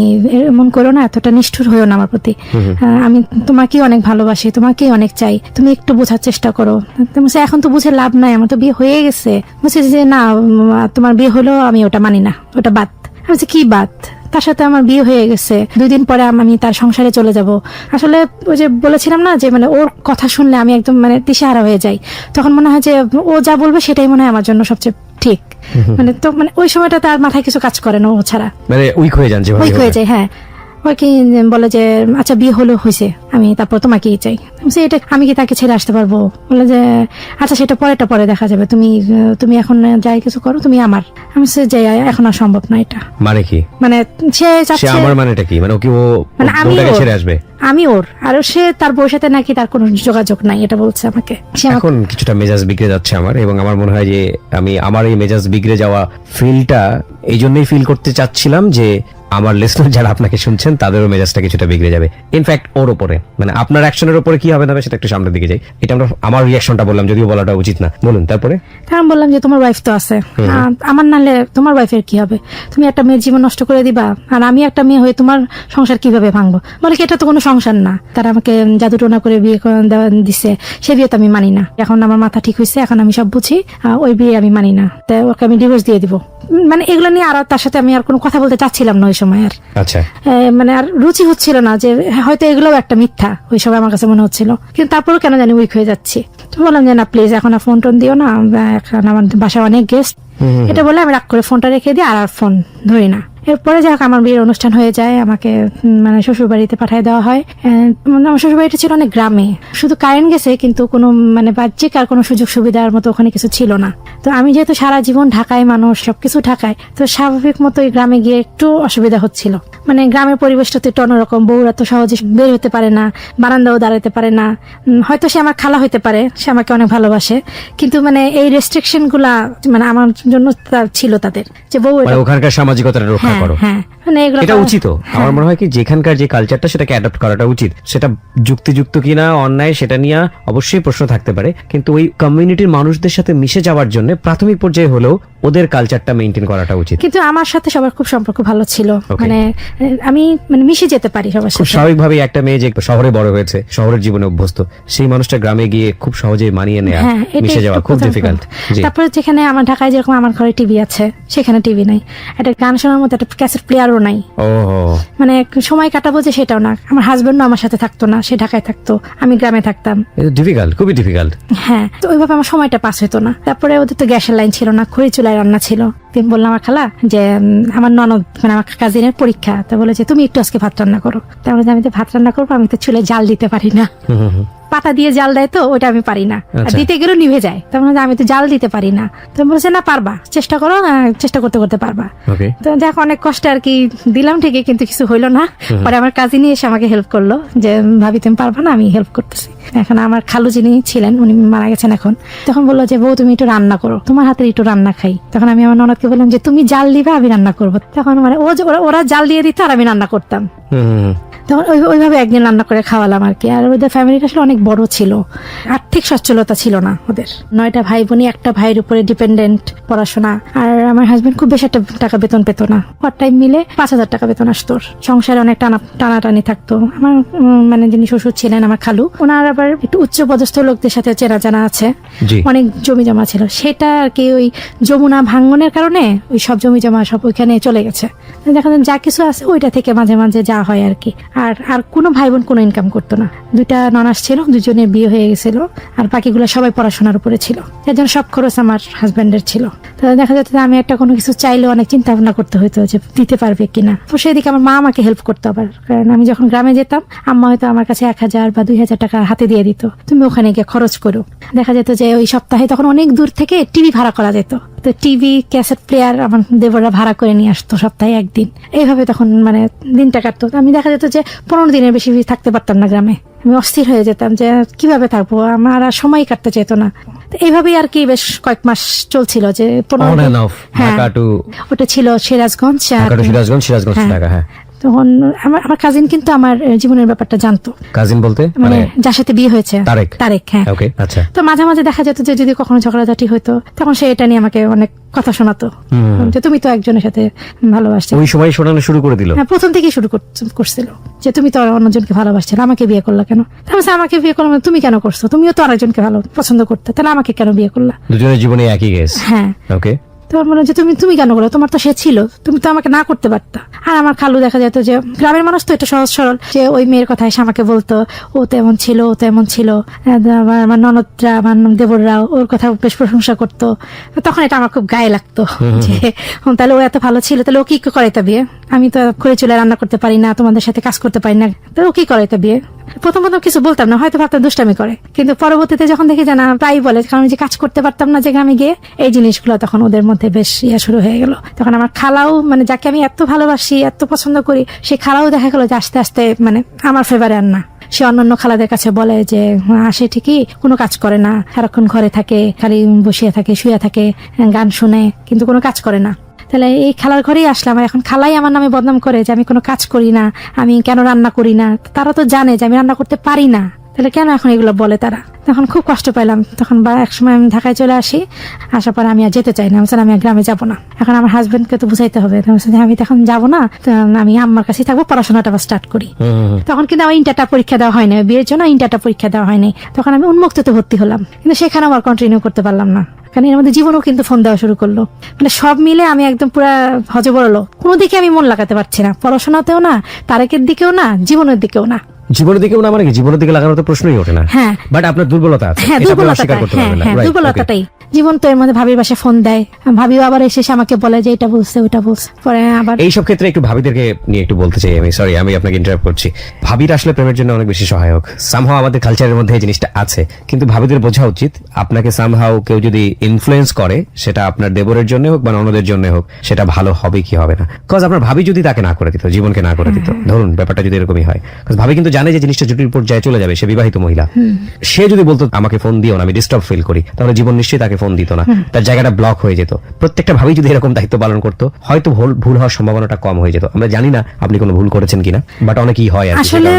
এমন করো না, এতটা নিষ্ঠুর হইও না আমার প্রতি। আমি তোমাকেই অনেক ভালোবাসি, তোমাকেই অনেক চাই, তুমি একটু বোঝার চেষ্টা করো। এখন তো বুঝে লাভ নাই, আমার তো বিয়ে হয়ে গেছে। বলছে যে না তোমার বিয়ে হলো, আমি ওটা মানি না, ওটা বাদ। আমি বলছি কি বাদ? তার সাথে আমার বিয়ে হয়ে গেছে, 2 দিন পরে আমি তার সংসারে চলে যাব। আসলে ওই যে বলেছিলাম না যে মানে ওর কথা শুনলে আমি একদম মানে দিশেহারা হয়ে যাই। তখন মনে হয় যে ও যা বলবে সেটাই মনে হয় আমার জন্য সবচেয়ে ঠিক। মানে তো মানে ওই সময়টা তার মাথায় কিছু কাজ করে না, ও ছাড়া মানে উইক হয়ে যায়। হ্যাঁ, ওই কি বলে যে আচ্ছা বিয়ে হলো হয়েছে, আমি তারপর তোমাকেই চাই। এটা আমি কি তাকে ছেড়ে আসতে পারবো? বলে যে আচ্ছা সেটা পরে দেখা যাবে, তুমি এখন যাই কিছু করো, তুমি আমার। আমি যে এখন আর সম্ভব না এটা। মানে কি? মানে সে আমার মানেটা কি? মানে ও কি ও ছেড়ে আসবে? আমি ওর, আর সে তার বউয়ের সাথে নাকি তার কোনো যোগাযোগ নাই, এটা বলছে আমাকে। সে আমাকে এখন কিছুটা মেজাজ বিগড়ে যাচ্ছে আমার, এবং আমার মনে হয় যে আমি আমার এই মেজাজ বিগড়ে যাওয়া ফিলটা এই জন্যই ফিল করতে চাচ্ছিলাম যে আমার লিসনার যারা আপনাকে শুনছেন তাদেরও মেজাজটা কিছুটা বিগড়ে যাবে। ইনফ্যাক্ট ওর উপরে, মানে আপনার অ্যাকশনের উপরে কি হবে না হবে সেটা একটু সামনের দিকে যাই। এটা আমরা আমার রিয়াকশনটা বললাম, যদিও বলাটা উচিত না। বলুন তারপরে। কারণ বললাম যে তোমার ওয়াইফ তো আছে, আমার নালে তোমার ওয়াইফের কি হবে? তুমি একটা মেয়ের জীবন নষ্ট করে দিবা, আর আমি একটা মেয়ে হয়ে তোমার সংসার কিভাবে ভাঙবো? বলে কি এটা তো কোনো সংসার না, তারা আমাকে জাদু টোনা করে বিয়ে দিছে, সে বিয়ে তো আমি মানি না। এখন আমার মাথা ঠিক হয়েছে, এখন আমি সব বুঝি, ওই বিয়ে আমি মানি না, তাই ওকে আমি ডিভোর্স দিয়ে দিব। মানে এগুলো নিয়ে আর তার সাথে আমি আর কোনো কথা বলতে চাচ্ছিলাম না ওই সময়। আর আচ্ছা, মানে আর রুচি হচ্ছিল না, যে হয়তো এগুলোও একটা মিথ্যা ওই সময় আমার কাছে মনে হচ্ছিল, কিন্তু তারপরেও কেন জানি উইক হয়ে যাচ্ছি। তো বললাম যে না প্লিজ এখন আর ফোন টোন দিও না, এখন আমার বাসায় অনেক গেস্ট। এটা বলে আমি রাগ করে ফোনটা রেখে দিই, আর ফোন ধরি না। এরপরে যাই হোক আমার বিয়ের অনুষ্ঠান হয়ে যায়, আমাকে মানে শ্বশুর বাড়িতে পাঠিয়ে দেওয়া হয়। আমার শ্বশুর বাড়িটা ছিল অনেক গ্রামে, শুধু কারেন্ট গেছে, কিন্তু কোনো মানে বাহ্যিক আর কোনো সুযোগ সুবিধার মতো ওখানে কিছু ছিল না। তো আমি যেহেতু সারা জীবন ঢাকায় মানুষ, সবকিছু ঢাকায়, তো স্বাভাবিক মতো ওই গ্রামে গিয়ে একটু অসুবিধা হচ্ছিল। মানে গ্রামের পরিবেশটা তো একটু অন্যরকম, বউরা তো সহজে বের হতে পারে না, বারান্দাও দাঁড়াতে পারে না। হয়তো সে আমার খালা হইতে পারে, সে আমাকে অনেক ভালোবাসে, কিন্তু মানে এই রেস্ট্রিকশন গুলা মানে আমার জন্য ছিল তাদের, যে বউ ওখানকার সামাজিকতাটা রক্ষা করো। হ্যাঁ, মানে এগুলো এটা উচিত। আমার মনে হয় কি যেখানকার যে কালচারটা সেটাকে অ্যাডপ্ট করাটা উচিত। সেটা যুক্তিযুক্ত কিনা অন্যায় সেটা নিয়ে অবশ্যই প্রশ্ন থাকতে পারে, কিন্তু ওই কমিউনিটির মানুষদের সাথে মিশে যাওয়ার জন্য প্রাথমিক পর্যায়ে হলেও ওদের কালচারটা মেইনটেইন করাটা উচিত। কিন্তু আমার সাথে সবার খুব সম্পর্ক ভালো ছিল, মানে আমি মানে মিশে যেতে পারি সবার খুব সাথে। স্বাভাবিকভাবে একটা মেয়ে যে শহরে বড় হয়েছে, শহরের জীবনে অভ্যস্ত, সেই মানুষটা গ্রামে গিয়ে খুব সহজে মানিয়ে নেওয়া, হ্যাঁ, এটাই মিশে যাওয়া একটু খুব প্রথম ডিফিকাল্ট। point। তারপরে যেখানে আমার ঢাকায় যেরকম আমার ঘরে টিভি আছে, সেখানে টিভি নাই, একটা গান শোনার মতো একটা ক্যাসেট প্লেয়ারও নাই। ও মানে সময় কাটাবো যে সেটাও না, আমার হাজবেন্ডও আমার সাথে থাকতো না, সে ঢাকায় থাকতো, আমি গ্রামে থাকতাম। ডিফিকাল্ট, খুবই ডিফিকাল্ট। হ্যাঁ, তো ওইভাবে আমার সময়টা পাস হতো না। তারপরে ওদের তো গ্যাসের লাইন ছিল না, খড়ি চুলায় রান্না ছিল। তিনি বললাম আমার খালা যে আমার ননদ মানে আমার কাজিনের পরীক্ষা, তা বলে যে তুমি একটু আজকে ভাত রান্না করো। তারপরে আমি তো ভাত রান্না করবো, আমি তো চুলে জাল দিতে পারি না, পাতা দিয়ে জাল দেয় তো ওইটা আমি পারি না, আর দিতে গেলেও নিভে যায়। তার মানে আমি তো জাল দিতে পারি না। তো বলছে না পারবা, চেষ্টা করো, চেষ্টা করতে করতে পারবা। তো দেখ অনেক কষ্ট আর কি দিলাম ঠিকই, কিন্তু কিছু হইলো না। পরে আমার কাজিনী এসে আমাকে হেল্প করলো, যে ভাবি তুমি পারবা না, আমি হেল্প করতেছি। এখন আমার খালু যিনি ছিলেন উনি মারা গেছেন এখন, তখন বললো যে বউ তুমি একটু রান্না করো, তোমার হাতের একটু রান্না খাই। তখন আমি আমার ননদকে বললাম যে তুমি জাল দিবে, আমি রান্না করবো। তখন মানে ওরা জাল দিয়ে দিত আর আমি রান্না করতাম। তখন ওইভাবে একদিন রান্না করে খাওয়ালাম আর কি। আর ওদের ফ্যামিলিটা আসলে অনেক বড় ছিল, আর্থিক সচ্ছলতা ছিল না ওদের। 9টা ভাই বোনই, একটা ভাইয়ের উপরে ডিপেন্ডেন্ট পড়াশোনা। আর আমার হাজবেন্ড খুব বেশি একটা টাকা বেতন পেত না, পার্ট টাইম মিলে 5000 টাকা বেতন আসতো। সংসারে অনেক টানাটানি থাকতো। আমার মানে যিনি শ্বশুর ছিলেন আমার খালু, ওনার আবার একটু উচ্চ পদস্থ লোকদের সাথে চেনা জানা আছে, অনেক জমি জমা ছিল। সেটা আর কি ওই যমুনা ভাঙ্গনের কারণে ওই সব জমি জমা সব ওইখানে চলে গেছে। দেখা যায় যা কিছু আছে ওইটা থেকে মাঝে মাঝে যা হয় আর কি। আর কোনো ভাই বোন কোনো ইনকাম করতো না। 2টা ননাস ছিল, দুজনের বিয়ে হয়ে গেছিল, আর বাকিগুলো সবাই পড়াশোনার উপরে ছিল। এর জন্য সব খরচ আমার হাজবেন্ডের ছিল। তো দেখা যেত যে আমি একটা কোনো কিছু চাইলে অনেক চিন্তা ভাবনা করতে হতো যে দিতে পারবে কিনা। তো সেদিকে আমার মা আমাকে হেল্প করতো আবার, কারণ আমি যখন গ্রামে যেতাম আম্মা হয়তো আমার কাছে 1000 বা 2000 টাকা হাতে দিয়ে দিত, তুমি ওখানে গিয়ে খরচ করো। দেখা যেত যে ওই সপ্তাহে তখন অনেক দূর থেকে টিভি ভাড়া করা যেত, তো টিভি ক্যাসেট প্লেয়ার আমার দেবররা ভাড়া করে নিয়ে আসতো সপ্তাহে একদিন। এইভাবে তখন মানে দিনটা কাটতো। আমি দেখা যেত যে 15 দিনের বেশি থাকতে পারতাম না গ্রামে। আমি অস্থির হয়ে যেতাম যে কিভাবে থাকবো, আমার আর সময় কাটতে যেত না। এইভাবেই আর কি বেশ কয়েক মাস চলছিল। যে ওটা ছিল সিরাজগঞ্জ, হ্যাঁ। তখন আমার কাজিন কিন্তু আমার জীবনের ব্যাপারটা জানতো। কাজিন বলতে মানে যার সাথে বিয়ে হয়েছে, তারেক। হ্যাঁ, আচ্ছা। তো মাঝে মাঝে দেখা যেত যে যদি কখনো ঝগড়াঝাটি হতো, তখন সে এটা নিয়ে আমাকে অনেক কথা শোনাতো, যে তুমি তো একজনের সাথে ভালোবাসছো। ওই সময় শোনানো শুরু করে দিল। হ্যাঁ, প্রথম থেকেই শুরু করছিল যে তুমি তো অন্যজনকে ভালোবাসছিলে, আমাকে বিয়ে করলা কেন? আমাকে বিয়ে করলাম তুমি কেন করছো? তুমিও তো আরেকজনকে ভালো পছন্দ করতে, তাহলে আমাকে কেন বিয়ে করলা? দুজনের জীবনে একই কেস। হ্যাঁ, ওকে। তোমার মনে হচ্ছে তুমি কেন করো? তোমার তো সে ছিল, তুমি তো আমাকে না করতে পারতা। আর আমার খালু দেখা যেত যে গ্রামের মানুষ তো এটা সহজ সরল, যে ওই মেয়ের কথা এসে আমাকে বলতো ও তো এমন ছিল, ও তো এমন ছিল। আমার ননদরা, আমার দেবররা ওর কথা বেশ প্রশংসা করতো। তখন এটা আমার খুব গায়ে লাগতো, যে তাহলে ও এত ভালো ছিল, তাহলে ও কি করাইতে বিয়ে? আমি তো খড়ি চুলায় রান্না করতে পারি না, তোমাদের সাথে কাজ করতে পারি না, তাহলে ও কি করাইতে বিয়ে? প্রথম কিছু বলতাম না, হয়তো ভাবতাম দুষ্টামি করে, কিন্তু পরবর্তীতে যখন দেখি যে না প্রায় বলে, কারণ যে কাজ করতে পারতাম না যে গ্রামে গিয়ে, এই জিনিসগুলো তখন ওদের মধ্যে বেশ শুরু হয়ে গেল। তখন আমার খালাও, মানে যাকে আমি এত ভালোবাসি এত পছন্দ করি, সেই খালাও দেখা গেল যে আস্তে আস্তে মানে আমার ফেভারে আর না। সে অন্যান্য খালাদের কাছে বলে যে আসে ঠিকই, কোনো কাজ করে না, সারাক্ষণ ঘরে থাকে, খালি বসিয়ে থাকে, শুয়ে থাকে, গান শুনে, কিন্তু কোনো কাজ করে না। তাহলে এই খালার ঘরেই আসলাম, আর এখন খালাই আমার নামে বদনাম করে যে আমি কোনো কাজ করি না, আমি কেন রান্না করি না। তারা তো জানে যে আমি রান্না করতে পারি না, তাহলে কেন এখন এগুলো বলে তারা? তখন খুব কষ্ট পাইলাম। তখন এক সময় আমি ঢাকায় চলে আসি, আসার পরে আমি আর যেতে চাই না, আমি আর গ্রামে যাবো না। এখন আমার হাজবেন্ডকে তো বুঝাইতে হবে, আমি তখন যাবো না, আমি আম্মার কাছেই থাকবো, পড়াশোনাটা স্টার্ট করি। তখন কিন্তু আমার ইন্টারটা পরীক্ষা দেওয়া হয়নি, বিয়ের জন্য ইন্টারটা পরীক্ষা দেওয়া হয়নি। তখন আমি উন্মুক্ততে ভর্তি হলাম, কিন্তু সেখানে আমার কন্টিনিউ করতে পারলাম না, কারণ এর মধ্যে জীবনও কিন্তু ফোন দেওয়া শুরু করলো। মানে সব মিলে আমি একদম পুরা হজবরলো, কোনো দিকে আমি মন লাগাতে পারছি না, পড়াশোনাতেও না, তারেকের দিকেও না, জীবনের দিকেও না। জীবনের দিকেও না মানে কি? জীবনের দিকে লাগানোর তো প্রশ্নই ওঠে না। হ্যাঁ, বাট আপনার দুর্বলতা আছে, হ্যাঁ এটা আপনি দুর্বলতা, অস্বীকার করতে পারবেন না। হ্যাঁ Right, দুর্বলতাটাই। জীবন তো এর মধ্যে ভাবির বাসায় ফোন দেয়, ভাবিও আবার এসে আমাকে বলে যে এটা বলছে ওটা বলছে, পরে আবার এই সব ক্ষেত্রে একটু ভাবিদেরকে নিয়ে একটু বলতে চাই আমি। সরি, আমি আপনাকে ইন্টারাপ্ট করছি। ভাবিরা আসলে প্রেমের জন্য অনেক বেশি সহায়ক। সামহাও আমাদের কালচারের মধ্যে এই জিনিসটা আছে, কিন্তু ভাবিদের বোঝা উচিত আপনাকে সামহাও কেউ যদি ইনফ্লুয়েন্স করে, সেটা আপনার দেবরের জন্য হোক বা অন্যদের জন্য হোক, সেটা ভালো হবে কি হবে না। কজ আপনার ভাবি যদি তাকে না করে দিত, জীবনকে না করে দিত, ধরুন ব্যাপারটা যদি এরকমই হয়, কজ ভাবি কিন্তু জানে যে জিনিসটা জটিল পর্যায়ে চলে যাবে, সে বিবাহিত মহিলা, সে যদি বলতো আমাকে ফোন দিও না, আমি ডিস্টার্ব ফিল করি, তাহলে জীবন নিশ্চয়ই তাকে ফোন দিত না, তার জায়গাটা ব্লক হয়ে যেত। প্রত্যেকটা ভাবি যদি এরকম দায়িত্ব পালন করতো, হয়তো ভুল হওয়ার সম্ভাবনাটা কম হয়ে যেত। আমরা জানি না আপনি কোনো ভুল করেছেন কিনা, বাট অনেকই হয় আর কি। আসলে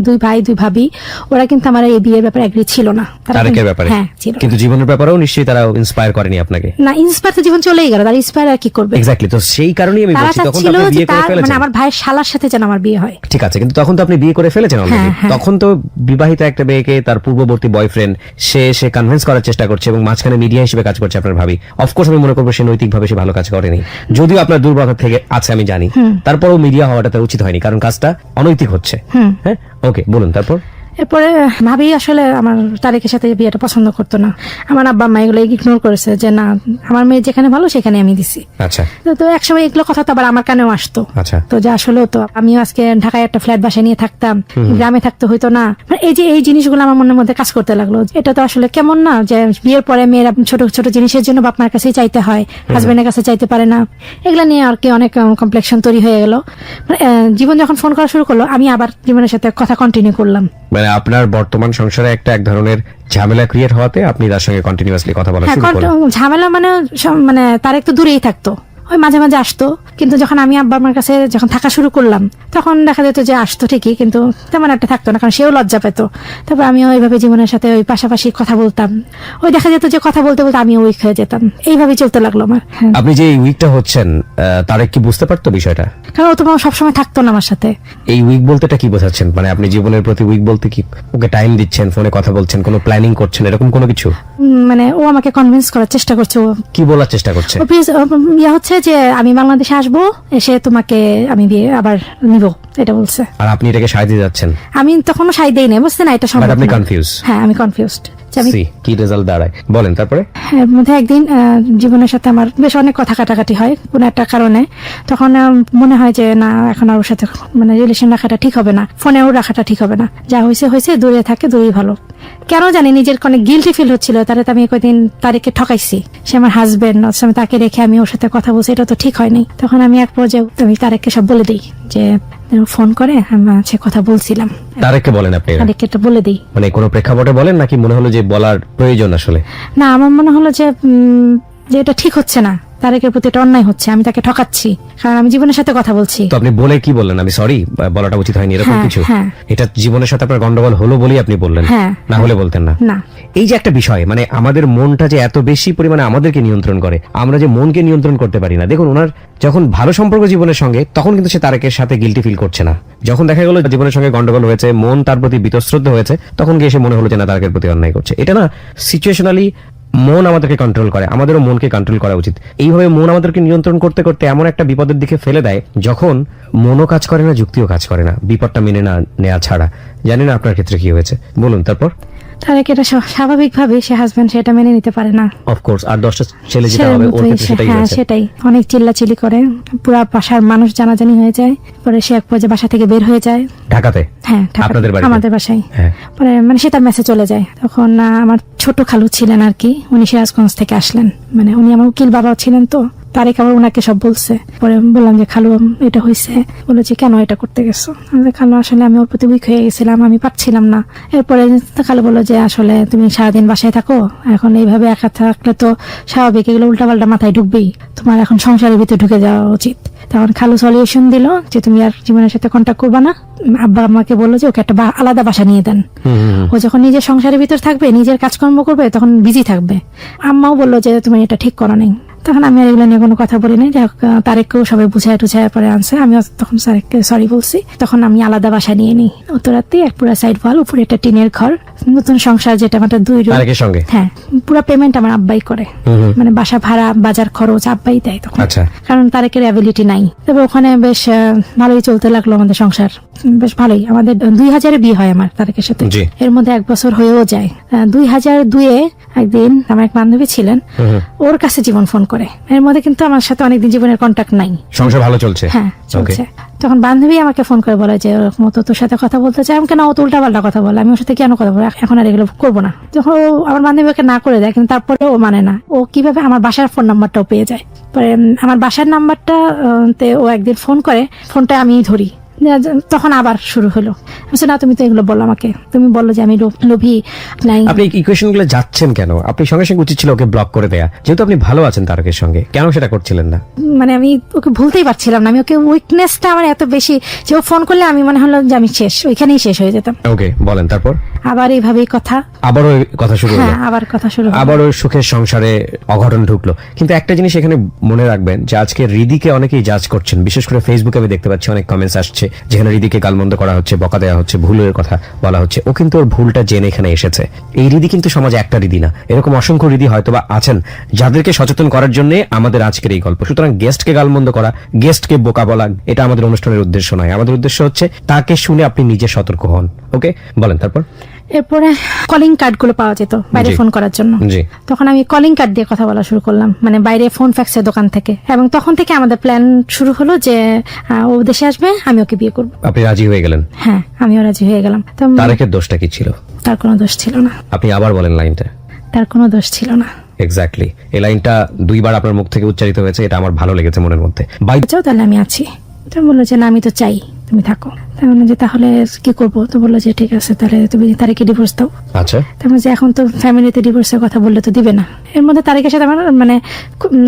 দুই ভাই দুই ভাবি, ওরা কিন্তু আমার এই বিয়ের ব্যাপারে এগ্রি ছিল না, তারেকের ব্যাপারে। হ্যাঁ ছিল, কিন্তু জীবনের ব্যাপারেও নিশ্চয়ই তারা ইন্সপায়ার করেনি আপনাকে। না, ইন্সপায়ার তো জীবন চলেই গেল, তারা ইন্সপায়ার আর কি করবে? এক্স্যাক্টলি, তো সেই কারণেই আমি বলছি তখন তো আপনি বিয়ে করে ফেলেছেন। মানে আমার ভাইয়ের শালার সাথে যেন আমার বিয়ে হয়, ঠিক আছে, কিন্তু তখন তো আপনি বিয়ে করে ফেলেছেন অলরেডি। হ্যাঁ। তখন তো বিবাহিত একটা মেয়েকে তার পূর্ববর্তী বয়ফ্রেন্ড সে কনভিন্স করার চেষ্টা করছে এবং মাঝখানে মিডিয়া হিসেবে কাজ করছে আপনার ভাবি। অফকোর্স আমি মনে করবো সে নৈতিকভাবে সে ভালো কাজ করেনি, যদিও আপনার দুর্বলতা থেকে আছে আমি জানি, তারপরও মিডিয়া হওয়াটা তার উচিত হয়নি, কারণ কাজটা অনৈতিক হচ্ছে। হ্যাঁ, ওকে, বলুন তারপর। এরপরে ভাবি আসলে আমার তারেকের সাথে বিয়েটা পছন্দ করতো না। আমার আব্বা মা এগুলো ইগনোর করেছে যে না, আমার মেয়ে যেখানে ভালো সেখানে আমি দিছি। আচ্ছা, তো একসময় এগুলো কথা তো আবার আমার কানেও আসতো। আচ্ছা, তো যা আসলেও তো আমিও আজকে ঢাকায় একটা ফ্ল্যাট বাসায় নিয়ে থাকতাম, গ্রামে থাকতে হইতো না। মানে এই জিনিসগুলো আমার মনের মধ্যে কাজ করতে লাগলো। এটা তো আসলে কেমন না যে বিয়ের পরে মেয়েরা ছোট ছোট জিনিসের জন্য বাপ মার কাছেই চাইতে হয়, হাজবেন্ডের কাছে চাইতে পারে না। এগুলা নিয়ে আর কি অনেক কমপ্লেক্সন তৈরি হয়ে গেল। জীবন যখন ফোন করা শুরু করলো, আমি আবার জীবনের সাথে কথা কন্টিনিউ করলাম। মানে আপনার বর্তমান সংসারে একটা এক ধরনের ঝামেলা ক্রিয়েট হওয়াতে আপনি তার সঙ্গে কন্টিনিউয়াসলি কথা বলা শুরু করলেন। ঝামেলা মানে তার একটু দূরেই থাকতো, ওই মাঝে মাঝে আসতো, কিন্তু যখন আমি আব্বা আমার কাছে যখন থাকা শুরু করলাম, তখন দেখা যেত যে আসতো ঠিকই, কিন্তু তেমন একটা থাকতো না, কারণ সেও লজ্জা পেত। তারপর আমিও ওইভাবে জীবনের সাথে ওই পাশাপাশি কথা বলতাম, ওই দেখা যেত যে কথা বলতে বলতে আমিও উইক হয়ে যেতাম, এইভাবেই চলতে লাগলো আমার। আপনি যে এই উইকটা হচ্ছেন, তারেক কি বুঝতে পারতো বিষয়টা? কারণ ও তো সবসময় থাকতো না আমার সাথে। এই উইক বলতেটা কি বোঝাচ্ছেন? মানে আপনি জীবনের প্রতি উইক বলতে কি ওকে টাইম দিচ্ছেন, ফোনে কথা বলছেন, কোনো প্ল্যানিং করছেন, এরকম কোনো কিছু? মানে ও আমাকে কনভিন্স করার চেষ্টা করছে। ও কি বলার চেষ্টা করছে? ইয়া হচ্ছে যে আমি বাংলাদেশে আসবো, এসে তোমাকে আমি বিয়ে আবার নিব, এটা বলছে। আর আপনি এটাকে সায় দিয়ে যাচ্ছেন? আমি তখনও সাই দেই না, বুঝতে না, এটা সম্ভব। আপনি কনফিউজ? হ্যাঁ, আমি কনফিউজড। কি রেজাল্ট দাঁড়ায় বলেন তারপরে? এর মধ্যে একদিন জীবনের সাথে আমার বেশ অনেক কথা কাটাকাটি হয় কোন একটা কারণে। তখন মনে হয় যে না, এখন আর ওর সাথে মানে রিলেশন রাখাটা ঠিক হবে না, ফোনেও রাখাটা ঠিক হবে না, যা হয়েছে হয়েছে, দূরে থাকে, দূরেই ভালো। কেন জানি নিজের অনেক গিলটি ফিল হচ্ছিল, তারে আমি কয়েকদিন তারিখে ঠকাইছি। সে আমার হাজবেন্ড, আমি তাকে রেখে আমি ওর সাথে কথা বলছি, এটা তো ঠিক হয়নি। তখন আমি এক পর্যায়ে আমি তারেককে সব বলে দিই যে ফোন করে আমি সে কথা বলছিলাম। তারেককে বলেন আপনি? তারেককে এটা বলে দিই। মানে কোনো প্রেক্ষাপটে বলেন নাকি মনে হলো যে বলার প্রয়োজন আসলে? না, আমার মনে হলো যে এটা ঠিক হচ্ছে না, তারেকের প্রতি এটা অন্যায় হচ্ছে, আমি তাকে ঠকাচ্ছি, কারণ আমি জীবনের সাথে কথা বলছি। তো আপনি বলে কি বললেন? আমি সরি, বলাটা উচিত হয়নি, এরকম কিছু? এটা জীবনের সাথে আপনার গন্ডগোল হলো বলেই আপনি বললেন, না হলে বলতেন না? না। এই যে একটা বিষয়, মানে আমাদের মনটা যে এত বেশি পরিমাণে আমাদেরকে নিয়ন্ত্রণ করে, আমরা যে মনকে নিয়ন্ত্রণ করতে পারি না। দেখুন, ওনার যখন ভালো সম্পর্ক জীবনের সঙ্গে, তখন কিন্তু সে তারেকের সাথে গিলটি ফিল করছে না। যখন দেখা গেল জীবনের সঙ্গে গন্ডগোল হয়েছে, মন তার প্রতি বীতশ্রদ্ধ হয়েছে, তখন গিয়ে সে মনে হলো যে না, তারেকের প্রতি অন্যায় করছে। এটা না, সিচুয়েশনালি মন আমাদেরকে কন্ট্রোল করে, আমাদেরও মনকে কন্ট্রোল করা উচিত। এইভাবে মন আমাদেরকে নিয়ন্ত্রণ করতে করতে এমন একটা বিপদের দিকে ফেলে দেয়, যখন মনও কাজ করে না, যুক্তিও কাজ করে না, বিপদটা মেনে না নেওয়া ছাড়া। জানি না আপনার ক্ষেত্রে কি হয়েছে, বলুন তারপর। তারেক এটা স্বাভাবিকভাবে সে হাজবেন্ড সেটা মেনে নিতে পারে না। অফকোর্স, আর 10টা ছেলে যেটা হবে ওর ক্ষেত্রে সেটাই হ্যাঁ হয়েছে। সেটাই, অনেক চিল্লাচিল্লি করে, পুরা বাসার মানুষ জানাজানি হয়ে যায়, পরে সে এক পর্যায়ে বাসা থেকে বের হয়ে যায়। ঢাকাতে? হ্যাঁ আপনাদের বাড়িতে? আমাদের বাসায়। হ্যাঁ। পরে মানে সে তার মেসে চলে যায়। তখন আমার ছোট খালু ছিলেন আর কি, উনি সিরাজগঞ্জ থেকে আসলেন, মানে উনি আমার উকিল বাবা ছিলেন, তো তারেক আবার ওনাকে সব বলছে। পরে বললাম যে খালু এটা হয়েছে, বলে যে কেন এটা করতে গেছো? খালু আসলে আমি ওর প্রতি উইক হয়ে গেছিলাম, আমি পারছিলাম না। এরপরে খালু বললো যে আসলে তুমি সারাদিন বাসায় থাকো, এখন এইভাবে একা থাকলে তো স্বাভাবিক এগুলো উল্টাপাল্টা মাথায় ঢুকবেই, তোমার এখন সংসারের ভিতরে ঢুকে যাওয়া উচিত। তখন খালু সলিউশন দিল যে তুমি আর জীবনের সাথে কন্ট্যাক্ট করবা না। আব্বা আমাকে বললো যে ওকে একটা আলাদা বাসা নিয়ে দেন, ও যখন নিজের সংসারের ভিতর থাকবে, নিজের কাজকর্ম করবে, তখন বিজি থাকবে। আম্মাও বললো যে তুমি এটা ঠিক করো নাই। তখন আমি আর এগুলো নিয়ে কোনো কথা বলি নাই। তারেককেও সবাই বুঝায় টুঝায় পরে আনছে, আমিও তখন তারেককে সরি বলছি। তখন আমি আলাদা বাসা নিয়ে নিই উত্তরাতে, এক পুরা সাইড ওয়াল, উপরে একটা টিনের ঘর, নতুন সংসার, যেটা আমাদের 2 রুম। তারেকের সঙ্গে? হ্যাঁ, পুরো পেমেন্ট আমার আব্বাই করে, মানে বাসা ভাড়া, বাজার খরচ আব্বাই দেয় তখন। আচ্ছা। কারণ তারেকের অ্যাবিলিটি নাই। তবে ওখানে বেশ ভালোই চলতে লাগলো আমাদের সংসার, বেশ ভালোই। আমাদের 2000-এ বিয়ে হয় আমার তারেকের সাথে, এর মধ্যে 1 বছর হয়েও যায়। 2002-এ একদিন আমার এক বান্ধবী ছিলেন, ওর কাছে জীবন ফোন করে। এর মধ্যে কিন্তু আমার সাথে অনেকদিন জীবনের কন্ট্যাক্ট নাই, সংসার ভালো চলছে? হ্যাঁ চলছে। তখন বান্ধবী আমাকে ফোন করে বলে যে ওরকম তো তোর সাথে কথা বলতে চাই। আমি কেন, ও তো উল্টাপাল্টা কথা বলে, আমি ওর সাথে কেন কথা বলবো, এখন আর এগুলো করবো না। যখন ও আমার বান্ধবী ওকে না করে দেয়, কিন্তু তারপরে ও মানে না। ও কিভাবে আমার বাসার ফোন নাম্বারটাও পেয়ে যায়। পরে আমার বাসার নাম্বারটা তে ও একদিন ফোন করে, ফোনটা আমি ধরি, তখন আবার শুরু হলো। না তুমি তো এগুলো বললো আমাকে, তুমি বললো যে আমি লোভী নাই। আপনি ইকুয়েশন গুলো যাচ্ছেন কেন? আপনি সঙ্গে সঙ্গে উচিত ছিল ওকে ব্লক করে দেয়া, যেহেতু আপনি ভালো আছেন তারকের সঙ্গে, কেন সেটা করছিলেন না? মানে আমি ওকে ভুলতেই পারছিলাম না, আমি ওকে উইকনেসটা আমার এত বেশি যে ও ফোন করলে আমি মনে হলো যে আমি শেষ, ওইখানেই শেষ হয়ে যেতাম। ওকে, বলেন তারপর। আবার এইভাবেই কথা, আবার ওই কথা শুরু হলো? হ্যাঁ আবার কথা শুরু হলো। আবার ওই সুখের সংসারে অঘটন ঢুকলো। কিন্তু একটা জিনিস এখানে মনে রাখবেন যে আজকে রিদিকে অনেকেই জাজ করছেন, বিশেষ করে ফেসবুকে আমি দেখতে পাচ্ছি অনেক কমেন্টস আসছে যেখানে রিদিকে গালমন্দ করা হচ্ছে, বকা দেওয়া হচ্ছে, ভুলের কথা বলা হচ্ছে। ও কিন্তু ওর ভুলটা জেনে এখানে এসেছে। এই রিদি কিন্তু সমাজে একটা রিদি না, এরকম অসংখ্য রিদি হয়তোবা আছেন যাদেরকে সচেতন করার জন্য আমাদের আজকের এই গল্প। সুতরাং গেস্টকে গালমন্দ করা, গেস্টকে বোকা বলা, এটা আমাদের অনুষ্ঠানের উদ্দেশ্য নয়। আমাদের উদ্দেশ্য হচ্ছে তাকে শুনে আপনি নিজে সতর্ক হন। ওকে, বলেন তারপর। এরপরে কলিং কার্ড গুলো পাওয়া যেত বাইরে ফোন করার জন্য। তখন আমি কলিং কার্ড দিয়ে কথা বলা শুরু করলাম, মানে বাইরে ফোন ফ্যাক্সের দোকান থেকে। এবং তখন থেকে আমাদের প্ল্যান শুরু হলো যে ও দেশে আসবে, আমি ওকে বিয়ে করবো। আপনি রাজি হয়ে গেলেন? হ্যাঁ, আমিও রাজি হয়ে গেলাম। তারেকের দোষটা কি ছিল? তার কোনো দোষ ছিল না। আপনি আবার বলেন লাইনটা। তার কোনো দোষ ছিল না। এক্স্যাক্টলি, এই লাইনটা 2 বার আপনার মুখ থেকে উচ্চারিত হয়েছে, এটা আমার ভালো লেগেছে মনের মধ্যে। চাও তাহলে আমি আছি। তো বললো যে না, আমি তো চাই তুমি থাকো। তার মানে যে তাহলে কি করবো? তো বললো যে ঠিক আছে, তাহলে তুমি তারিখে ডিভোর্স দাও। আচ্ছা। তার মানে যে এখন তো ফ্যামিলিতে ডিভোর্সের কথা বললে তো দিবে না। এর মধ্যে তারিখের সাথে আমার মানে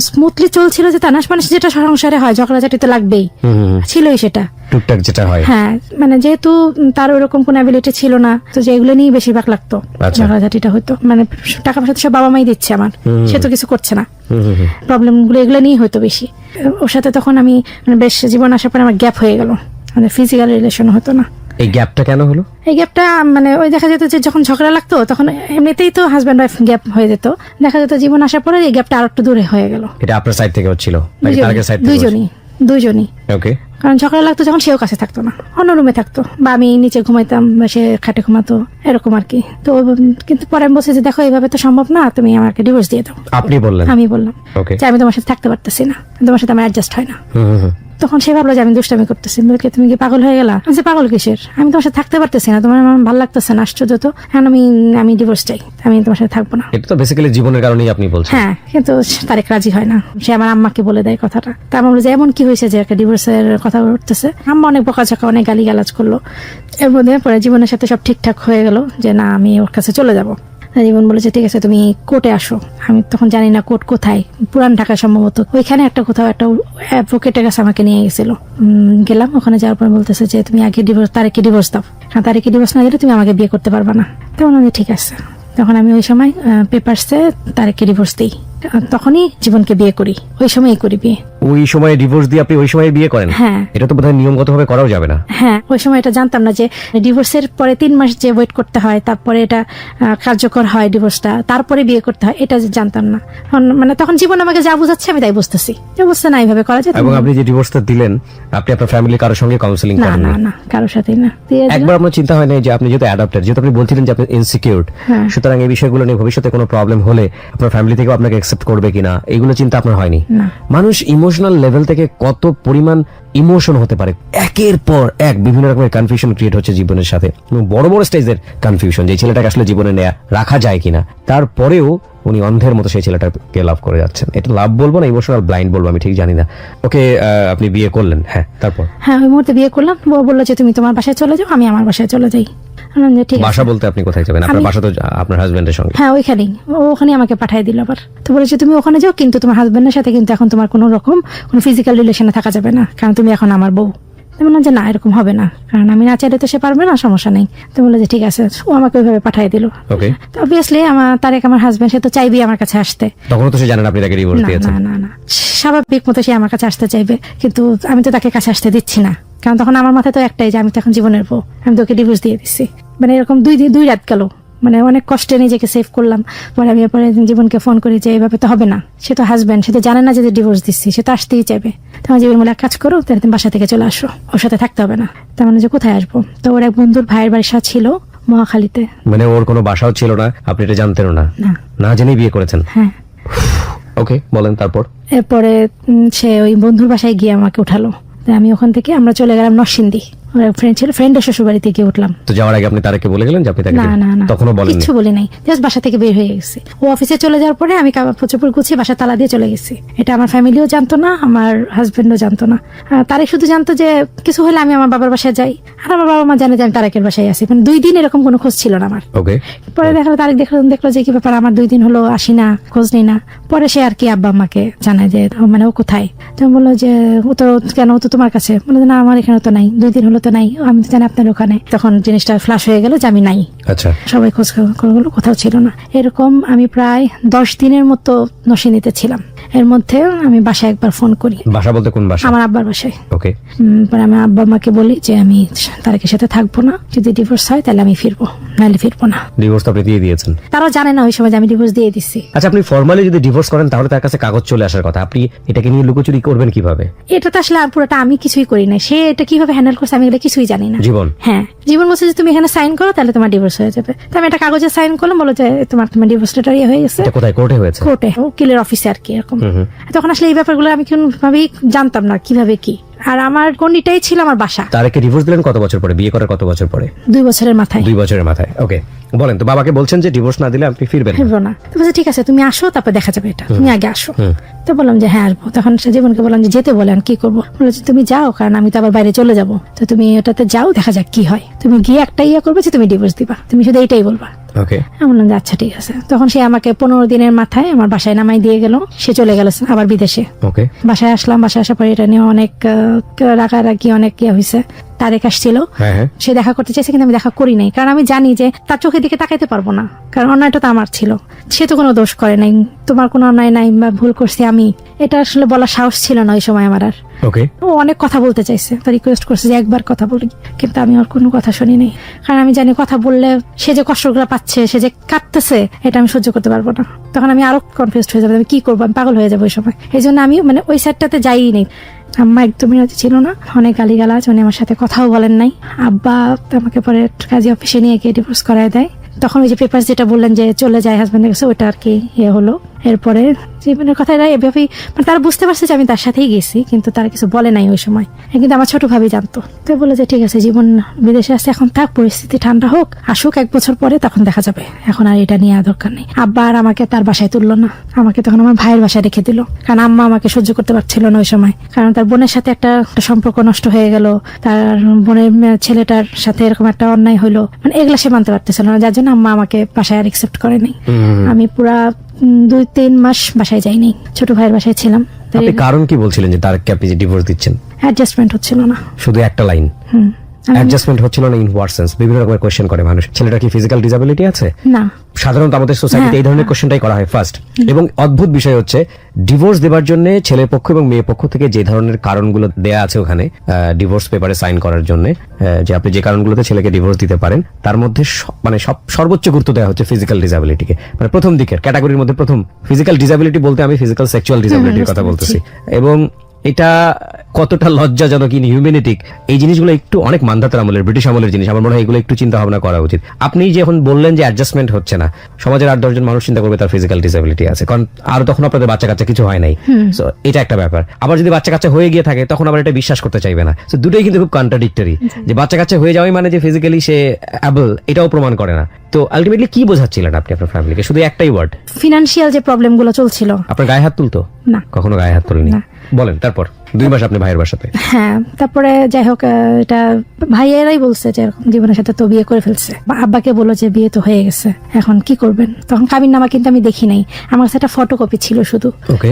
স্মুথলি চলছিল, যে তানাশ মানুষ যেটা সংসারে হয়, ঝগড়াঝাটি তো লাগবেই, ছিলই সেটা টুকটাক যেটা হয়। হ্যাঁ, মানে যেহেতু তার ওরকম কোন অ্যাবিলিটি ছিল না, তো যে এগুলো নিয়ে বেশিরভাগ লাগতো, ঝগড়াঝাটিটা হতো। মানে টাকা পয়সা তো সব বাবা মাই দিচ্ছে আমার, সে তো কিছু করছে না, প্রবলেম গুলো এগুলো নিয়েই হতো বেশি। ওর সাথে তখন আমি মানে বেশ জীবন আসার পরে আমার গ্যাপ হয়ে গেল, মানে ফিজিক্যাল রিলেশন হতো না। এই গ্যাপটা কেন হলো? এই গ্যাপটা মানে ওই দেখা যেত যে যখন ঝগড়া লাগতো তখন এমনিতেই তো হাজব্যান্ড ওয়াইফ গ্যাপ হয়ে যেত, দেখা যেত জীবন আসার পরে এই গ্যাপটা আর একটু দূরে হয়ে গেল। এটা আপনার সাইড থেকে হচ্ছিল নাকি তারকের সাইড থেকে? দুইজনই। ওকে। কারণ ঝগড়া লাগতো যখন সেও কাছে থাকতো না, অন্য রুমে থাকতো, বা আমি নিচে ঘুমাইতাম বা সে খাটে ঘুমাতো, এরকম আর কি। তো কিন্তু পরে আমি বলছি যে দেখো এইভাবে তো সম্ভব না, তুমি আমাকে ডিভোর্স দিয়ে দাও। আপনি বললেন? আমি বললাম যে আমি তোমার সাথে থাকতে পারতেছি না, তোমার সাথে আমার অ্যাডজাস্ট হয় না। তখন সে ভাবলো যে আমি দুষ্টামি করতেছি। তুমি কি পাগল হয়ে গেলা? আমি পাগল কিসের, আমি তোমার সাথে থাকতে পারতেছি না, তোমার আমার ভালো লাগতেছে না, আশ্চর্য তো। এখন আমি ডিভোর্স চাই, আমি তোমার সাথে থাকবো না। এটা তো বেসিক্যালি জীবনের কারণেই আপনি বলছেন। হ্যাঁ, কিন্তু তারেক রাজি হয় না। সে আমার আম্মাকে বলে দেয় কথাটা। তা আমার বলে যে এমন কি হয়েছে যে একটা ডিভোর্সের কথা উঠতেছে। আম্মা অনেক বকাঝকা, অনেক গালিগালাজ করলো। এর মধ্যে পরে জীবনের সাথে সব ঠিকঠাক হয়ে গেল যে না, আমি ওর কাছে চলে যাবো। জীবন বলেছে ঠিক আছে তুমি কোর্টে আসো। আমি তখন জানি না কোর্ট কোথায়, পুরান ঢাকা সম্ভবত, ওইখানে একটা কোথাও একটা অ্যাডভোকেটের কাছে আমাকে নিয়ে গেছিল। গেলাম, ওখানে যাওয়ার পর বলতেছে যে তুমি আগে তারিখে ডিভোর্স দাও, তারিখে ডিভোর্স না দিলে তুমি আমাকে বিয়ে করতে পারবা না। তখন আমি ঠিক আছে। তখন আমি ওই সময় পেপারসে তারিখে ডিভোর্স দিই। তখনই জীবনকে বিয়ে করি, ওই সময়ই করি বিয়ে। ওই সময় ডিভোর্স দিয়ে আপনি ওই সময় বিয়ে করেন? হ্যাঁ। এটা তো বোধহয় নিয়মগতভাবে করাও যাবে না। হ্যাঁ, ওই সময় এটা জানতাম না যে ডিভোর্সের পরে 3 মাস যে ওয়েট করতে হয়, তারপরে এটা কার্যকর হয় ডিভোর্সটা, তারপরে বিয়ে করতে হয়, এটা জানতাম না। মানে তখন জীবন আমাকে যা বুঝাচ্ছে আমি তাই বুঝতেছি, যে বুঝতে না এইভাবে করা যায়। এবং আপনি যে ডিভোর্সটা দিলেন, আপনি আপনার ফ্যামিলি কারোর সঙ্গে কাউন্সিলিং না করেন? না না, কারোর সাথেই না। দিয়ে দিলাম। একবার আপনার চিন্তা হয় না যে আপনি যেহেতু অ্যাডাপ্টেড, যেহেতু আপনি বলছিলেন যে আপনি ইনসিকিউরড, সুতরাং এই বিষয়গুলো নিয়ে ভবিষ্যতে কোনো প্রবলেম হলে আপনার ফ্যামিলি থেকে আপনাকে অ্যাকসেপ্ট করবে কিনা, এইগুলো চিন্তা আপনার হয়নি? মানুষ ইমোশনাল লেভেল থেকে কত পরিমাণ ইমোশন হতে পারে, একের পর এক বিভিন্ন রকমের কনফিউশন ক্রিয়েট হচ্ছে জীবনের সাথে, বড় বড় স্টেজের কনফিউশন, যে ছেলেটাকে আসলে জীবনে নেয়া রাখা যায় কিনা। তারপরেও উনি অন্ধের মতো সেই ছেলেটাকে লাভ করে যাচ্ছেন। এটা লাভ বলবো না ইমোশনাল ব্লাইন্ড বলবো, আমি ঠিক জানি না। ওকে, আপনি বিয়ে করলেন? হ্যাঁ, তারপর? হ্যাঁ, ওই মুহূর্তে বিয়ে করলাম। ও বললো যে তুমি তোমার বাসায় চলে যাও, আমি আমার বাসায় চলে যাই। বললাম যে ঠিক আছে। বাসা বলতে আপনি কোথায় যাবেন? আপনার বাসা তো আপনার হাজবেন্ডের সঙ্গে। হ্যাঁ, ওইখানেই। ও ওখানে আমাকে পাঠিয়ে দিল আবার। তো বলেছে তুমি ওখানে যাও, কিন্তু তোমার হাজবেন্ডের সাথে কিন্তু এখন তোমার কোনো রকম কোনো ফিজিক্যাল রিলেশনে থাকা যাবে না, কারণ তুমি এখন আমার বউ। তো বললাম যে না, এরকম হবে না, কারণ আমি না চাইলে তো সে পারবে না, সমস্যা নেই। তো বললো যে ঠিক আছে। ও আমাকে ওইভাবে পাঠিয়ে দিল। ওকে। তো অবভিয়াসলি তারেক আমার হাজবেন্ড, সে তো চাইবে আমার কাছে আসতে। তখন তো সে জানেন আপনি তাকে ডিভোর্স না দিয়েছেন? না না না, স্বাভাবিক মতো সে আমার কাছে আসতে চাইবে, কিন্তু আমি তো তাকে কাছে আসতে দিচ্ছি না, কারণ তখন আমার মাথায় তো একটাই যে আমি তো এখন জীবনের বউ, আমি তোকে ডিভোর্স দিয়ে দিচ্ছি। মানে এরকম 2 রাত গেল, মানে অনেক কষ্টে নিজেকে সেভ করলাম। পরে আমি এরপরে জীবনকে ফোন করি যে এইভাবে তো হবে না, সে তো হাজবেন্ড, সে তো জানে না যে ডিভোর্স দিচ্ছি, সে তো আসতেই চাইবে। তোমার জীবন বলে এক কাজ করো, তাহলে তুমি বাসা থেকে চলে আসো, ওর সাথে থাকতে হবে না। তার মানে যে কোথায় আসবো? তো ওর এক বন্ধুর ভাইয়ের বাসা ছিল মহাখালীতে। মানে ওর কোনো বাসাও ছিল না, আপনি এটা জানতেনও না? না জেনেই বিয়ে করেছেন? হ্যাঁ। ওকে, বলেন তারপর? এরপরে সে ওই বন্ধুর বাসায় গিয়ে আমাকে উঠালো। তাই আমি ওখান থেকে আমরা চলে গেলাম নরসিংদী। ওর ফ্রেন্ড ছিল, ফ্রেন্ডের শ্বশুর বাড়িতে গিয়ে উঠলাম। তো যাওয়ার আগে আপনি তারকে বলে গেলেন যে আপনি তাকে? না না না, তখনও বলেননি? কিছু বলি নাই, জাস্ট বাসা থেকে বের হয়ে গেছি। ও অফিসে চলে যাওয়ার পরে আমি কাপড় গুছিয়ে বাসা তালা দিয়ে চলে গেছি। এটা আমার ফ্যামিলিও জানতো না, আমার হাজবেন্ডও জানতো না। তারেক শুধু জানতো যে কিছু হলে আমি আমার বাবার বাসায় যাই, আর আমার বাবা মা জানে যে আমি তারেকের বাসায় আসি। মানে 2 দিন এরকম কোনো খোঁজ ছিল না আমার। ওকে। পরে দেখলো তারেক দেখলো যে কি ব্যাপার, আমার 2 দিন হলো আসি না, খোঁজ নেই না। পরে সে আর কি আব্বা আম্মাকে জানায় যে মানে ও কোথায়। তো বললো যে ও তো কেন, ও তো তোমার কাছে। বললো না, আমার এখানে তো নাই, 2 দিন হলো তো নাই, আমি তো জানি আপনার ওখানে। তখন জিনিসটা ফ্লাশ হয়ে গেল যে আমি নাই। আচ্ছা। সবাই খোঁজ খবর করলো, কোথাও ছিল না। এরকম আমি প্রায় 10 দিনের মতো নরসিংদীতে ছিলাম। এর মধ্যে আমি বাসায় একবার ফোন করি। বাসা বলতে কোন বাসা? আমার আব্বার বাসায়। ওকে। পরে আমি আব্বা মাকে বলি যে আমি তারেকের সাথে থাকবো না, যদি ডিভোর্স হয় তাহলে আমি ফিরবো, নাহলে ফিরবো না। ডিভোর্স তো আপনি দিয়ে দিয়েছেন? তারাও জানে না ওই সময় যে আমি ডিভোর্স দিয়ে দিচ্ছি। আচ্ছা, আপনি ফর্মালি যদি ডিভোর্স করেন তাহলে তার কাছে কাগজ চলে আসার কথা, আপনি এটাকে নিয়ে লুকোচুরি করবেন কিভাবে? এটা তো আসলে আর পুরোটা আমি কিছুই করি না, সে এটা কিভাবে হ্যান্ডেল করছে আমি এগুলো কিছুই জানি না। জীবন? হ্যাঁ, জীবন বলছে যে তুমি এখানে সাইন করো, তাহলে তোমার ডিভোর্স হয়ে যাবে। তো আমি একটা কাগজে সাইন করলাম, বলো যে তোমার ডিভোর্স লেটার হয়ে গেছে। এটা কোথায়? কোর্টে হয়েছে? কোর্টে, উকিলের অফিসে আর কি এরকম। তখন আসলে এই ব্যাপারগুলো আমি কোনোভাবেই জানতাম না কিভাবে কি। আর আমার গণ্ডিটাই ছিল আমার বাসা। তারকে ডিভোর্স দিলেন কত বছর পরে? বিয়ে করার কত বছর পরে? 2 বছরের মাথায়। 2 বছরের মাথায়। ওকে, বলেন তো। বাবাকে বলছেন যে ডিভোর্স না দিলে আপনি ফিরবেন ফিরবো না। তো বলছে ঠিক আছে, তুমি আসো, তারপর দেখা যাবে, এটা তুমি আগে আসো। তো বললাম যে হ্যাঁ আসবো। তখন সে জীবনকে বললাম যে যেতে বলেন, কি করবো? বললো যে তুমি যাও, কারণ আমি তো আবার বাইরে চলে যাবো, তো তুমি ওটাতে যাও, দেখা যাক কি হয়। তুমি গিয়ে একটা করবে যে তুমি ডিভোর্স দিবা, তুমি শুধু এইটাই বলবা। ওকে। আমি বললাম যে আচ্ছা ঠিক আছে। তখন সে আমাকে 15 দিনের মাথায় আমার বাসায় নামাই দিয়ে গেল। সে চলে গেল আবার বিদেশে। ওকে। বাসায় আসলাম, বাসায় আসার পরে এটা নিয়ে অনেক রাগারাগি, অনেক হয়েছে। তারেক আসছিল, সে দেখা করতে চাইছে, কিন্তু আমি দেখা করি নাই, কারণ আমি জানি যে তার চোখের দিকে তাকাইতে পারবো না, কারণ অন্যায়টা তো আমার ছিল। সে তো কোনো দোষ করে নাই, তোমার কোনো অন্যায় নাই বা ভুল করছি আমি, এটা আসলে বলার সাহস ছিল না ওই সময় আমার আর। ওকে। ও অনেক কথা বলতে চাইছে, তার রিকোয়েস্ট করছে যে একবার কথা বলি, কিন্তু আমি ওর কোনো কথা শুনি নাই, কারণ আমি জানি কথা বললে সে যে কষ্টগুলো পাচ্ছে, সে যে কাঁদতেছে, এটা আমি সহ্য করতে পারবো না। তখন আমি আরো কনফিউজড হয়ে যাবো, আমি কি করবো, আমি পাগল হয়ে যাবো ওই সময়। এই জন্য আমি মানে ওই সাইডটাতে যাই নেই। আম্মা একদমই রাজি ছিল না, অনেক গালিগালাজ, উনি আমার সাথে কথাও বলেন নাই। আব্বা আমাকে পরে কাজী অফিসে নিয়ে গিয়ে ডিভোর্স করায় দেয়। তখন ওই যে পেপার যেটা বললেন যে চলে যায় হাজবেন্ডের কাছে, ওটা আর কি হলো। এরপরে জীবনের কথা এভাবেই মানে তারা বুঝতে পারছে যে আমি তার সাথেই গেছি, কিন্তু তারা কিছু বলে নাই ওই সময়। কিন্তু আমার ছোট ভাবি জানতো। তো বলে যে ঠিক আছে, জীবন বিদেশে আসছে, এখন থাক, পরিস্থিতি ঠান্ডা হোক, আসুক 1 বছর পরে, তখন দেখা যাবে, এখন আর এটা নিয়ে দরকার নেই। আব্বা আর আমাকে তার বাসায় তুললো না, আমাকে তখন আমার ভাইয়ের বাসায় রেখে দিল, কারণ আম্মা আমাকে সহ্য করতে পারছিল না ওই সময়, কারণ তার বোনের সাথে একটা সম্পর্ক নষ্ট হয়ে গেল, তার বোনের ছেলেটার সাথে এরকম একটা অন্যায় হলো, মানে এগুলা সে মানতে পারতেছিল না, যার জন্য আম্মা আমাকে বাসায় আর একসেপ্ট করে নাই। আমি পুরা 2-3 মাস বাসায় যাইনি, ছোট ভাইয়ের বাসায় ছিলাম। আপনি কারণ কি বলছিলেন যে তারকে আপনি যে ডিভোর্স দিচ্ছেন? অ্যাডজাস্টমেন্ট হচ্ছিল না, শুধু একটা লাইন। অ্যাডজাস্টমেন্ট হচ্ছিল না ইন হোয়াট সেন্স? বিভিন্ন রকমের কোশ্চেন করে মানুষ, ছেলেটা কি ফিজিক্যাল ডিসেবিলিটি আছে? না, সাধারণত আমাদের সোসাইটিতে এই ধরনের কোশ্চেনটাই করা হয় ফার্স্ট। এবং অদ্ভুত বিষয় হচ্ছে ডিভোর্স দেওয়ার জন্য ছেলের পক্ষ এবং মেয়ের পক্ষ থেকে যে ধরনের কারণগুলো দেয়া আছে ওখানে ডিভোর্স পেপারে সাইন করার জন্য, যে আপনি যে কারণগুলোতে ছেলেকে ডিভোর্স দিতে পারেন, তার মধ্যে মানে সর্বোচ্চ গুরুত্ব দেওয়া হচ্ছে ফিজিক্যাল ডিসেবিলিটিকে। মানে প্রথম দিকের ক্যাটাগরির মধ্যে প্রথম ফিজিক্যাল ডিসেবিলিটি বলতে আমি ফিজিক্যাল সেক্সুয়াল ডিসেবিলিটির কথা বলতেছি। এবং এটা কতটা লজ্জাজনক, ইনহিউম্যানিটিক, এই জিনিসগুলো একটু অনেক মান্ধাতার আমলের, ব্রিটিশ আমলের জিনিস। আমার মনে হয় এগুলো একটু চিন্তা ভাবনা করা উচিত। আপনি যখন বললেন যে অ্যাডজাস্টমেন্ট হচ্ছে না, সমাজের 8-10 জন মানুষ চিন্তা করবে তার ফিজিক্যাল ডিসেবিলিটি আছে, কারণ আর তখন আপনাদের বাচ্চা কাচ্চা কিছু হয় নাই। সো এটা একটা ব্যাপার। আবার যদি বাচ্চা কাচ্চা হয়ে গিয়ে থাকে তখন আবার এটা বিশ্বাস করতে চাইবে না। সো দুটোই কিন্তু খুব কন্ট্রাডিক্টরি, যে বাচ্চা কাচ্চা হয়ে যাওয়াই মানে যে ফিজিক্যালি সে অ্যাবল, এটাও প্রমাণ করে না। তো আলটিমেটলি কি বোঝাচ্ছিলেন আপনি আপনার ফ্যামিলিকে? শুধু একটাই ওয়ার্ড, ফিনান্সিয়াল যে প্রবলেম গুলো চলছিল। আপনার গায়ে হাত তুলতো? না, কখনো গায়ে হাত তুলিনি। বলেন তারপর 2 মাস আপনি ভাইয়ের বাসাতে। হ্যাঁ, তারপরে যাই হোক, এটা ভাইয়েরাই বলছে যে এরকম জীবনের সাথে তো বিয়ে করে ফেলছে। আব্বাকে বললো যে বিয়ে তো হয়ে গেছে, এখন কি করবেন? তখন কাবিননামা কিন্তু আমি দেখি নাই, আমার কাছে একটা ফটোকপি ছিল শুধু। ওকে।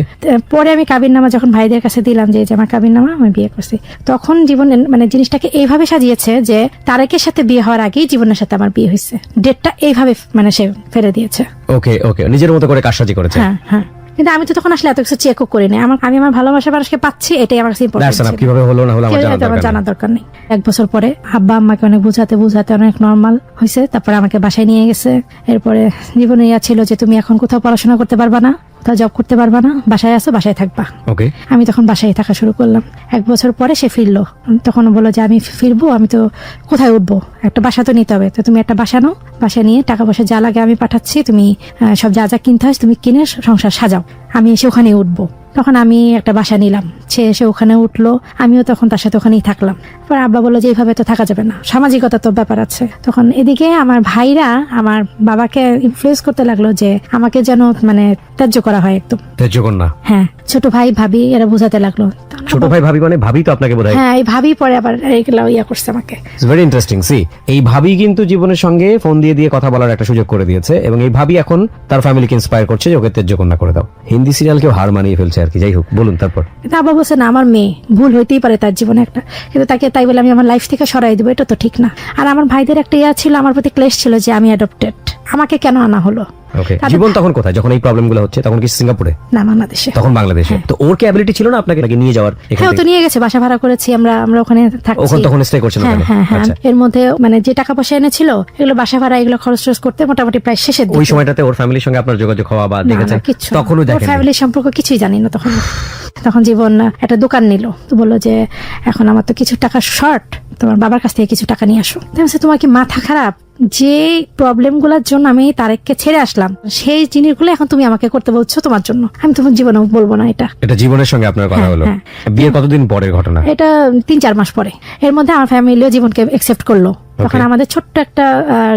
পরে আমি কাবিননামা যখন ভাইদের কাছে দিলাম যে এই যে আমার কাবিননামা, আমি বিয়ে করছি, তখন জীবনে মানে জিনিসটাকে এইভাবে সাজিয়েছে যে তারেকের সাথে বিয়ে হওয়ার আগেই জীবনের সাথে আমার বিয়ে হয়েছে। ডেটটা এইভাবে মানে সে ফেলে দিয়েছে। ওকে ওকে, নিজের মতো করে কারসাজি করেছে। হ্যাঁ হ্যাঁ, কিন্তু আমি তো তখন আসলে এত কিছু চেকও করি না। আমি আমার ভালোবাসা মানুষকে পাচ্ছি, এটাই আমার কাছে ইম্পর্টেন্ট। কিভাবে হলো না হলো আমার জানার দরকার নেই। 1 বছর পরে আব্বা আম্মাকে অনেক বুঝাতে অনেক নর্মাল হয়েছে। তারপরে আমাকে বাসায় নিয়ে গেছে। এরপরে জীবনে ইয়া ছিল যে তুমি এখন কোথাও পড়াশোনা করতে পারবা না, কোথাও জব করতে পারবা না, বাসায় আসো, বাসায় থাকবা। ওকে। আমি তখন বাসায় থাকা শুরু করলাম। 1 বছর পরে সে ফিরলো। তখন বললো যে আমি ফিরবো, আমি তো কোথায় উঠবো, একটা বাসা তো নিতে হবে, তো তুমি একটা বাসা নাও, বাসা নিয়ে টাকা পয়সা যা লাগে আমি পাঠাচ্ছি, তুমি সব যা যা কিনতে হয় তুমি কিনে সংসার সাজাও, আমি এসে ওখানে উঠবো। তখন আমি একটা বাসা নিলাম, সে এসে ওখানে উঠলো, আমিও তখন তার সাথে ওখানেই থাকলাম। পরে আব্বা বললো যে এইভাবে তো থাকা যাবে না, সামাজিকতা তো ব্যাপার আছে। তখন এদিকে আমার ভাইরা আমার বাবাকে ইনফ্লুয়েন্স করতে লাগলো যে আমাকে যেন মানে ত্যায্য করা হয়, একদম ত্যায্য কন্যা। হ্যাঁ, ছোট ভাই ভাবি এরা বোঝাতে লাগলো। ছোট ভাই ভাবি মানে ভাবি তো আপনাকে বোঝায়? হ্যাঁ, এই ভাবি পরে আবার এগুলা ইয়া করছে আমাকে। It's very interesting. সি, এই ভাবি কিন্তু জীবনের সঙ্গে ফোন দিয়ে দিয়ে কথা বলার একটা সুযোগ করে দিয়েছে, এবং এই ভাবি এখন তার ফ্যামিলিকে ইন্সপায়ার করছে যে ওকে ত্যায্য কন্যা করে দাও। হিন্দি সিরিয়াল কেউ হার মানিয়ে ফেলছে আর কি। যাই হোক, বলুন তারপর। আব্বা বলছে না, আমার মেয়ে, ভুল হইতেই পারে তার জীবনে একটা, কিন্তু তাকে তাই বলে আমি আমার লাইফ থেকে সরাই দেবো, এটা তো ঠিক না। আর আমার ভাইদের একটা ইয়া ছিল, আমার প্রতি ক্লেশ ছিল যে আমি অ্যাডপ্টেড, আমাকে কেন আনা হলো। ওকে। জীবন তখন কোথায় যখন এই প্রবলেমগুলো হচ্ছে? তখন কি সিঙ্গাপুরে? না, বাংলাদেশে। তখন বাংলাদেশে। তো ওর কি অ্যাবিলিটি ছিল না আপনাকে নিয়ে যাওয়ার? হ্যাঁ, ও তো নিয়ে গেছে, বাসা ভাড়া করেছি আমরা ওখানে থাকছি। ওখানে তখন স্টে করছেন ওখানে? হ্যাঁ হ্যাঁ, এর মধ্যে মানে যে টাকা পয়সা এনেছিল এগুলো বাসা ভাড়া এগুলো খরচ করতে মোটামুটি প্রায় শেষের দিকে। ওই সময়টাতে ওর ফ্যামিলির সঙ্গে আপনার যোগাযোগ হওয়া বা দেখেছেন? তখনও দেখেন? ফ্যামিলির সম্পর্ক কিছুই জানি না তখন। তখন জীবন একটা দোকান নিল, তো বললো যে এখন আমার তো কিছু টাকা শর্ট, তোমার বাবার কাছ থেকে কিছু টাকা নিয়ে আসো। তোমার কি মাথা খারাপ? যে প্রবলেম গুলার জন্য আমি তারেককে ছেড়ে আসলাম, সেই জিনিসগুলো এখন তুমি আমাকে করতে বলছো তোমার জন্য। আমি তোমার জীবনে বলবো না এটা। এটা জীবনের সঙ্গে আপনার কথা হলো? বিয়ের কতদিন পরের ঘটনা এটা? 3-4 মাস পরে। এর মধ্যে আমার ফ্যামিলিও জীবনকে একসেপ্ট করলো। তখন আমাদের ছোট্ট একটা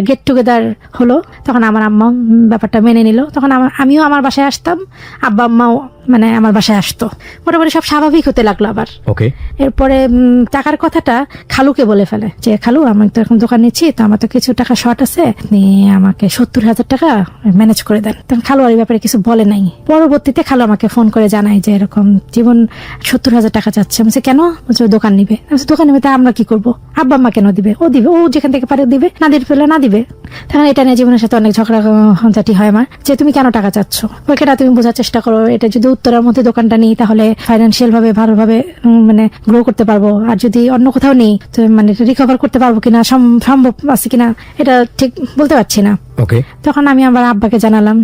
গেট টুগেদার হলো। তখন আমার আম্মা ব্যাপারটা মেনে নিল। তখন আমিও আমার বাসায় আসতাম, আব্বা আম্মাও মানে আমার বাসায় আসতো। মোটামুটি সব স্বাভাবিক হতে লাগলো আবার। ওকে। এরপরে টাকার কথাটা খালুকে বলে ফেলে যে খালু, আমি তো এখন দোকান নিচ্ছি, তো আমার তো কিছু টাকা শর্ট আছে, আপনি আমাকে 70,000 টাকা ম্যানেজ করে দেন। তখন খালু আর এই ব্যাপারে কিছু বলে নাই। পরবর্তীতে খালু আমাকে ফোন করে জানায় যে এরকম জীবন 70,000 টাকা চাচ্ছে। আমি কেন? বলছে দোকান নিবে। দোকান নিবে, তা আমরা কি করবো? আব্বা আম্মা কেন দিবে? ও দিবে, ও যেখান থেকে পারে দিবে, না দিতে পেলে না দিবে। তখন এটা নিয়ে জীবনের সাথে অনেক ঝগড়া ঝাঁটি হয় আমার, যে তুমি কেন টাকা চাচ্ছ, ওইটা তুমি বোঝার চেষ্টা করো। এটা যদি উত্তরের মধ্যে দোকানটা নিই তাহলে ফাইন্যান্সিয়াল ভাবে ভালোভাবে মানে গ্রো করতে পারবো, আর যদি অন্য কোথাও নেই তো মানে রিকভার করতে পারবো কিনা, সম্ভব আছে কিনা এটা ঠিক বলতে পারছি না। তখন আমি আবার আব্বাকে জানালাম,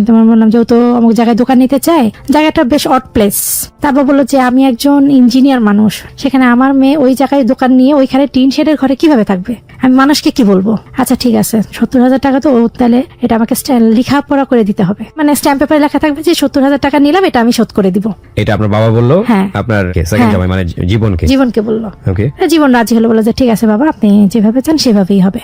তোমার বললাম যে ও তো অমুক জায়গায় দোকান নিতে চায়, জায়গাটা বেশ অড প্লেস। তারপর বললো যে আমি একজন ইঞ্জিনিয়ার মানুষ, সেখানে আমার মেয়ে ওই জায়গায় দোকান নিয়ে ওইখানে টিন শেডের ঘরে কিভাবে থাকবে, আমি মানুষকে কি বলবো। আচ্ছা ঠিক আছে, 70,000 টাকা তো, তাহলে এটা আমাকে লেখাপড়া করে দিতে হবে, মানে স্ট্যাম্প পেপারে লেখা থাকবে যে 70,000 টাকা নিলাম, এটা আমি শোধ করে দিব। এটা আপনার বাবা বললো? হ্যাঁ। আপনার সেকেন্ড জামাই মানে জীবনকে বললো? ওকে। জীবন রাজি হলো, বললো যে ঠিক আছে বাবা, আপনি যেভাবে চান সেভাবেই হবে।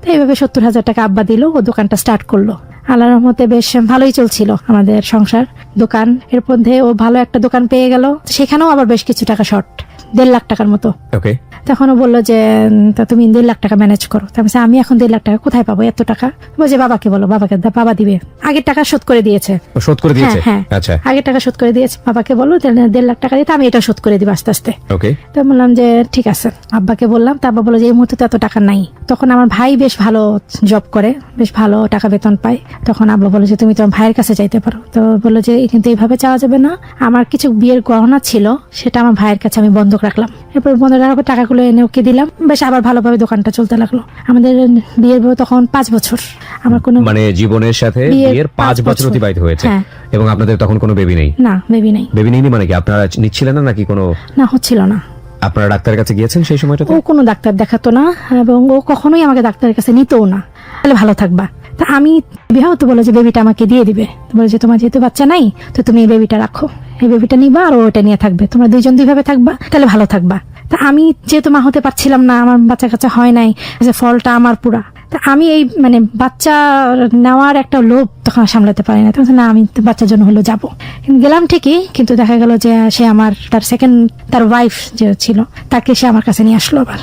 তো এইভাবে 70,000 টাকা আব্বা দিল, ও দোকানটা স্টার্ট করলো। আল্লাহর রহমতে বেশ ভালোই চলছিল আমাদের সংসার, দোকান। এর মধ্যে ও ভালো একটা দোকান পেয়ে গেল, সেখানেও আবার বেশ কিছু টাকা শর্ট। 1.5 লাখ টাকার মতো। ওকে, তখন ও বললো যে তা তুমি 1.5 লাখ টাকা ম্যানেজ করো। তারপর আমি এখন 1.5 লাখ টাকা কোথায় পাবো এত টাকা? বলছে বাবাকে বলো, বাবা দিবে, আগের টাকা শোধ করে দিয়েছে। শোধ করে দিয়েছে? হ্যাঁ, আচ্ছা, আগের টাকা শোধ করে দিয়েছে, বাবাকে বলো 1.5 লাখ টাকা দিতে, আমি এটা শোধ করে দিব আস্তে আস্তে। ওকে, তো বললাম যে ঠিক আছে। আব্বাকে বললাম, তা আব্বা বললো যে এই মুহূর্তে তো এত টাকা নাই। তখন আমার ভাই বেশ ভালো জব করে, বেশ ভালো টাকা বেতন পায়। তখন আব্বা বললো যে তুমি তোমার ভাইয়ের কাছে যাইতে পারো। তো বললো যে কিন্তু এইভাবে চাওয়া যাবে না, আমার কিছু বিয়ের গহনা ছিল সেটা আমার ভাইয়ের কাছে আমি বন্ধক রাখলাম। এরপর বন্ধক রাখার টাকাগুলো এনে ওকে দিলাম, বেশ আবার ভালোভাবে দোকানটা চলতে লাগলো। আমাদের বিয়ের বয়স তখন 5 বছর। আমার কোনো মানে জীবনের সাথে বিয়ের 5 বছর অতিবাহিত হয়েছে। হ্যাঁ। এবং আপনাদের তখন কোনো বেবি নেই? না, বেবি নেই। বেবি নেই মানে কি আপনারা নিচ্ছিলেন না নাকি? কোনো না, হচ্ছিল না। আপনারা ডাক্তারের কাছে গিয়েছেন সেই সময়টাতে? ও কোনো ডাক্তার দেখাতো না এবং ও কখনোই আমাকে ডাক্তারের কাছে নিতও না। তাহলে ভালো থাকবা। তা আমি বিবাহ তো বলে যে বেবিটা আমাকে দিয়ে দিবে। বলে যে তোমার যেহেতু বাচ্চা নাই, তো তুমি এই বেবিটা রাখো, এই বেবিটা নিবা আর ওটা নিয়ে থাকবে, তোমরা দুইজন দুইভাবে থাকবা, তাহলে ভালো থাকবা। তা আমি যেহেতু মা হতে পারছিলাম না, আমার বাচ্চা কাচ্চা হয় নাই, যে ফলটা আমার পুরা, তা আমি এই মানে বাচ্চা নেওয়ার একটা লোভ তখন আর সামলাতে পারি না। তখন না, আমি তো বাচ্চার জন্য হলো যাবো। গেলাম ঠিকই, কিন্তু দেখা গেল যে সে আমার তার ওয়াইফ যে ছিল তাকে সে আমার কাছে নিয়ে আসলো। আবার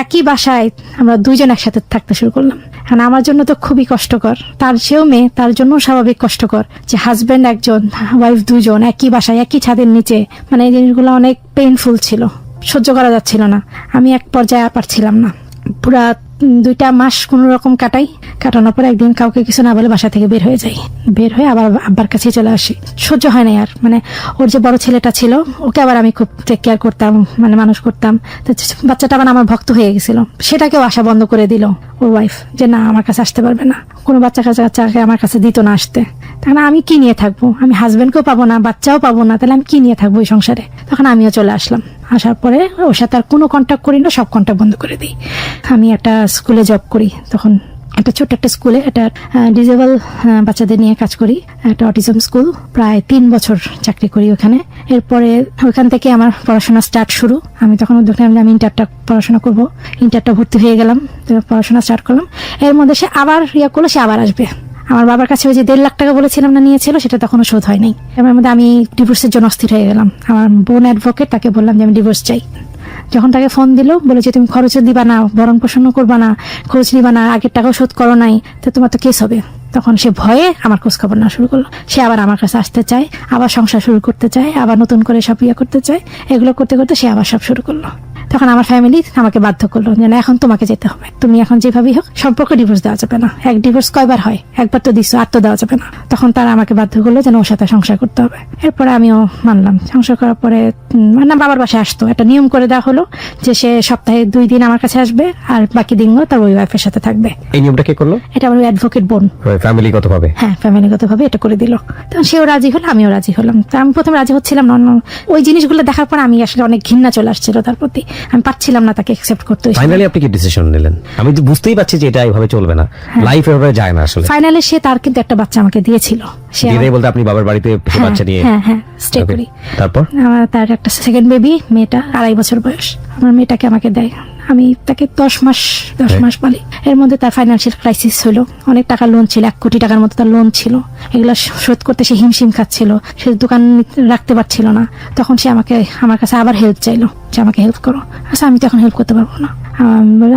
একই বাসায় আমরা দুইজন একসাথে থাকতে শুরু করলাম। কারণ আমার জন্য তো খুবই কষ্টকর, সেও মেয়ে, তার জন্য স্বাভাবিক কষ্টকর যে হাজবেন্ড একজন, ওয়াইফ দুইজন, একই বাসায় একই ছাদের নিচে। মানে এই জিনিসগুলো অনেক পেইনফুল ছিল, সহ্য করা যাচ্ছিল না। আমি এক পর্যায়ে আর পারছিলাম না। পুরা 2টা মাস কোন রকম কাটানোর পর একদিন কাউকে কিছু না বলে বাসা থেকে বের হয়ে যাই। বের হয়ে আবার আব্বার কাছে চলে আসি। সহ্য হয় না আর, মানে ওর যে বড় ছেলেটা ছিল ওকে আবার আমি খুব টেক কেয়ার করতাম, মানে মানুষ করতাম। তো বাচ্চাটা আবার আমার ভক্ত হয়ে গেছিল, সেটাকেও আসা বন্ধ করে দিল ওর ওয়াইফ, যে না আমার কাছে আসতে পারবে না, কোনো বাচ্চাকে আমার কাছে দিত না আসতে। তখন আমি কি নিয়ে থাকবো? আমি হাজবেন্ডকেও পাবো না, বাচ্চাও পাবো না, তাহলে আমি কি নিয়ে থাকবো ওই সংসারে? তখন আমিও চলে আসলাম। আসার পরে ওর সাথে আর কোনো কন্ট্যাক্ট করি না, সব কন্ট্যাক্ট বন্ধ করে দিই। আমি একটা স্কুলে জব করি, তখন একটা ছোট্ট একটা স্কুলে, একটা ডিজেবল বাচ্চাদের নিয়ে কাজ করি, একটা অটিজম স্কুল। প্রায় 3 বছর চাকরি করি ওখানে। এরপরে ওখান থেকে আমার পড়াশোনা স্টার্ট শুরু। আমি তখন দেখলাম যে আমি ইন্টারটা পড়াশোনা করবো, ইন্টারটা ভর্তি হয়ে গেলাম, পড়াশোনা স্টার্ট করলাম। এর মধ্যে সে আবার করলো, সে আবার আসবে। আমার বাবার কাছে ওই যে 1.5 লাখ টাকা বলেছিলাম না নিয়েছিল, সেটা তখনও শোধ হয় নাই। এর মধ্যে আমি ডিভোর্সের জন্য অস্থির হয়ে গেলাম। আমার বোন অ্যাডভোকেট, তাকে বললাম যে আমি ডিভোর্স চাই। যখন তাকে ফোন দিল, বলে যে তুমি খরচ দিবা না, ভরণ পোষণ করবা না, খরচ নিবা না, আগের টাকাও শোধ করো নাই, তো তোমার তো কেস হবে। তখন সে ভয়ে আমার খোঁজ খবর না শুরু করলো। সে আবার আমার কাছে আসতে চায়, আবার সংসার শুরু করতে চায়, আবার নতুন করে সব করতে চায়। এগুলো করতে করতে সে আবার সব শুরু করলো। তখন আমার ফ্যামিলি আমাকে বাধ্য করলো যে না, এখন তোমাকে যেতে হবে, তুমি এখন যেভাবেই হোক, সম্পর্ক ডিভোর্স দেওয়া যাবে না। এক ডিভোর্স কয়বার হয়? একবার তো দিছো, আর তো দেওয়া যাবে না। তখন তারা আমাকে বাধ্য করলো যে ওর সাথে সংসার করতে হবে। এরপরে আমিও মানলাম। সংসার করার পরে না, বাবার বাসায় আসতো, একটা নিয়ম করে দেওয়া হলো যে সে সপ্তাহে 2 দিন আমার কাছে আসবে, আর বাকি দিনগুলো তার ওই ওয়াইফের সাথে থাকবে। এই নিয়মটা কে করলো? এটা আমার অ্যাডভোকেট বোন, ফ্যামিলিগত ভাবে। হ্যাঁ, ফ্যামিলিগত ভাবে এটা করে দিল। তখন সেও রাজি হলো, আমিও রাজি হলাম। তো আমি প্রথমে রাজি হচ্ছিলাম না, ওই জিনিসগুলো দেখার পর আমি আসলে অনেক ঘৃণা চলে আসছিল তার প্রতি। আমি পারছিলাম না তাকে অ্যাকসেপ্ট করতে। ফাইনালি আপনি কি ডিসিশন নিলেন? আমি তো বুঝতেই পারছি যে এটা এইভাবে চলবে না, লাইফ এভাবে যায় না আসলে। ফাইনালি সে তার কিন্তু একটা বাচ্চা আমাকে দিয়েছিল। সে দিদাই বলতে আপনি বাবার বাড়িতে বাচ্চা নিয়ে? হ্যাঁ, স্টে করি। তারপর আমার তার একটা সেকেন্ড বেবি, মেয়েটা 2.5 বছর বয়স। আমার মেয়েটাকে আমাকে দেয়। আমি তাকে 10 মাস পালি। এর মধ্যে তার ফাইন্যান্সিয়াল ক্রাইসিস হলো। অনেক টাকা লোন ছিল, 1 কোটি টাকার মতো তার লোন ছিল। এগুলো শোধ করতে সে হিমশিম খাচ্ছিল, সে দোকান রাখতে পারছিল না। তখন সে আমার কাছে আবার হেল্প চাইলো, যে আমাকে হেল্প করো। আচ্ছা, আমি তো এখন হেল্প করতে পারবো না।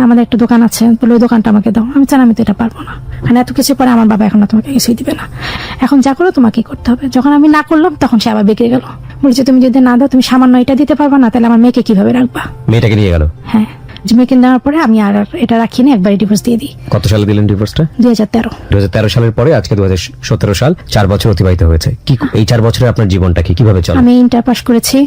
আমাদের একটা দোকান আছে, বলে ওই দোকানটা আমাকে দাও। আমি চান আমি তো এটা পারবো না, মানে এত কিছু পরে আমার বাবা এখন না তোমাকে কিছুই দিবে না, এখন যা করো তোমাকেই করতে হবে। যখন আমি না করলাম, তখন সে আবার বেঁকে গেল, বলছে তুমি যদি না দাও, তুমি সামান্য এটা দিতে পারবা না, তাহলে আমার মেয়েকে কিভাবে রাখবা? মেয়েটাকে নিয়ে গেল? হ্যাঁ, মেয়েকে নেওয়ার পরে আমি আর এটা রাখিনি, একবারই ডিভোর্স দিয়ে দিই। কত সালে দিলেন ডিভোর্সটা? 2013 সালের পরে আজকে 2017 সাল, 4 বছর অতিবাহিত হয়েছে। কি এই 4 বছরে আপনার জীবনটা কিভাবে চলে? আমি ইন্টার পাস করেছি,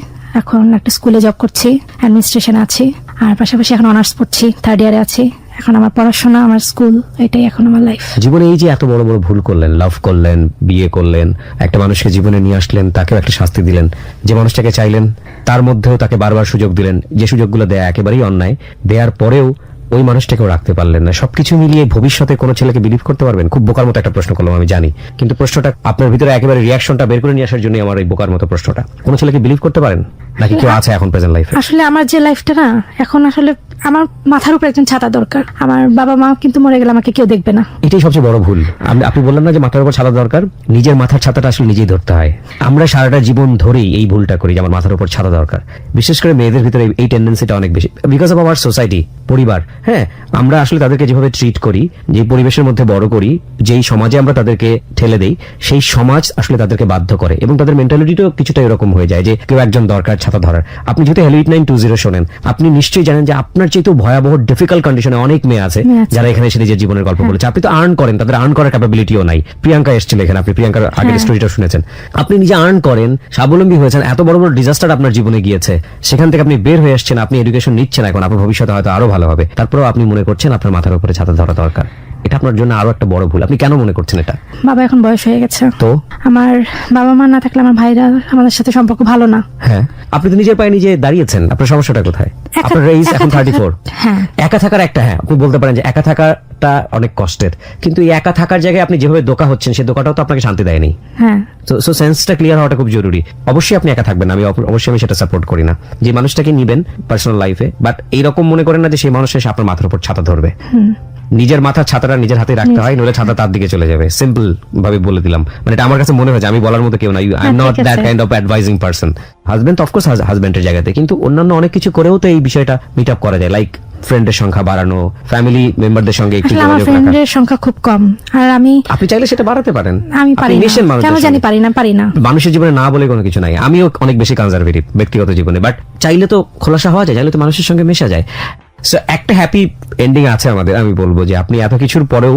এখন একটা স্কুলে জব করছি, অ্যাডমিনিস্ট্রেশন আছি, আর পাশাপাশি এখন অনার্স পড়ছি, 3rd ইয়ারে আছি। এখন আমার পড়াশোনা, আমার স্কুল, এটাই এখন আমার লাইফ। জীবনে এই যে এত বড় বড় ভুল করলেন, লাভ করলেন, বিয়ে করলেন, একটা মানুষকে জীবনে নিয়ে আসলেন, তাকেও একটা শাস্তি দিলেন, যে মানুষটাকে চাইলেন তার মধ্যেও তাকে বারবার সুযোগ দিলেন, যে সুযোগগুলো দেয়া একেবারেই অন্যায়, দেওয়ার পরেও ওই মানুষটাকেও রাখতে পারলেন না। সবকিছু মিলিয়ে ভবিষ্যতে কোনো ছেলেকে বিলিভ করতে পারবেন? খুব বোকার মতো একটা প্রশ্ন করলাম আমি জানি, কিন্তু প্রশ্নটা আপনার ভিতরে একেবারে রিয়াকশনটা বের করে নিয়ে আসার জন্য আমার এই বোকার মতো প্রশ্নটা। কোনো ছেলেকে বিলিভ করতে পারেন? নাকি কেউ আছে এখন প্রেজেন্ট লাইফে? আসলে আমার যে লাইফটা না এখন আসলে আমার মাথার উপর একজন ছাতা দরকার। আমার বাবা মা কিন্তু মরে গেলে আমাকে কেউ দেখবে না। এটাই সবচেয়ে বড় ভুল। আপনি বললেন না যে মাথার উপর ছাতা দরকার, নিজের মাথার ছাতাটা আসলে নিজেই ধরতে হয়। আমরা সারাটা জীবন ধরেই এই ভুলটা করি যে আমার মাথার উপর ছাতা দরকার। বিশেষ করে মেয়েদের ভিতরে এই টেন্ডেন্সিটা অনেক বেশি, বিকজ অফ আওয়ার সোসাইটি, পরিবার। হ্যাঁ, আমরা আসলে তাদেরকে যেভাবে ট্রিট করি, যে পরিবেশের মধ্যে বড় করি, যেই সমাজে আমরা তাদেরকে ঠেলে দেই, সেই সমাজ আসলে তাদেরকে বাধ্য করে এবং তাদের মেন্টালিটিটাও কিছুটা এরকম হয়ে যায় যে কেউ একজন দরকার ছাতা ধরার। আপনি যেহেতু হ্যালো 8920 শোনেন, আপনি নিশ্চয়ই জানেন যে আপনার চেয়ে ভয়াবহ ডিফিকাল্ট কন্ডিশনে অনেক মেয়ে আছে যারা এখানে এসে নিজের জীবনের গল্প বলেছে। আপনি তো আর্ন করেন, তাদের আর্ন করার ক্যাপাবিলিটিও নাই। প্রিয়াঙ্কা এসেছিল এখানে, আপনি প্রিয়াঙ্কার আগের স্টোরিটা শুনেছেন। আপনি নিজে আর্ন করেন, স্বাবলম্বী হয়েছেন, এত বড় বড় ডিজাস্টার আপনার জীবনে গিয়েছে, সেখান থেকে আপনি বের হয়ে আসছেন, আপনি এডুকেশন নিচ্ছেন, এখন আপনার ভবিষ্যতে হয়তো আরো ভালো হবে, তারপরেও আপনি মনে করছেন আপনার মাথার উপরে ছাতা ধরা দরকার। এটা আপনার জন্য আরো একটা বড় ভুল। আপনি কেন মনে করছেন এটা? বাবা এখন বয়স হয়ে গেছে, তো আমার বাবা মা না থাকলে আমার ভাইরা আমাদের সাথে সম্পর্ক ভালো না। হ্যাঁ, আপনি তো নিজের পায়ে নিজে দাঁড়িয়েছেন, আপনার সমস্যাটা কোথায়? আপনার এইজ এখন 34। হ্যাঁ, একা থাকার একটা, হ্যাঁ আপনি বলতে পারেন যে একা থাকাটা অনেক কষ্টের, কিন্তু এই একা থাকার জায়গায় আপনি যেভাবে দোকা হচ্ছেন, সেই দোকাটাও তো আপনাকে শান্তি দেয়নি। হ্যাঁ, সো সেন্সটা ক্লিয়ার হওয়াটা খুব জরুরি। অবশ্যই আপনি একা থাকবেন না, অবশ্যই আমি সেটা সাপোর্ট করি না। যে মানুষটাকে নিবেন পার্সোনাল লাইফে, বাট এইরকম মনে করেন না যে সেই মানুষ এসে আপনার মাথার উপর ছাতা ধরবে। নিজের মাথার ছাতাটা নিজের হাতে রাখতে হয়, নইলে ছাতা তার দিকে চলে যাবে। সিম্পল ভাবে বলে দিলাম, মানে এটা আমার কাছে মনে হয়েছে, আমি বলার মতো কেউ না। I am not that kind of advising person. Husband of course হাজবেন্ডের জায়গাতে, কিন্তু অন্যান্য অনেক কিছু করেও তো এই বিষয়টা মিট আপ করা যায়, লাইক ফ্রেন্ডের সংখ্যা বাড়ানো, ফ্যামিলি মেম্বারদের সঙ্গে একটু আসলে আমার যোগাযোগ রাখা। ফ্রেন্ডের সংখ্যা খুব কম, আর আপনি চাইলে সেটা বাড়াতে পারেন। আমি পারি আপনি না, মিশেন মানুষের কেন জানি সঙ্গে। পারি না। মানুষের জীবনে না বলে কোনো কিছু নাই। আমিও অনেক বেশি কনজারভেটিভ ব্যক্তিগত জীবনে, বাট চাইলে তো খোলাসা হওয়া যায়, চাইলে তো মানুষের সঙ্গে মেশা যায়। সো একটা হ্যাপি এন্ডিং আছে আমাদের। আমি বলবো যে আপনি এত কিছুর পরেও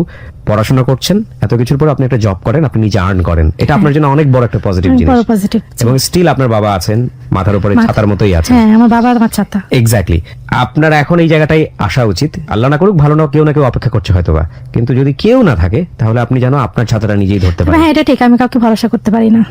পড়াশোনা করছেন, এত কিছুর পরে আপনি একটা জব করেন, আপনি নিজে আর্ন করেন, এটা আপনার জন্য অনেক বড় একটা পজিটিভ জিনিস। বড় পজিটিভ। এবং স্টিল আপনার বাবা আছেন, মাথার উপরে ছাতার মতোই আছেন। হ্যাঁ, আমার বাবা আমার ছাতা। এক্স্যাক্টলি। আপনার এখন এই জায়গাটাই আসা উচিত। আল্লাহ না করুক, ভালো না, কেউ না কেউ অপেক্ষা করছে হয়তোবা, কিন্তু যদি কেউ না থাকে তাহলে আপনি জানো আপনার ছাতাটা নিজেই ধরতে পারেন। হ্যাঁ, এটা ঠিক, আমি কাউকে ভরসা করতে পারি না।